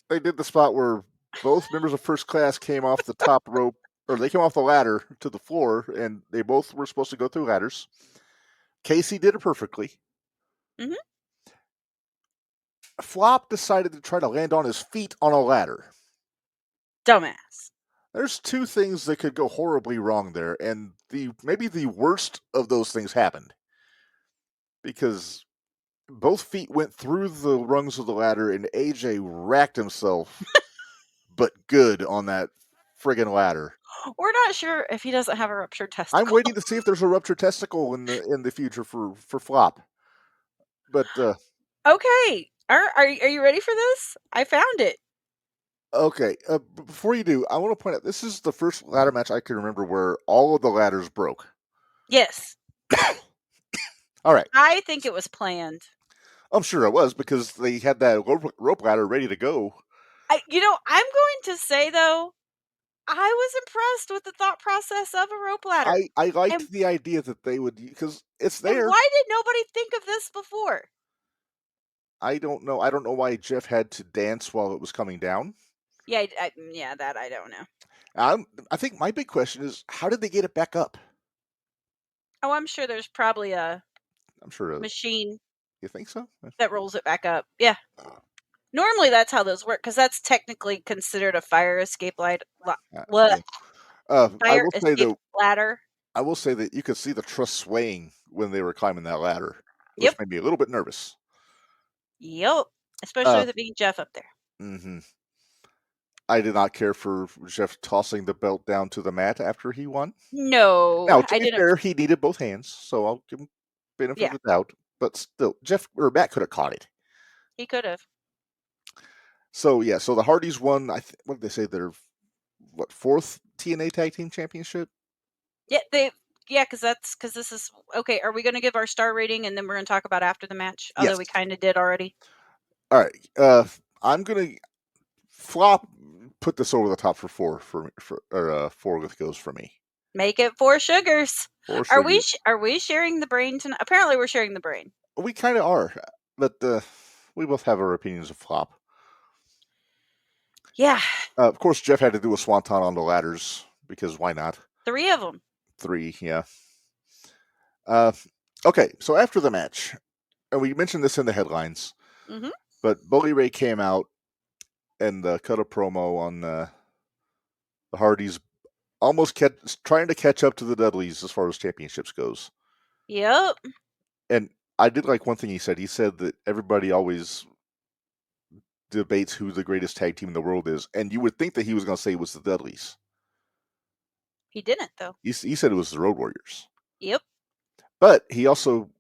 they did the spot where both members of First Class came off the top rope, or they came off the ladder to the floor, and they both were supposed to go through ladders. Casey did it perfectly. Mm-hmm. Flop decided to try to land on his feet on a ladder. Dumbass. There's two things that could go horribly wrong there, and maybe the worst of those things happened. Because both feet went through the rungs of the ladder, and AJ racked himself, but good on that friggin' ladder. We're not sure if he doesn't have a ruptured testicle. I'm waiting to see if there's a ruptured testicle in the future for Flop. But okay, are you ready for this? I found it. Okay, before you do, I want to point out this is the first ladder match I can remember where all of the ladders broke. Yes. All right. I think it was planned. I'm sure it was because they had that rope ladder ready to go. I'm going to say though, I was impressed with the thought process of a rope ladder. I liked the idea that they would, because it's there. And why did nobody think of this before? I don't know. I don't know why Jeff had to dance while it was coming down. Yeah, that I don't know. I think my big question is, how did they get it back up? Oh, I'm sure there's probably a machine. You think so? That rolls it back up. Yeah. Normally that's how those work, because that's technically considered a fire escape ladder. I will say that you could see the truss swaying when they were climbing that ladder, which made me a little bit nervous. Yep. Especially with it being Jeff up there. Mm-hmm. I did not care for Jeff tossing the belt down to the mat after he won. No. Now, to be fair, he needed both hands, so I'll give him benefit of the doubt. But still, Matt could have caught it. He could have. So the Hardys won. What did they say? Their fourth TNA Tag Team Championship? Yeah, because this is okay. Are we going to give our star rating and then we're going to talk about after the match? Although we kind of did already. All right. I'm gonna Flop put this over the top for 4 with goes for me. Make it 4 sugars. 4 Are we sugars. are we sharing the brain tonight? Apparently, we're sharing the brain. We kind of are, but we both have our opinions of flop. Yeah. Of course, Jeff had to do a swanton on the ladders because why not? 3 of them. 3, yeah. Okay, so after the match, and we mentioned this in the headlines, but Bully Ray came out and cut a promo on the Hardys, almost trying to catch up to the Dudleys as far as championships goes. Yep. And I did like one thing he said. He said that everybody always debates who the greatest tag team in the world is, and you would think that he was going to say it was the Dudleys. He didn't, though. He said it was the Road Warriors. Yep. But he also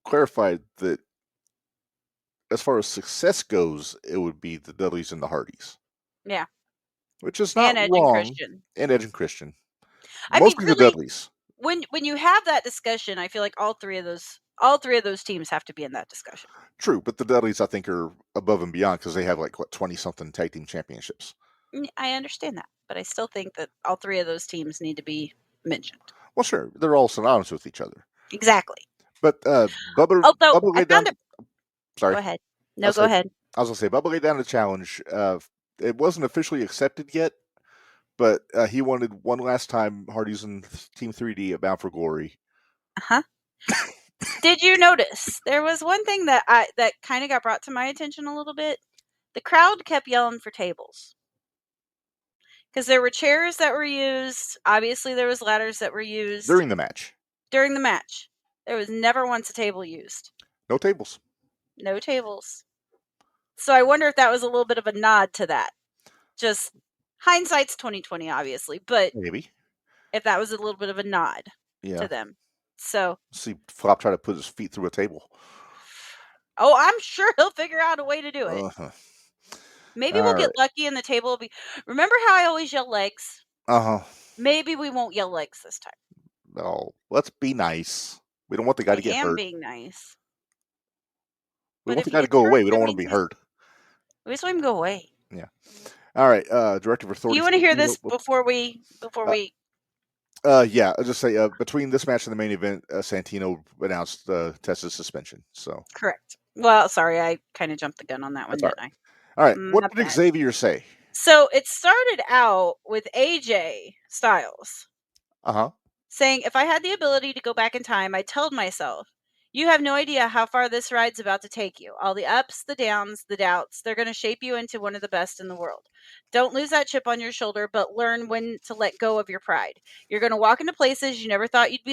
clarified that as far as success goes, it would be the Dudleys and the Hardys. Yeah. Which is not Edge wrong. And Christian. And Edge and Christian. I Mostly mean, really, the Dudleys. When you have that discussion, I feel like all three of those teams have to be in that discussion. True, but the Dudleys, I think, are above and beyond because they have 20-something tag team championships. I understand that, but I still think that all three of those teams need to be mentioned. Well, sure, they're all synonymous with each other. Exactly. But Bubba laid down. Sorry. Go ahead. No, go ahead. I was gonna say Bubba laid down the challenge. It wasn't officially accepted yet, but he wanted one last time Hardy's and Team 3D at Bound for Glory. Did you notice there was one thing that kind of got brought to my attention a little bit? The crowd kept yelling for tables. Because there were chairs that were used. Obviously, there was ladders that were used. During the match. There was never once a table used. No tables. No tables. So I wonder if that was a little bit of a nod to that. Just hindsight's 20/20, obviously, but maybe if that was a little bit of a nod to them. So see Flop try to put his feet through a table. Oh, I'm sure he'll figure out a way to do it. Maybe we'll get lucky and the table will be. Remember how I always yell legs? Maybe we won't yell legs this time. No, let's be nice. We don't want the guy to get hurt. Being nice. We want the guy to go away. We don't want him to be hurt. We just want him to go away. Yeah. All right. Director of Authority. You want to hear this before we? Yeah. I'll just say between this match and the main event, Santino announced Tessa's suspension. So correct. Well, sorry, I kind of jumped the gun on that one, didn't I? All right. What did Xavier say? So it started out with AJ Styles. Saying, if I had the ability to go back in time, I told myself, you have no idea how far this ride's about to take you. All the ups, the downs, the doubts, they're going to shape you into one of the best in the world. Don't lose that chip on your shoulder, but learn when to let go of your pride. You're going to walk into places you never thought you'd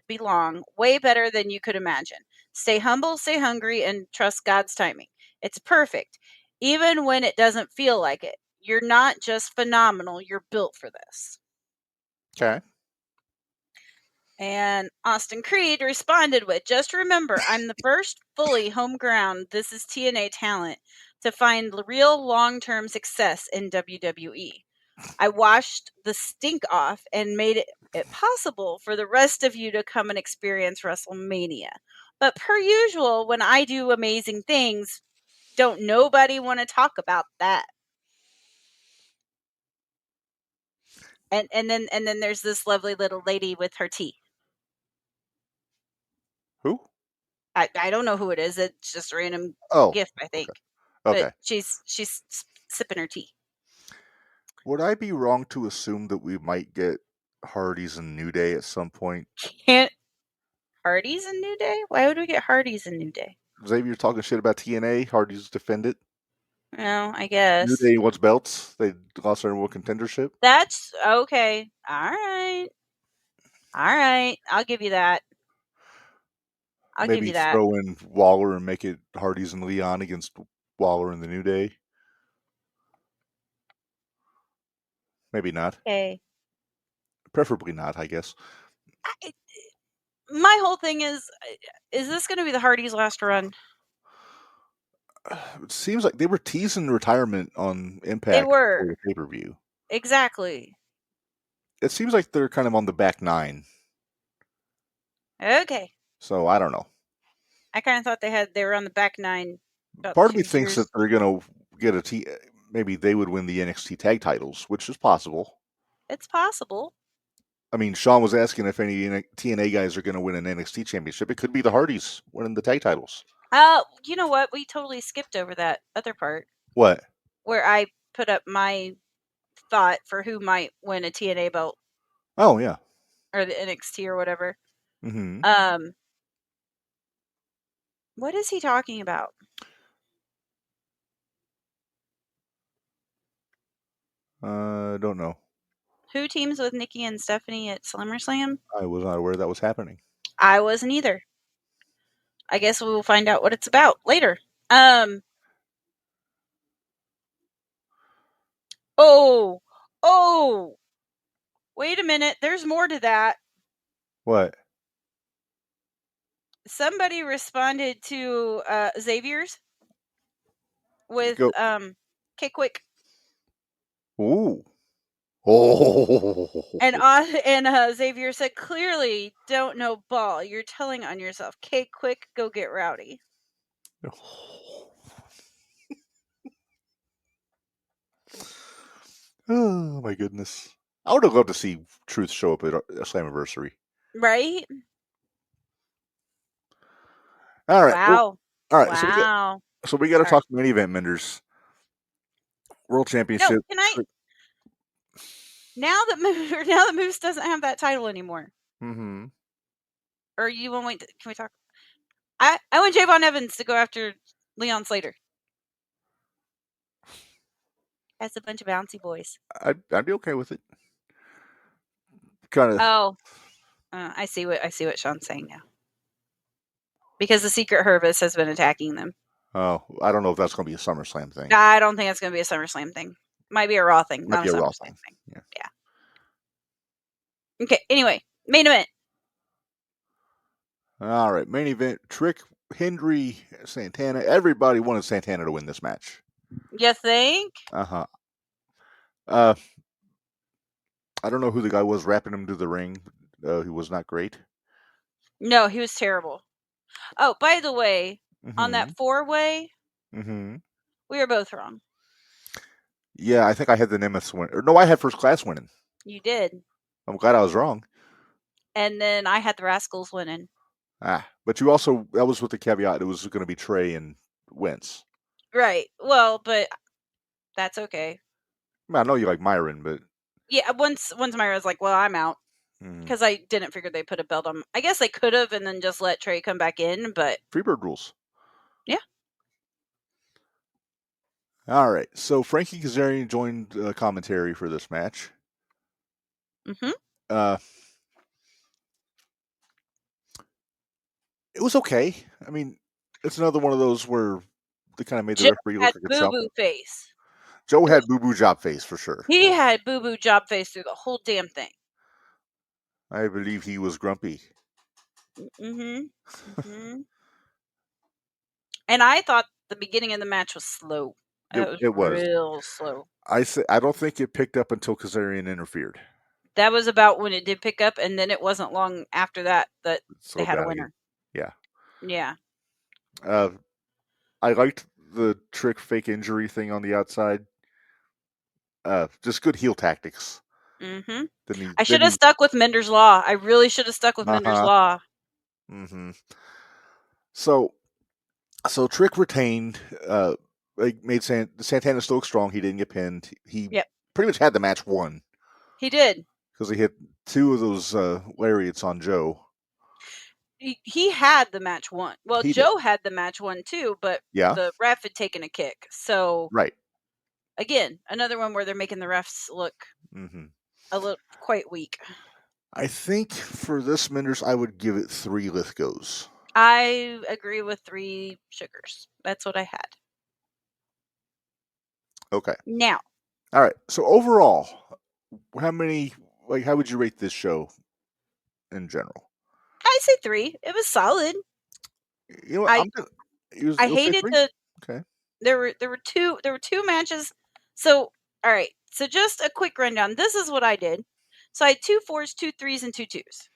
belong way better than you could imagine. Stay humble, stay hungry, and trust God's timing. It's perfect, even when it doesn't feel like it. You're not just phenomenal, you're built for this. Okay. And Austin Creed responded with, just remember, I'm the first fully homegrown This Is TNA talent to find real long-term success in WWE. I washed the stink off and made it possible for the rest of you to come and experience WrestleMania. But per usual, when I do amazing things, don't nobody want to talk about that. And then there's this lovely little lady with her tea. Who? I don't know who it is. It's just a random gift, I think. Okay. But she's sipping her tea. Would I be wrong to assume that we might get Hardy's and New Day at some point? Hardy's and New Day? Why would we get Hardy's and New Day? Xavier talking shit about TNA. Hardy's defend it. No, I guess. New Day wants belts. They lost their world contendership. That's okay. All right. I'll give you that. Maybe throw in Waller and make it Hardy's and Leon against Waller and the New Day. Maybe not. Okay. Preferably not, I guess. My whole thing is this going to be the Hardys' last run? It seems like they were teasing retirement on Impact. They were. For the pay-per-view. Exactly. It seems like they're kind of on the back nine. Okay. So I don't know. I kind of thought they were on the back nine. Part of me thinks that they're going to get maybe they would win the NXT tag titles, which is possible. It's possible. I mean, Sean was asking if any TNA guys are going to win an NXT championship. It could be the Hardys winning the tag titles. You know what? We totally skipped over that other part. What? Where I put up my thought for who might win a TNA belt. Oh, yeah. Or the NXT or whatever. Mm-hmm. What is he talking about? Don't know. Who teams with Nikki and Stephanie at SummerSlam? I was not aware that was happening. I wasn't either. I guess we will find out what it's about later. Oh, wait a minute. There's more to that. What? Somebody responded to Xavier's with K-Quick. Ooh. Oh. And Xavier said, clearly don't know ball. You're telling on yourself. K-Quick, go get rowdy. Oh, my goodness. I would have loved to see Truth show up at a Slammiversary. Right? All right. Wow. All right. Wow. So we got to talk main event, Minderz. World Championship. No, can I? Now that Moose doesn't have that title anymore. Mm-hmm. Or you want to wait? Can we talk? I want Javon Evans to go after Leon Slater. That's a bunch of bouncy boys. I'd be okay with it. Kind of. Oh, I see what Sean's saying now. Because the Secret Hervis has been attacking them. Oh, I don't know if that's going to be a SummerSlam thing. I don't think that's going to be a SummerSlam thing. Might be a Raw thing, not a SummerSlam thing. Yeah. Okay. Anyway, main event. All right, main event. Trick, Hendry, Santana. Everybody wanted Santana to win this match. You think? Uh-huh. I don't know who the guy was wrapping him to the ring. He was not great. No, he was terrible. Oh, by the way, on that 4-way, we were both wrong. Yeah, I think I had the Nemeth win. No, I had First Class winning. You did. I'm glad I was wrong. And then I had the Rascals winning. But you also, that was with the caveat it was going to be Trey and Wentz. Right. Well, but that's okay. I know you like Myron, but... Yeah, once Myra's like, well, I'm out. Because I didn't figure they put a belt on. I guess they could have and then just let Trey come back in, but... Freebird rules. Yeah. All right. So Frankie Kazarian joined commentary for this match. Mm-hmm. It was okay. I mean, it's another one of those where they kind of made the referee look like a chump. Boo-boo face. Joe had boo-boo job face for sure. He had boo-boo job face through the whole damn thing. I believe he was grumpy. Mm-hmm. And I thought the beginning of the match was slow. It was real slow. I don't think it picked up until Kazarian interfered. That was about when it did pick up, and then it wasn't long after that they had a winner. Yeah. Yeah. I liked the Trick fake injury thing on the outside. Just good heel tactics. Mm-hmm. I should have stuck with Minderz Law. I really should have stuck with Minderz Law. Mm-hmm. So Trick retained. Made Santana still strong. He didn't get pinned. He pretty much had the match won. He did. Because he hit 2 of those lariats on Joe. He had the match won. Well, Joe had the match won too, but the ref had taken a kick. So again, another one where they're making the refs look a little quite weak. I think for this Minderz, I would give it 3 Lithgows. I agree with 3 sugars. That's what I had. Okay. Now. All right. So overall, how would you rate this show in general? I'd say 3. It was solid. You know what? I hated the. Okay. There were two matches. So all right. So just a quick rundown. This is what I did. So I had 2 4s, 2 3s, and 2 2s.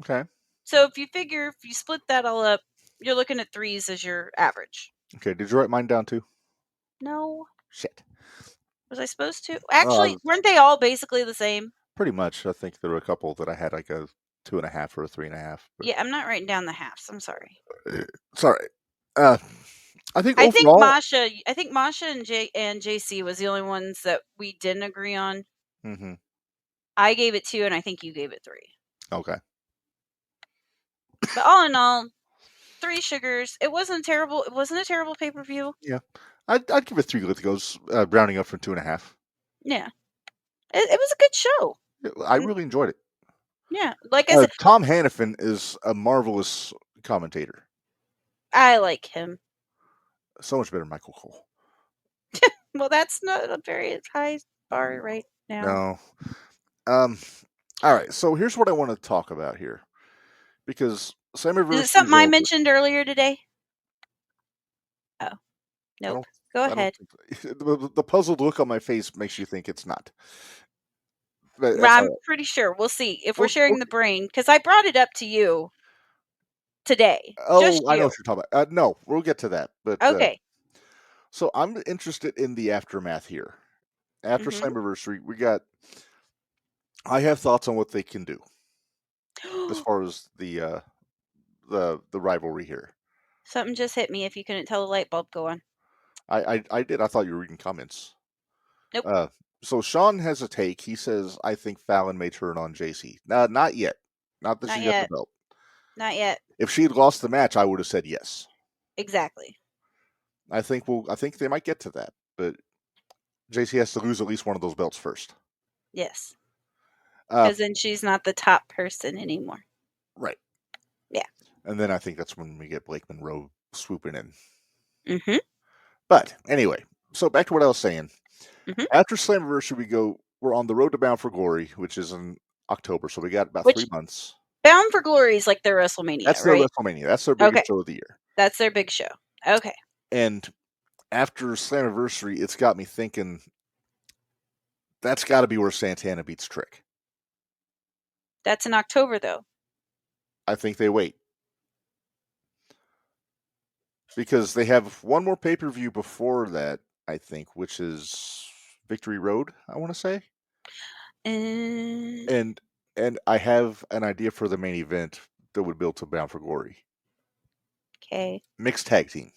Okay. So if you split that all up, you're looking at 3s as your average. Okay. Did you write mine down too? No. Shit. Was I supposed to? Actually, weren't they all basically the same? Pretty much. I think there were a couple that I had like a 2.5 or a 3.5. Yeah, I'm not writing down the halves. I'm sorry. Sorry. I think I think overall, Masha and JC was the only ones that we didn't agree on. Mm-hmm. I gave it 2, and I think you gave it 3. Okay. But all in all, 3 sugars. It wasn't terrible. It wasn't a terrible pay-per-view. Yeah. I'd give it 3 good goes, rounding up from 2.5. Yeah. It was a good show. I really enjoyed it. Yeah. Like I said, Tom Hannafin is a marvelous commentator. I like him. So much better than Michael Cole. Well, that's not a very high bar right now. No. All right. So here's what I want to talk about here, because Slammiversary Is it something I mentioned earlier today? Oh, nope. Go ahead. The puzzled look on my face makes you think it's not. I'm pretty sure. We'll see if we're sharing the brain, because I brought it up to you today. Oh, I know what you're talking about. No, we'll get to that. But okay. So I'm interested in the aftermath here. After Slammiversary, I have thoughts on what they can do as far as the rivalry here. Something just hit me. If you couldn't tell the light bulb go on. I did. I thought you were reading comments. Nope. So Sean has a take. He says, I think Fallon may turn on JC. Not yet. Not that she got the belt. Not yet. If she had lost the match, I would have said yes. Exactly. I think they might get to that, but JC has to lose at least one of those belts first. Yes. Because then she's not the top person anymore. Right. Yeah. And then I think that's when we get Blake Monroe swooping in. Mm-hmm. But anyway, so back to what I was saying. Mm-hmm. After Slammiversary, we're on the road to Bound for Glory, which is in October. So we got about 3 months. Bound for Glory is like their WrestleMania, That's right? Their WrestleMania. That's their biggest show of the year. That's their big show. Okay. And after Slammiversary, it's got me thinking that's got to be where Santana beats Trick. That's in October, though. I think they wait. Because they have one more pay-per-view before that, I think, which is Victory Road, I want to say. And I have an idea for the main event that would build to Bound for Glory. Okay. Mixed tag team.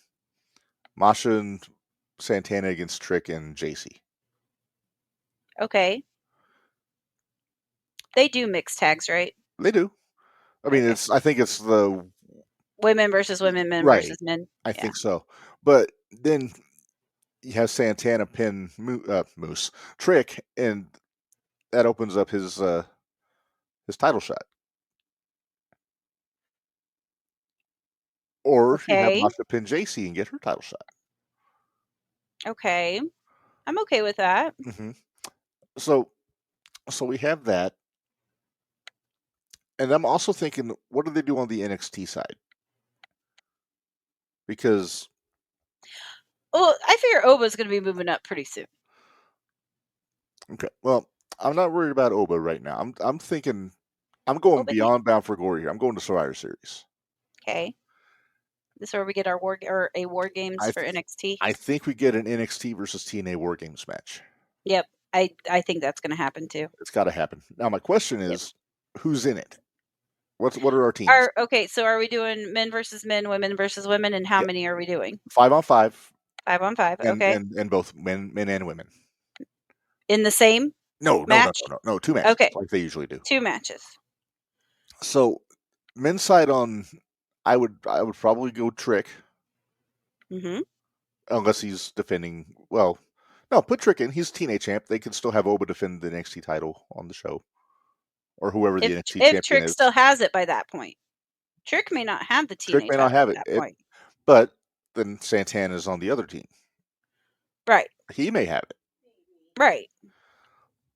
Masha and Santana against Trick and JC. Okay. They do mixed tags, right? They do. I mean, I think it's the women versus women, men versus men. I think so. But then you have Santana pin Moose Trick, and that opens up his title shot. Or you have Masha pin JC and get her title shot. Okay. I'm okay with that. Mm-hmm. So we have that. And I'm also thinking, what do they do on the NXT side? Because... Well, I figure Oba's going to be moving up pretty soon. Okay. Well, I'm not worried about Oba right now. I'm thinking... I'm going beyond Bound for Glory here. I'm going to Survivor Series. Okay. This is where we get our War Games for NXT. I think we get an NXT versus TNA War Games match. Yep. I think that's going to happen too. It's got to happen. Now, my question is, who's in it? What are our teams? Okay, so are we doing men versus men, women versus women, and how many are we doing? 5-on-5. 5-on-5. Okay. And both men and women. In the same match? No, 2 matches. Okay. Like they usually do. 2 matches. So, men's side on, I would probably go Trick. Mm-hmm. Unless he's defending, well, no, put Trick in. He's TNA champ. They can still have Oba defend the NXT title on the show. Or whoever the NXT champion is. If Trick still has it by that point. Trick may not have the TNA Trick may not have it. Point. But then Santana's on the other team. Right. He may have it. Right.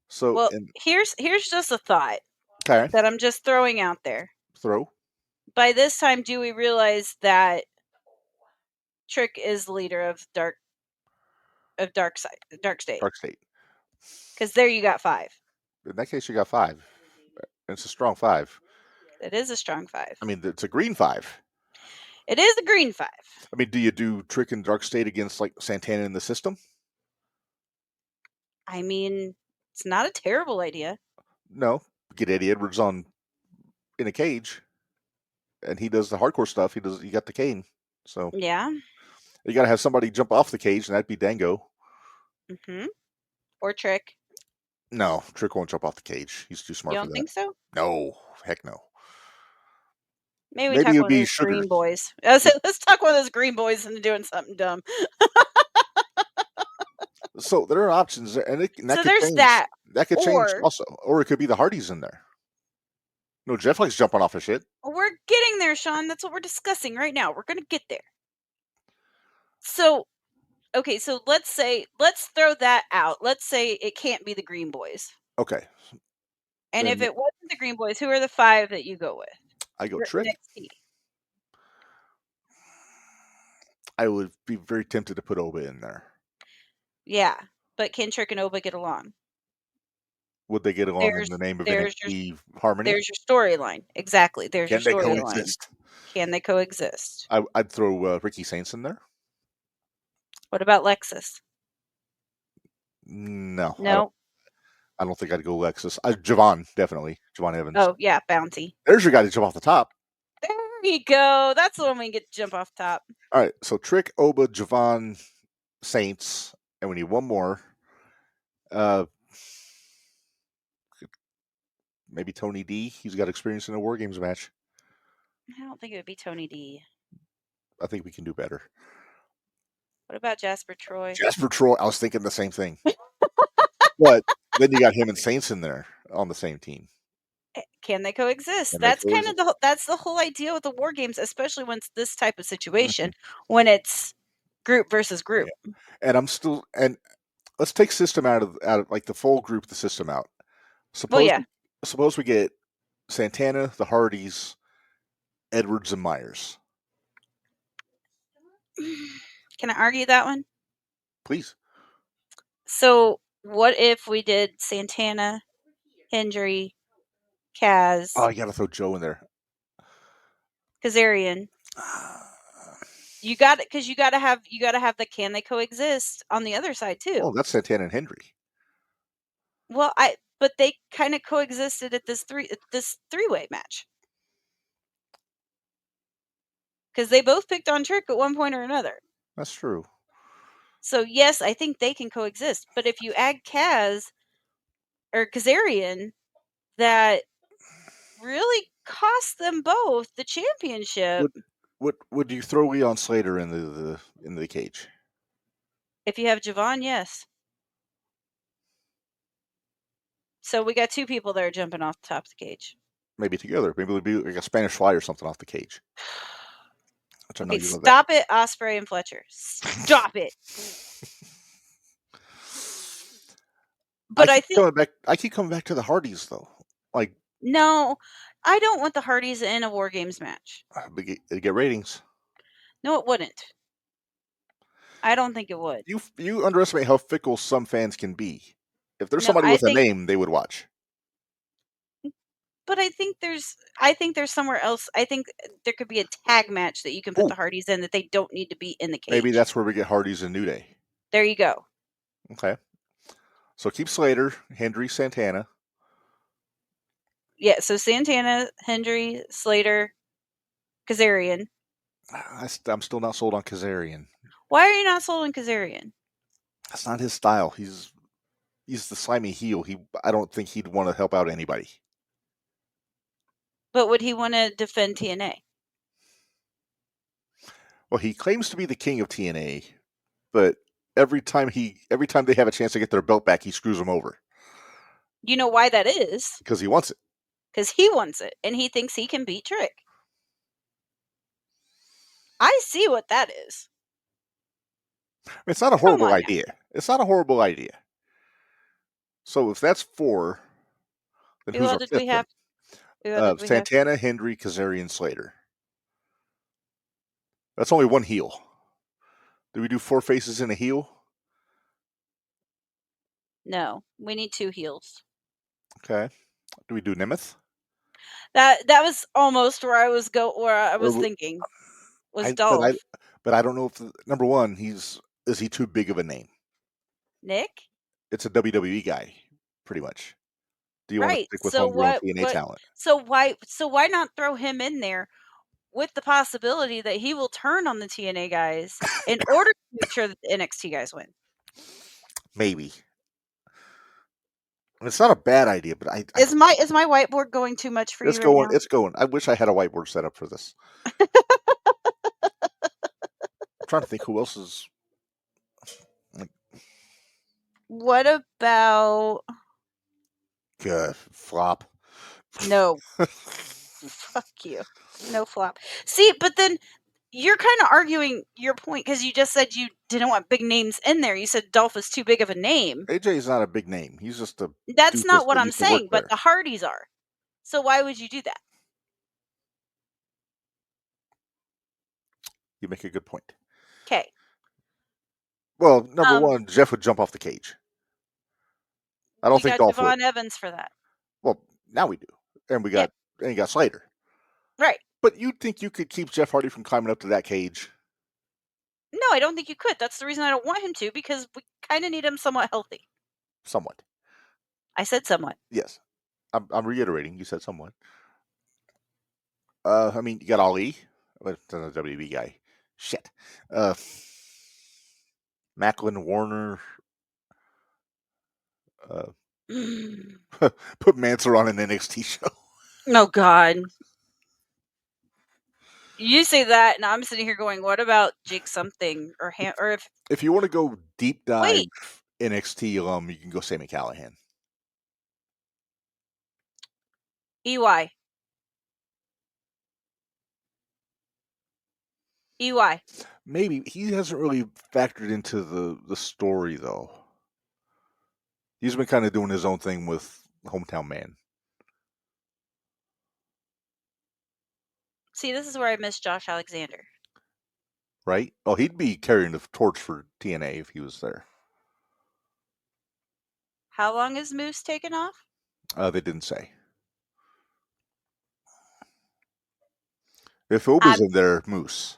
So, well, here's just a thought that I'm just throwing out there. Throw. By this time, do we realize that Trick is the leader of Dark State? Dark State. Because there you got 5. In that case, you got 5. It's a strong 5. It is a strong 5. I mean, it's a green 5. It is a green 5. I mean, do you do Trick and Dark State against like Santana in the system? I mean, it's not a terrible idea. No, get Eddie Edwards in a cage, and he does the hardcore stuff. You got the cane, so Yeah. you got to have somebody jump off the cage, and that'd be Dango. Or Trick. No, Trick won't jump off the cage. He's too smart You for don't that. think so? No, heck no. Maybe we Maybe talk it would one of be those Sugar. green boys. I said, let's talk one of those green boys into doing something dumb. So there are options, and that So could there's change. that. That could change Or also, or it could be the Hardys in there. No, Jeff likes jumping off of shit. we're getting there, Sean. That's what we're discussing right now. We're going to get there. So, okay, so let's throw that out. Let's say it can't be the Green Boys. Okay. And if Then it wasn't the Green Boys, who are the 5 that you go with? I go For Trick. NXT. I would be very tempted to put Oba in there. Yeah, but can Trick and Oba get along? Would they get along in the name of NXT Harmony? There's your storyline. Exactly. There's Can your they storyline. coexist? Can they coexist? I'd throw Ricky Saints in there. What about Lexus? No. No. I don't think I'd go Lexus. Javon, definitely. Javon Evans. Oh, yeah, Bounty. There's your guy to jump off the top. There you go. That's the one we get to jump off top. All right, so Trick, Oba, Javon, Saints, and we need one more. Maybe Tony D. He's got experience in a War Games match. I don't think it would be Tony D. I think we can do better. What about Jasper Troy? Jasper Troy, I was thinking the same thing. But then you got him and Saints in there on the same team. Can they coexist? That's kind of that's the whole idea with the War Games, especially when it's this type of situation, when it's group versus group. Yeah. And let's take system out of like the full group, the system out. Suppose we get Santana, the Hardys, Edwards, and Myers. Can I argue that one? Please. So what if we did Santana, Hendry, Kaz? Oh, you got to throw Joe in there. Kazarian. You got it, because you got to have the can they coexist on the other side too. Oh, that's Santana and Hendry. Well, but they kind of coexisted at this three-way match. Because they both picked on Trick at one point or another. That's true. So, yes, I think they can coexist. But if you add Kaz or Kazarian, that really cost them both the championship. Would you throw Leon Slater in the cage? If you have Javon, yes. So we got 2 people that are jumping off the top of the cage. Maybe together. Maybe it would be like a Spanish Fly or something off the cage. Okay, stop it, Osprey and Fletcher. Stop it. But I think I keep coming back to the Hardys though. Like, no, I don't want the Hardys in a War Games match. It'd get ratings. No, it wouldn't. I don't think it would. You underestimate how fickle some fans can be. If there's somebody with a name, they would watch. But I think there's somewhere else. I think there could be a tag match that you can put the Hardys in that they don't need to be in the cage. Maybe that's where we get Hardys and New Day. There you go. Okay. So keep Slater, Hendry, Santana. Yeah, so Santana, Hendry, Slater, Kazarian. I'm still not sold on Kazarian. Why are you not sold on Kazarian? That's not his style. He's the slimy heel. I don't think he'd want to help out anybody. But would he want to defend TNA? Well, he claims to be the king of TNA, but every time they have a chance to get their belt back, he screws them over. You know why that is? Because he wants it. Because he wants it, and he thinks he can beat Trick. I see what that is. It's not a horrible idea. It's not a horrible idea. So if that's 4, then who's our 5th? We have? Santana, Hendry, Kazarian, Slater. That's only 1 heel. Do we do 4 faces in a heel? No, we need 2 heels. Okay. Do we do Nemeth? That was almost where I was thinking. Was Dolph. But I don't know if number 1, is he too big of a name? Nick? It's a WWE guy, pretty much. Do you want to stick with homegrown TNA talent? So why not throw him in there with the possibility that he will turn on the TNA guys in order to make sure that the NXT guys win? Maybe. It's not a bad idea, but is my whiteboard going too much for you right now? It's going. I wish I had a whiteboard set up for this. I'm trying to think who else is. What about? Good flop. No. Fuck you. No flop. See, but then you're kind of arguing your point because you just said you didn't want big names in there. You said Dolph is too big of a name. AJ is not a big name. He's just a. That's not what I'm saying, but the Hardys are. So why would you do that? You make a good point. Okay. Well, number one, Jeff would jump off the cage. I don't think Dolph would. We got Javon Evans for that. Well, now we do, and we got and you got Slater. Right. But you think you could keep Jeff Hardy from climbing up to that cage? No, I don't think you could. That's the reason I don't want him to, because we kind of need him somewhat healthy. Somewhat. I said somewhat. Yes. I'm reiterating. You said somewhat. I mean, you got Ali, but a WB guy. Shit. Macklin, Warner. Put Mansoor on an NXT show. Oh, God. You say that, and I'm sitting here going, what about Jake something? Or if you want to go deep dive NXT alum, you can go Sami Callihan. EY. Maybe. He hasn't really factored into the story, though. He's been kind of doing his own thing with Hometown Man. See, this is where I miss Josh Alexander. Right? Oh, he'd be carrying the torch for TNA if he was there. How long is Moose taken off? They didn't say. If Oba's in there, Moose.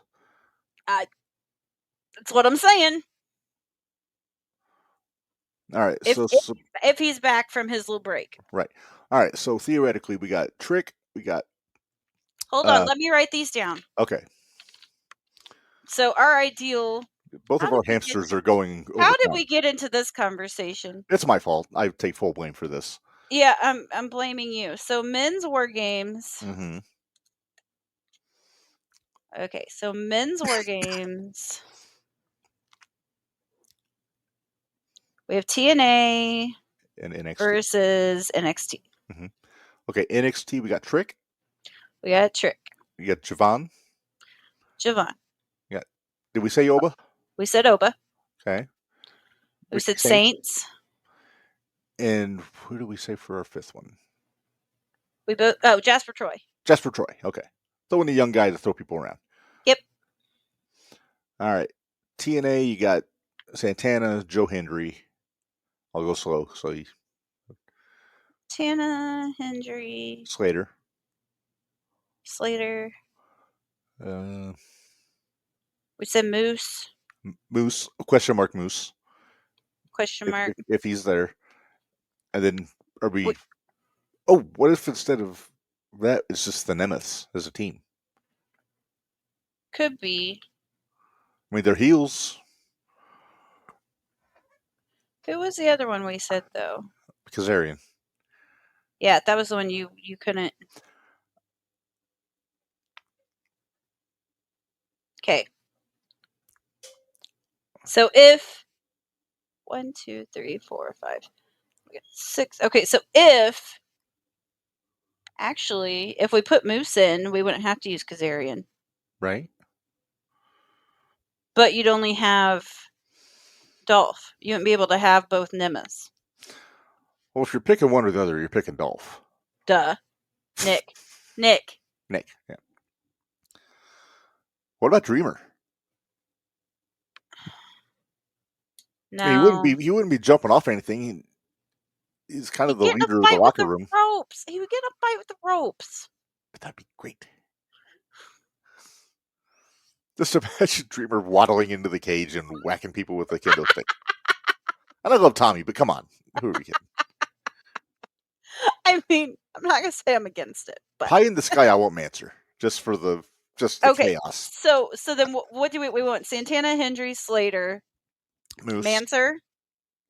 That's what I'm saying. All right. If he's back from his little break. Right. All right. So theoretically, we got Trick. We got. Hold on. Let me write these down. Okay. So our ideal. Both of our hamsters are going. How did we get into this conversation? It's my fault. I take full blame for this. Yeah, I'm blaming you. So men's War Games. Mm-hmm. Okay, so men's War Games. We have TNA and NXT versus NXT. Mm-hmm. Okay, NXT. We got Trick. We got Trick. We got Javon. Yeah. Did we say Oba? We said Oba. Okay. We said Saints. And who do we say for our fifth one? We both. Jasper Troy. Okay. Throwing the young guy to throw people around. Yep. All right. TNA, you got Santana, Joe Hendry. I'll go slow. So Santana, Hendry. Slater. We said Moose. Moose. Question mark Moose. Question mark. If he's there. And then are we... what if instead of that, it's just the Nemeths as a team? Could be. I mean, they're heels. Who was the other one we said, though? Kazarian. Yeah, that was the one you couldn't. Okay. So if 1, 2, 3, 4, 5, 6. Okay, so if we put Moose in, we wouldn't have to use Kazarian. Right. But you'd only have Dolph. You wouldn't be able to have both Nemeths. Well, if you're picking one or the other, you're picking Dolph. Duh. Nick. Yeah. What about Dreamer? No. He wouldn't be jumping off anything. He's kind of the leader of the locker room. Ropes. He would get a fight with the ropes. But that'd be great. Just imagine Dreamer waddling into the cage and whacking people with a kendo stick. I don't love Tommy, but come on. Who are we kidding? I mean, I'm not gonna say I'm against it, but Pie in the Sky, I won't answer just for the okay. chaos. So then, what do we want? Santana, Hendry, Slater, Moose.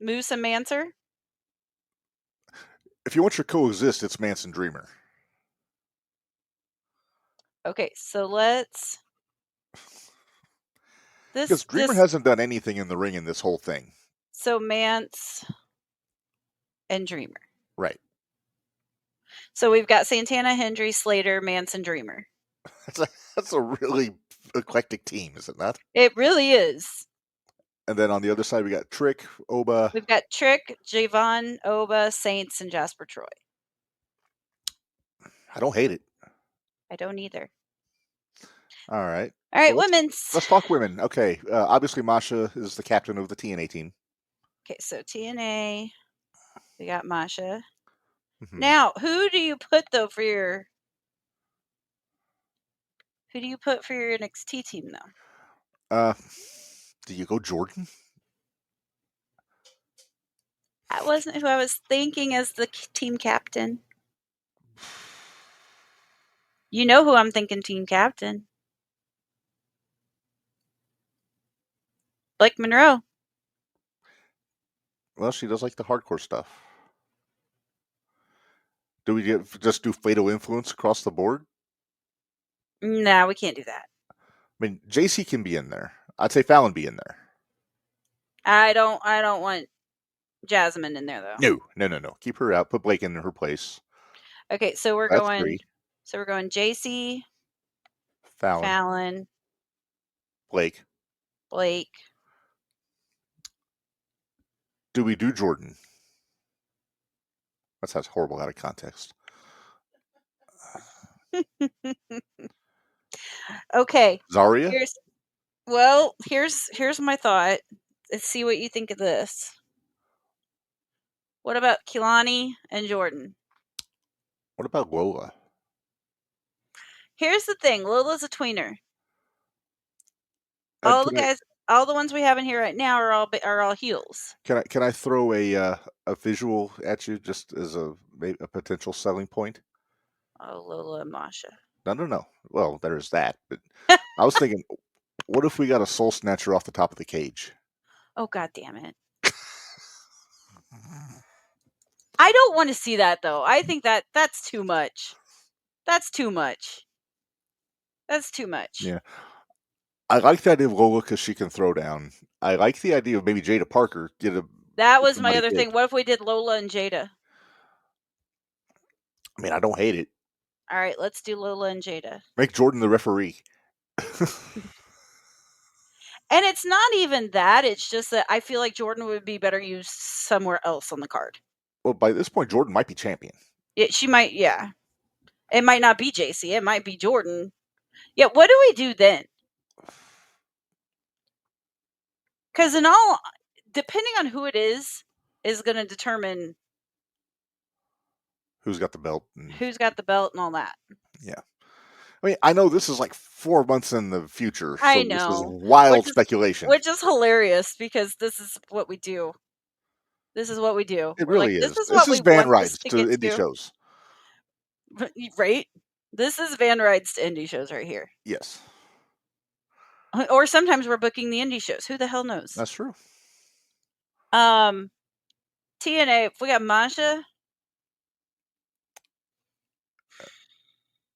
Moose, and Manser. If you want your coexist, it's Manson Dreamer. Okay, so let's. Because Dreamer hasn't done anything in the ring in this whole thing. So Mance and Dreamer. Right. So we've got Santana, Hendry, Slater, Mance, and Dreamer. That's a really eclectic team, is it not? It really is. And then on the other side, we got Trick, Oba. We've got Trick, Javon, Oba, Saints, and Jasper Troy. I don't hate it. I don't either. All right. All right, women's. Let's talk women. Okay. Obviously, Masha is the captain of the TNA team. Okay, so TNA, we got Masha. Mm-hmm. Now, who do you put though for your? Who do you put for your NXT team though? Do you go Jordan? That wasn't who I was thinking as the team captain. You know who I'm thinking team captain. Blake Monroe. Well, she does like the hardcore stuff. Do we just do fatal influence across the board? No, we can't do that. I mean, JC can be in there. I'd say Fallon be in there. I don't want Jasmine in there though. No. Keep her out. Put Blake in her place. Okay, so we're going. 3. So we're going JC, Fallon, Blake. Do we do Jordan? That sounds horrible out of context. Okay. Zarya? Here's my thought. Let's see what you think of this. What about Kilani and Jordan? What about Lola? Here's the thing. Lola's a tweener. All the ones we have in here right now are all heels. Can I throw a visual at you just as a potential selling point? Oh, Lola and Masha. No. Well, there's that. But I was thinking, what if we got a soul snatcher off the top of the cage? Oh, God damn it. I don't want to see that, though. I think that's too much. That's too much. Yeah. I like the idea of Lola because she can throw down. I like the idea of maybe Jada Parker. That was my other thing. What if we did Lola and Jada? I mean, I don't hate it. All right, let's do Lola and Jada. Make Jordan the referee. And it's not even that. It's just that I feel like Jordan would be better used somewhere else on the card. Well, by this point, Jordan might be champion. Yeah, she might. Yeah. It might not be JC. It might be Jordan. Yeah, what do we do then? Because depending on who it is going to determine who's got the belt. Who's got the belt and all that. Yeah. I mean, I know this is like 4 months in the future. So I know. This is wild speculation. Which is hilarious because this is what we do. It really is. This is van rides to indie shows. Right? This is van rides to indie shows right here. Yes. Or sometimes we're booking the indie shows. Who the hell knows? That's true. TNA, if we got Masha.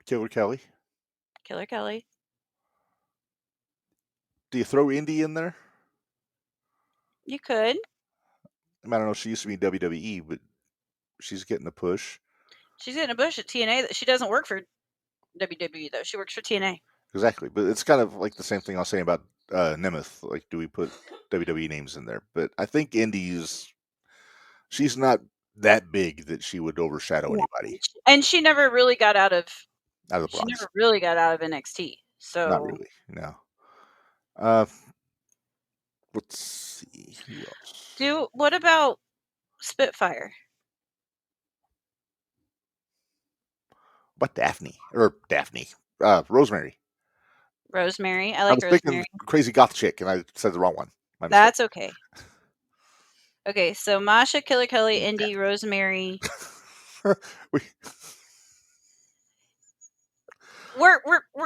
Killer Kelly. Do you throw Indy in there? You could. I don't know. She used to be WWE, but she's getting a push. She's getting a push at TNA. She doesn't work for WWE, though. She works for TNA. Exactly. But it's kind of like the same thing I was saying about Nemeth. Like, do we put WWE names in there? But I think she's not that big that she would overshadow anybody. And she never really got out of the She never really got out of NXT. So not really, no. Let's see. Who else? What about Spitfire? What Daphne? Rosemary. Rosemary. I like was Rosemary. Thinking crazy goth chick, and I said the wrong one. That's okay. Okay, so Masha, Killer Kelly, Indy, Rosemary, We're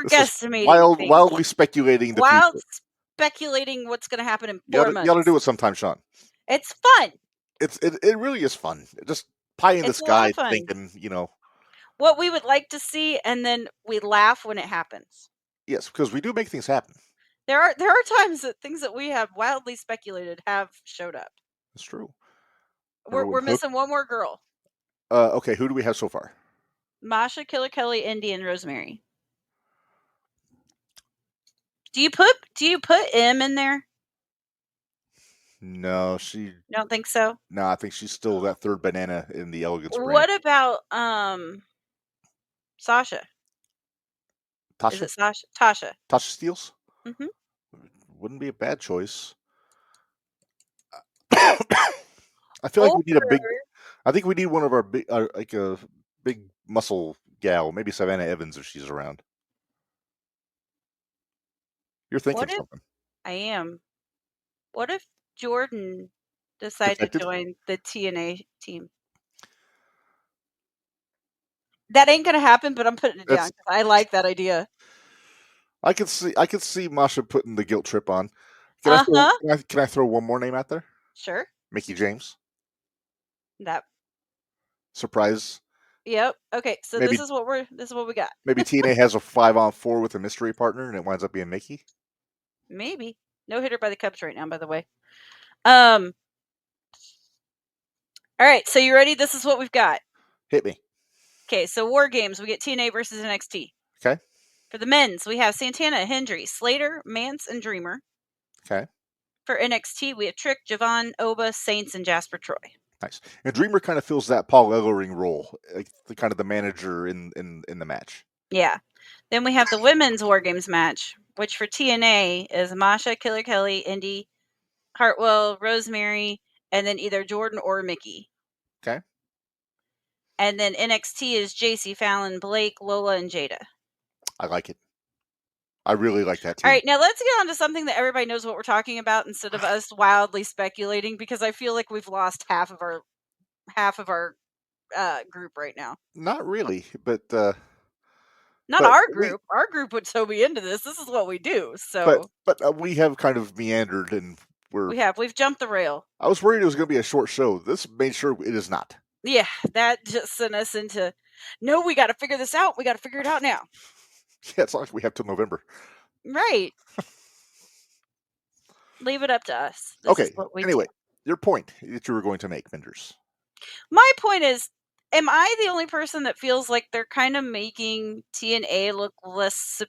guesstimating things. Wildly speculating the future. Speculating what's going to happen in 4 months. You ought to do it sometime, Sean. It's fun. It really is fun. Just pie in the sky, thinking, what we would like to see, and then we laugh when it happens. Yes, because we do make things happen. There are times that things that we have wildly speculated have showed up. That's true. We're missing one more girl. Okay, who do we have so far? Masha, Killer Kelly, Indy, and Rosemary. Do you put M in there? No, she. Don't think so. No, I think she's still that third banana in the Elegance brand. What about Sasha? Tasha? Is it Sasha? Tasha. Tasha Steelz? Mm-hmm. Wouldn't be a bad choice. I feel like we need a big. I think we need one of our big, like a big muscle gal, maybe Savannah Evans if she's around. You're thinking something. I am. What if Jordan decided to join the TNA team? That ain't gonna happen, but I'm putting it down because I like that idea. I could see Masha putting the guilt trip on. Can I throw one more name out there? Sure. Mickie James. That surprise. Yep. Okay. So this is what we got. Maybe TNA has a 5-on-4 with a mystery partner, and it winds up being Mickie. Maybe no hitter by the Cubs right now. By the way. All right. So you ready? This is what we've got. Hit me. Okay. So War Games. We get TNA versus NXT. Okay. For the men's, we have Santana, Hendry, Slater, Mance, and Dreamer. Okay. For NXT, we have Trick, Javon, Oba, Saints, and Jasper Troy. Nice. And Dreamer kind of fills that Paul Ellering role, like the manager in the match. Yeah. Then we have the women's War Games match, which for TNA is Masha, Killer Kelly, Indy, Hartwell, Rosemary, and then either Jordan or Mickie. Okay. And then NXT is JC, Fallon, Blake, Lola, and Jada. I like it. I really like that team. All right, now let's get on to something that everybody knows what we're talking about instead of us wildly speculating, because I feel like we've lost half of our group right now. Not really, but not our group. Our group would so be into this. This is what we do. So, but we have kind of meandered, and we've jumped the rail. I was worried it was going to be a short show. This made sure it is not. Yeah, that just sent us into, no, we got to figure this out. We got to figure it out now. Yeah, it's not like we have till November. Right. Leave it up to us. This is what we do. Your point that you were going to make, Minderz. My point is, am I the only person that feels like they're kind of making TNA look less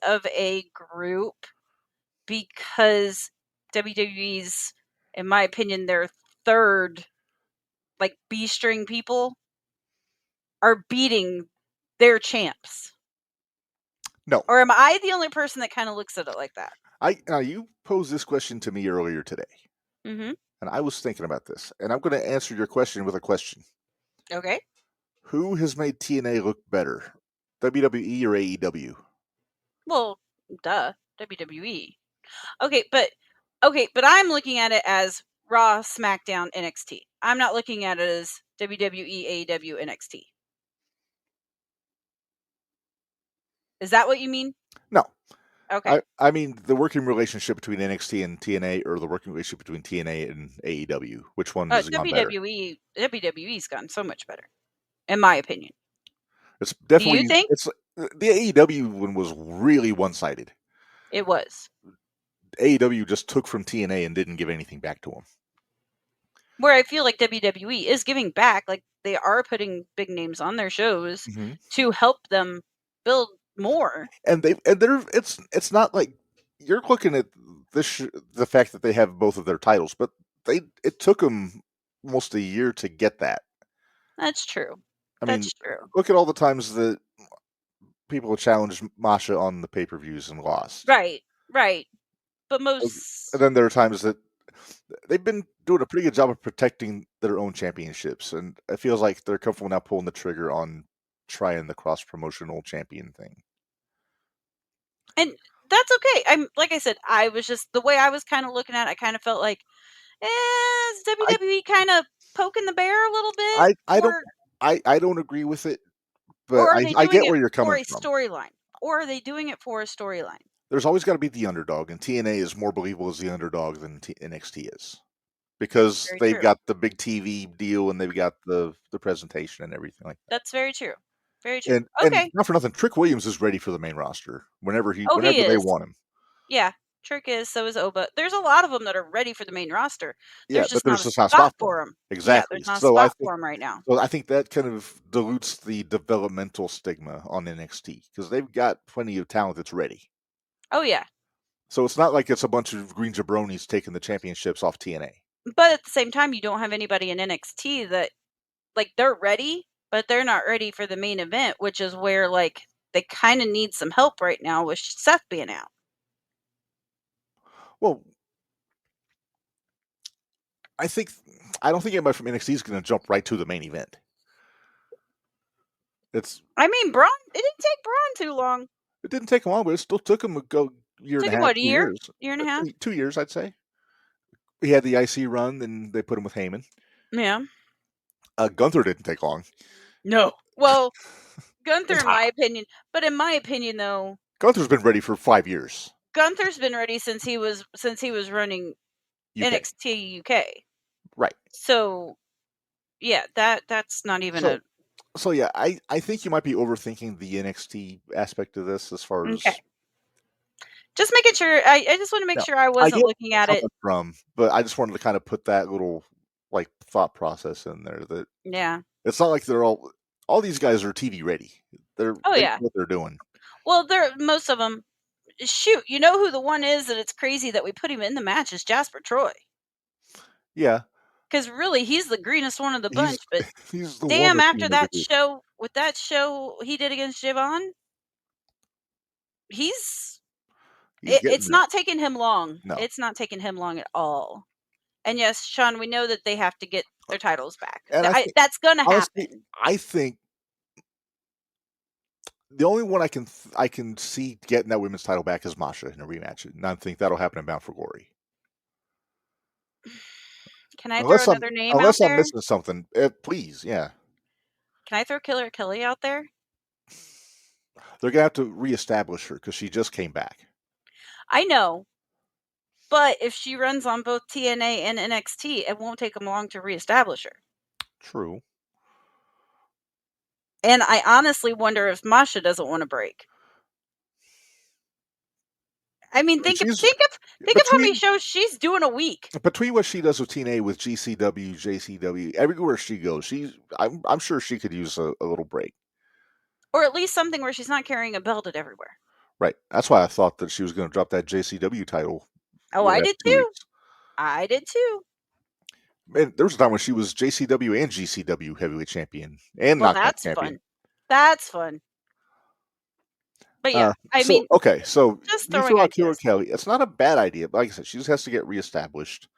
of a group because WWE's, in my opinion, their third B-string people are beating their champs? No. Or am I the only person that kind of looks at it like that? Now you posed this question to me earlier today. Mm-hmm. And I was thinking about this, and I'm going to answer your question with a question. Okay. Who has made TNA look better, WWE or AEW? Well, duh, WWE. Okay, but I'm looking at it as Raw, SmackDown, NXT. I'm not looking at it as WWE, AEW, NXT. Is that what you mean? No. Okay. I mean the working relationship between NXT and TNA, or the working relationship between TNA and AEW. Which one has gone better? WWE's gotten so much better, in my opinion. It's definitely. Do you think? It's the AEW one was really one-sided. It was. AEW just took from TNA and didn't give anything back to them. Where I feel like WWE is giving back, like they are putting big names on their shows to help them build more. And it's not like you're looking at this the fact that they have both of their titles, but it took them almost a year to get that. That's true. That's true. Look at all the times that people challenged Masha on the pay-per-views and lost. Right. But most. And then there are times that they've been doing a pretty good job of protecting their own championships, and it feels like they're comfortable now pulling the trigger on trying the cross-promotional champion thing. And that's okay. Like I said, I was just, the way I was kind of looking at it, I kind of felt like, is WWE kind of poking the bear a little bit? I don't agree with it, but or are they I doing get it where you're for coming a from. storyline? Or are they doing it for a storyline? There's always got to be the underdog, and TNA is more believable as the underdog than NXT is. Because Very they've true. got the big TV deal and they've got the presentation and everything like that. That's very true. Very true. And Okay. not for nothing, Trick Williams is ready for the main roster whenever He they is. want him. Yeah, Trick is. So is Oba. There's a lot of them that are ready for the main roster. Yeah, There's but just there's not a just not a spot spot for for him. them. Exactly. Yeah, there's not a So I spot think for them right now. well, I think that kind of dilutes the developmental stigma on NXT because they've got plenty of talent that's ready. Oh yeah. So it's not like it's a bunch of green jabronis taking the championships off TNA. But at the same time, you don't have anybody in NXT that, like, they're ready, but they're not ready for the main event, which is where, like, they kind of need some help right now with Seth being out. Well, I don't think anybody from NXT is going to jump right to the main event. I mean, Braun. It didn't take Braun too long. It didn't take long, but it still took him a year and a half. What, a year? Year and a half? 2 years, I'd say. He had the IC run, then they put him with Heyman. Yeah. Gunther didn't take long. No. Well, Gunther, in my opinion, though, Gunther's been ready for 5 years. Gunther's been ready since he was running UK. NXT UK. Right. So, yeah, that's not even So yeah, I think you might be overthinking the NXT aspect of this as far as. Just making sure. I just want to make sure I wasn't looking at it but I just wanted to kind of put that little like thought process in there that it's not like they're all these guys are TV ready. They know what they're doing. Well, most of them. Shoot, you know who the one is that it's crazy that we put him in the match is Jasper Troy. Yeah. Because really, he's the greenest one of the bunch. But he's the damn, after that show he did against Javon, it's not taking him long. No. It's not taking him long at all. And yes, Sean, we know that they have to get their titles back. And that's going to happen. I think the only one I can see getting that women's title back is Masha in a rematch, and I think that'll happen in Bound for Glory. Can I throw another name out there? Unless I'm missing something, please, yeah. Can I throw Killer Kelly out there? They're going to have to reestablish her because she just came back. I know. But if she runs on both TNA and NXT, it won't take them long to reestablish her. True. And I honestly wonder if Masha doesn't want to break. I mean, think of how many shows she's doing a week. Between what she does with TNA, with GCW, JCW, everywhere she goes, I'm sure she could use a little break. Or at least something where she's not carrying a belt at everywhere. Right. That's why I thought that she was going to drop that JCW title. Oh, I did too. I did too. Man, there was a time when she was JCW and GCW heavyweight champion and knockout champion. Fun. That's fun. But yeah, so just you throw out Killer Kelly. It's not a bad idea, but like I said, she just has to get reestablished.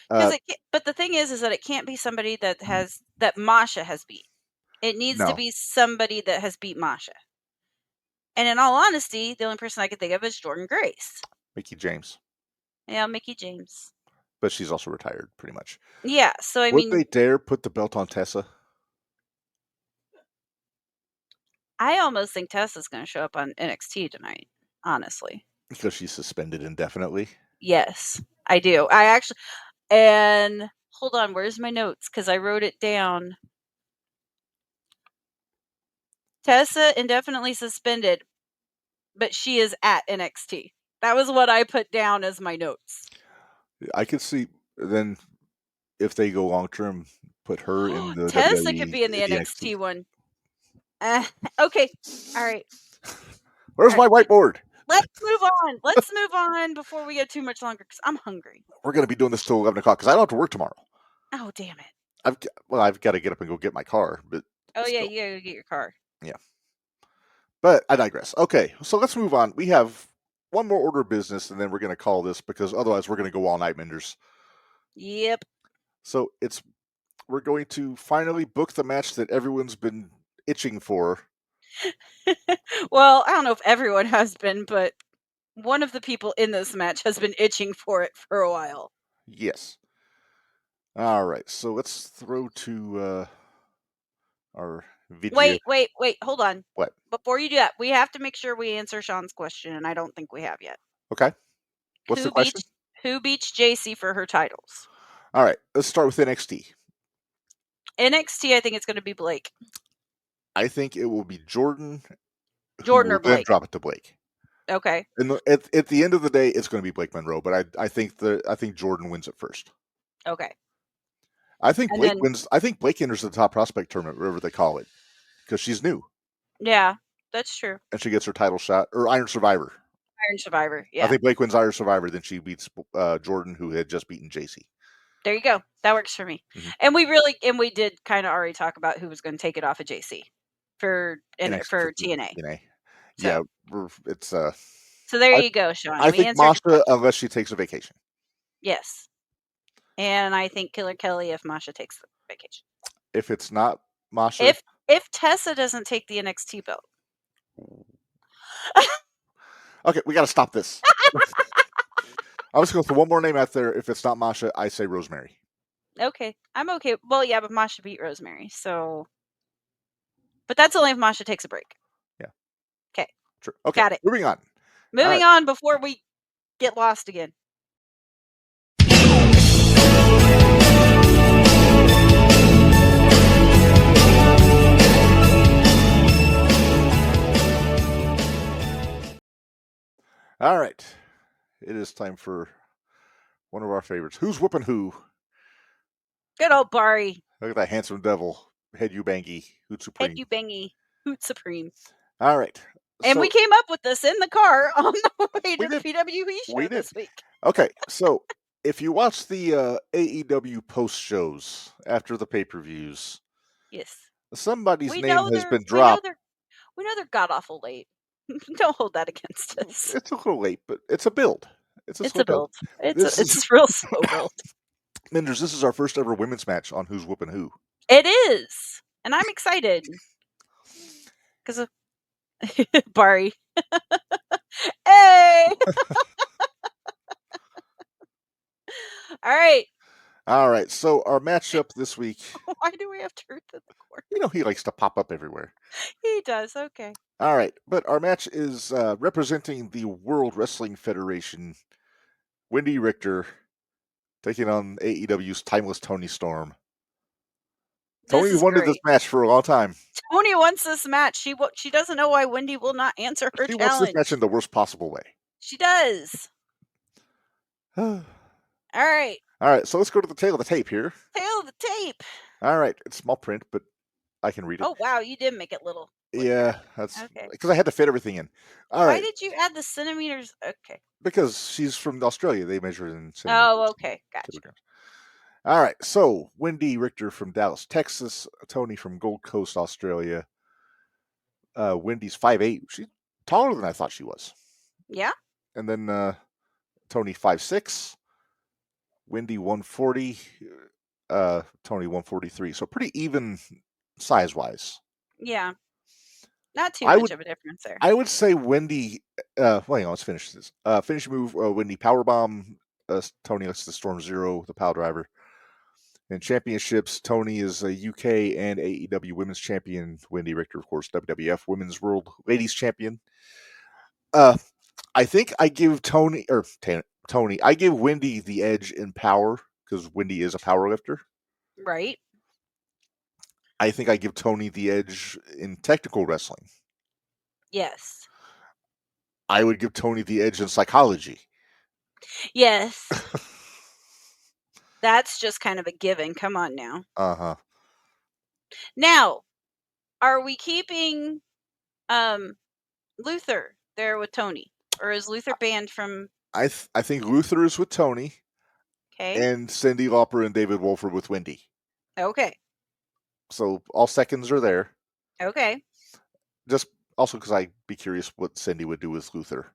But the thing is that it can't be somebody that Masha has beat. It needs to be somebody that has beat Masha. And in all honesty, the only person I could think of is Jordynne Grace. Mickie James. Yeah, Mickie James. But she's also retired, pretty much. Yeah, so I mean... Would they dare put the belt on Tessa? I almost think Tessa's going to show up on NXT tonight, honestly. Because she's suspended indefinitely? Yes, I do. I actually... And... Hold on, where's my notes? Because I wrote it down. Tessa indefinitely suspended, but she is at NXT. That was what I put down as my notes. I could see then if they go long term, put her in the Tessa could be in the NXT one. Okay, all right. Where's my whiteboard? Let's move on. Let's move on before we get too much longer because I'm hungry. We're going to be doing this till 11 o'clock because I don't have to work tomorrow. Oh, damn it. I've got to get up and go get my car. But yeah, you got to get your car. Yeah. But I digress. Okay, so let's move on. We have one more order of business, and then we're going to call this because otherwise we're going to go all night, Minderz. Yep. So we're going to finally book the match that everyone's been itching for. Well, I don't know if everyone has been, but one of the people in this match has been itching for it for a while. Yes. All right, so let's throw to our video. Wait, hold on. What? Before you do that, we have to make sure we answer Sean's question, and I don't think we have yet. Okay. What's the question? Who beats JC for her titles? All right, let's start with NXT. NXT, I think it's going to be Blake. I think it will be Jordan. Jordan or Blake. Then drop it to Blake. Okay. And at the end of the day, it's going to be Blake Monroe, but I think Jordan wins it first. Okay. I think Blake wins. I think Blake enters the top prospect tournament, whatever they call it, because she's new. Yeah, that's true. And she gets her title shot, or Iron Survivor. Iron Survivor, yeah. I think Blake wins Iron Survivor, then she beats Jordan, who had just beaten JC. There you go. That works for me. Mm-hmm. And we did kind of already talk about who was going to take it off of JC for TNA. TNA. So. Yeah, it's So there you go, Sean. I think Masha, unless she takes a vacation. Yes. And I think Killer Kelly if Masha takes the vacation. If it's not Masha. If Tessa doesn't take the NXT belt. Okay, we got to stop this. I was going to throw one more name out there. If it's not Masha, I say Rosemary. Okay. I'm okay. Well, yeah, but Masha beat Rosemary, so. But that's only if Masha takes a break. Yeah. Okay. True. Okay. Got it. Moving on. Moving on before we get lost again. All right. It is time for one of our favorites. Who's whooping who? Good old Bari. Look at that handsome devil. Head you bangy. Hoot Supreme. Head you bangy. Hoot Supreme. All right. And we came up with this in the car on the way to the PWE show this week. Okay. So if you watch the AEW post shows after the pay-per-views. Yes. Somebody's name has been dropped. We know they're god-awful late. Don't hold that against us. It's a little late, but it's a build. It's a build. It's a real slow build. Minderz, this is our first ever women's match on Who's Whooping Who. It is. And I'm excited. Because of Bari. Hey! All right. So our matchup this week. Why do we have Truth in the corner? You know he likes to pop up everywhere. He does. Okay. All right. But our match is representing the World Wrestling Federation, Wendy Richter, taking on AEW's Timeless Toni Storm. Toni wanted this match for a long time. Toni wants this match. She doesn't know why Wendy will not answer her challenge. She wants this match in the worst possible way. She does. All right. So let's go to the tail of the tape here. Tail of the tape. All right. It's small print, but I can read it. Oh, wow. You did make it little. Yeah, that's because I had to fit everything in. Why did you add the centimeters? Okay. Because she's from Australia. They measure in centimeters. Oh, okay. Gotcha. All right. So Wendy Richter from Dallas, Texas. Toni from Gold Coast, Australia. Wendy's 5'8". She's taller than I thought she was. Yeah. And then Toni 5'6". Wendy 140. Toni 143. So pretty even size-wise. Yeah. Not too much of a difference there. I would say Wendy. Let's finish this. Finish move. Wendy powerbomb. Toni lets the Storm Zero, the Power Driver. In championships, Toni is a UK and AEW Women's Champion. Wendy Richter, of course, WWF Women's World Ladies Champion. I think I give Toni. I give Wendy the edge in power because Wendy is a power lifter. Right. I think I give Toni the edge in technical wrestling. Yes. I would give Toni the edge in psychology. Yes. That's just kind of a given. Come on now. Uh-huh. Now, are we keeping Luther there with Toni? Or is Luther banned from... I think Luther is with Toni. Okay. And Cyndi Lauper and David Wolford with Wendy. Okay. So all seconds are there. Okay. Just also because I'd be curious what Cyndi would do with Luther.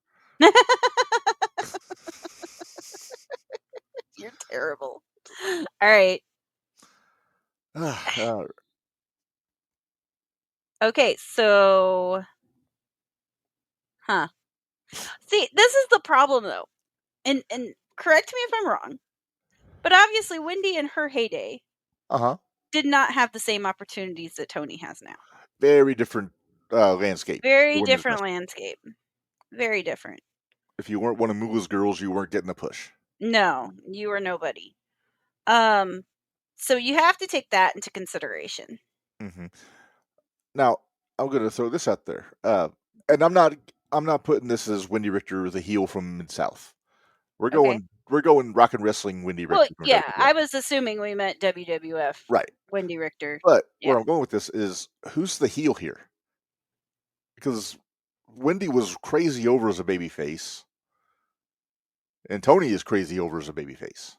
You're terrible. All right. Okay, so... See, this is the problem, though. And correct me if I'm wrong. But obviously, Wendy in her heyday did not have the same opportunities that Tony has now. Very different landscape. Very different landscape. Very different. If you weren't one of Moolah's girls, you weren't getting a push. No, you were nobody. So you have to take that into consideration. Mm-hmm. Now, I'm going to throw this out there, and I'm not putting this as Wendy Richter, the heel from Mid-South. We're going rock and wrestling Wendy Richter. Well, yeah, I was assuming we meant WWF. Right. Wendy Richter. But where I'm going with this is, who's the heel here? Because Wendy was crazy over as a babyface, and Tony is crazy over as a babyface.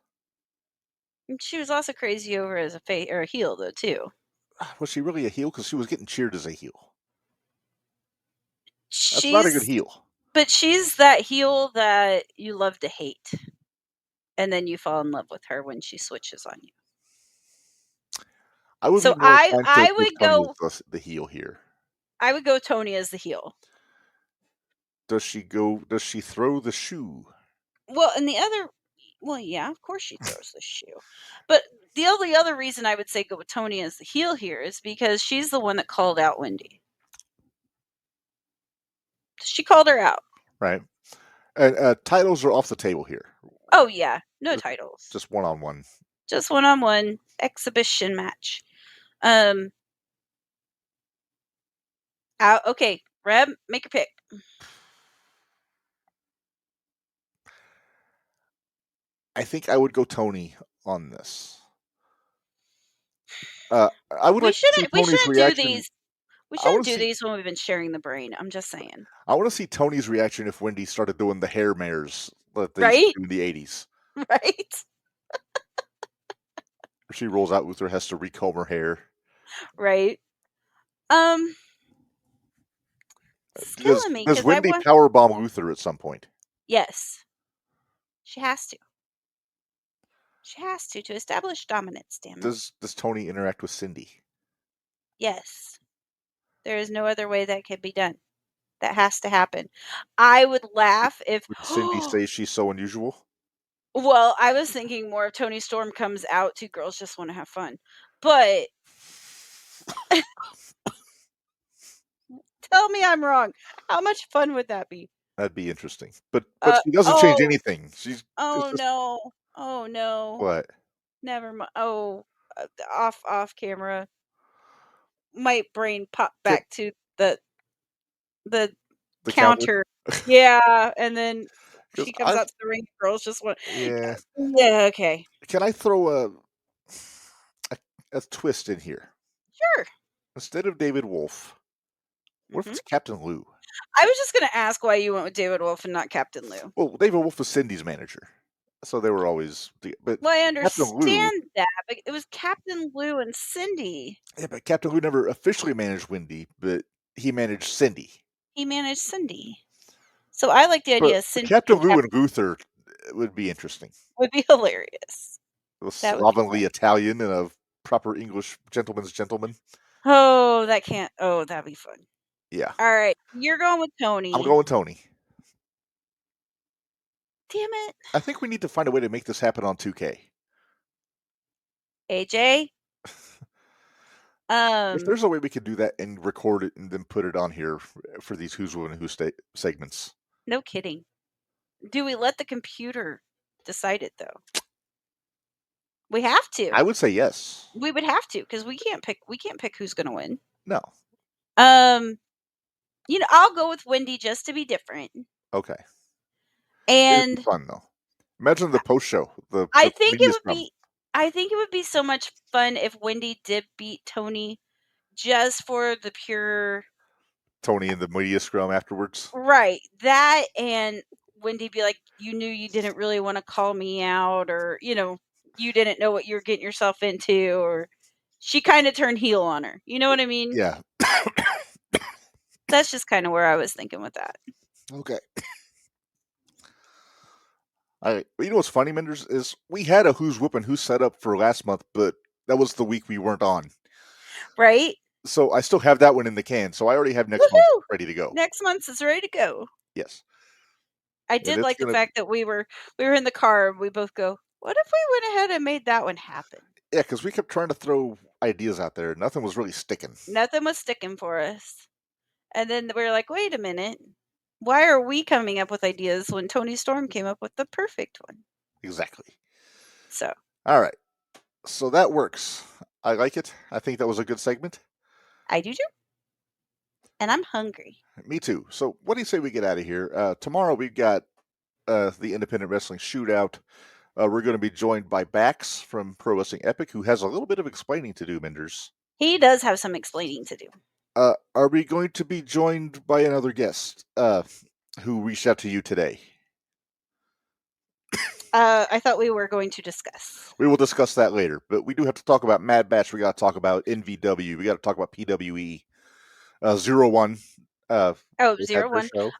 She was also crazy over as a heel, though, too. Was she really a heel? Because she was getting cheered as a heel. That's not a good heel. But she's that heel that you love to hate. And then you fall in love with her when she switches on you. I would I would go the heel here. I would go Tony as the heel. Does she throw the shoe? Well, and yeah, of course she throws the shoe. But the only other reason I would say go with Tony as the heel here is because she's the one that called out Wendy. She called her out. Right. And titles are off the table here. Oh, yeah. No titles. Just one-on-one. Just one-on-one exhibition match. Okay, Reb, make your pick. I think I would go Tony on this. I would like to see Tony's reaction. We shouldn't do these when we've been sharing the brain. I'm just saying. I want to see Tony's reaction if Wendy started doing the hair mares that they used to do in the 80s. Right? She rolls out Luther, has to recomb her hair. Right. Does Wendy powerbomb Luther at some point? Yes. She has to. She has to establish dominance, damn it. Does Tony interact with Cindy? Yes. There is no other way that can be done. That has to happen. I would laugh if... Would Cindy say she's so unusual? Well, I was thinking more if Toni Storm comes out, two girls just want to have fun. But... Tell me I'm wrong. How much fun would that be? That'd be interesting. But she doesn't change anything. She's no. Oh, no. What? Never mind. Oh, off camera. My brain popped back to the counter. Yeah, and then she comes out to the ring. Girls just want. Yeah. Yeah. Okay. Can I throw a twist in here? Sure. Instead of David Wolf, what if it's Captain Lou? I was just going to ask why you went with David Wolf and not Captain Lou. Well, David Wolf was Cindy's manager, so they were always. But well, I understand that, but it was Captain Lou and Cindy. Yeah, but Captain Lou never officially managed Wendy, but he managed Cindy. He managed Cindy. So I like the idea of Cindy. Captain Lou and Luther would be interesting. Would be hilarious. Slovenly Italian and a proper English gentleman's gentleman. Oh, that'd be fun. Yeah. All right. You're going with Tony. I'm going with Tony. Damn it. I think we need to find a way to make this happen on 2K. AJ? If there's a way we could do that and record it and then put it on here for these Who's Who and Who segments. No kidding. Do we let the computer decide it, though? We have to. I would say yes. We would have to, because we can't pick who's going to win. No. I'll go with Wendy just to be different. Okay. And it'd be fun though. Imagine the post show. I think it would be so much fun if Wendy did beat Tony, just for the pure Tony in the media scrum afterwards. Right. That, and Wendy be like, you knew you didn't really want to call me out, or you didn't know what you were getting yourself into, or she kind of turned heel on her. You know what I mean? Yeah. That's just kind of where I was thinking with that. Okay. All right. You know what's funny, Minderz, is we had a Who's Whooping Who's set up for last month, but that was the week we weren't on. Right. So I still have that one in the can. So I already have next month ready to go. Next month is ready to go. Yes. I did like the fact that we were in the car and we both go, What if we went ahead and made that one happen? Yeah, because we kept trying to throw ideas out there. Nothing was really sticking. Nothing was sticking for us. And then we were like, wait a minute. Why are we coming up with ideas when Tony Storm came up with the perfect one? Exactly. So. All right. So that works. I like it. I think that was a good segment. I do too. And I'm hungry. Me too. So what do you say we get out of here? Tomorrow we've got the Independent Wrestling Shootout. We're going to be joined by Bax from Pro Wrestling Epic, who has a little bit of explaining to do, Minderz. He does have some explaining to do. Are we going to be joined by another guest who reached out to you today? I thought we were going to discuss. We will discuss that later, but we do have to talk about Mad Batch. We got to talk about NVW. We got to talk about PWE. 01. 01.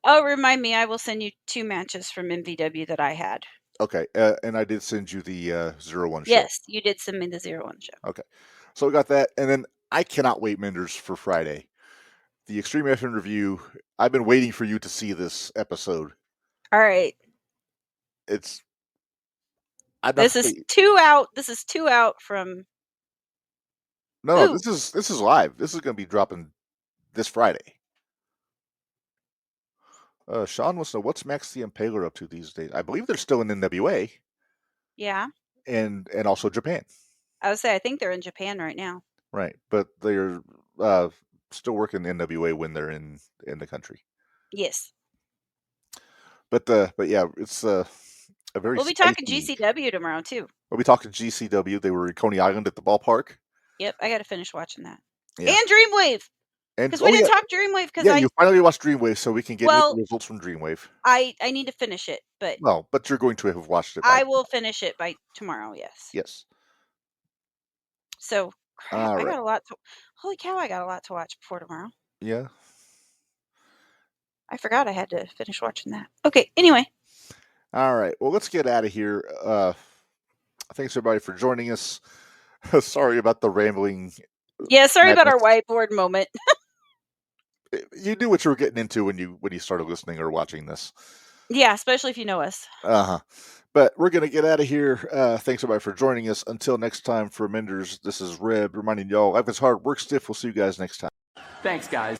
Oh, remind me. I will send you 2 matches from MVW that I had. Okay, and I did send you the 01 show. Yes, you did send me the 01 show. Okay, so we got that, and then I cannot wait, Minderz, for Friday. The Extreme F review. I've been waiting for you to see this episode. All right. This is 2 out. This is 2 out from. No, this is live. This is going to be dropping this Friday. Sean wants to know what's Max the Impaler up to these days. I believe they're still in NWA. Yeah. And also Japan. I would say I think they're in Japan right now. Right, but they're still working NWA when they're in the country. Yes. But yeah, it's a very. We'll be talking GCW tomorrow too. We'll be talking GCW. They were in Coney Island at the ballpark. Yep, I got to finish watching that. Yeah. And Dreamwave. Because we didn't talk Dreamwave. Yeah, you finally watched Dreamwave, so we can get the results from Dreamwave. I need to finish it, but. Well, but you're going to have watched it. I will finish it by tomorrow. Yes. Yes. So, crap, I got a lot to. Holy cow! I got a lot to watch before tomorrow. Yeah. I forgot I had to finish watching that. Okay. Anyway. All right. Well, let's get out of here. Thanks everybody for joining us. Sorry about the rambling. Yeah, sorry about our whiteboard moment. You knew what you were getting into when you started listening or watching this. Yeah, especially if you know us. But we're going to get out of here. Thanks everybody for joining us. Until next time, for Minderz, this is Reb reminding y'all life is hard, work stiff. We'll see you guys next time. Thanks, guys.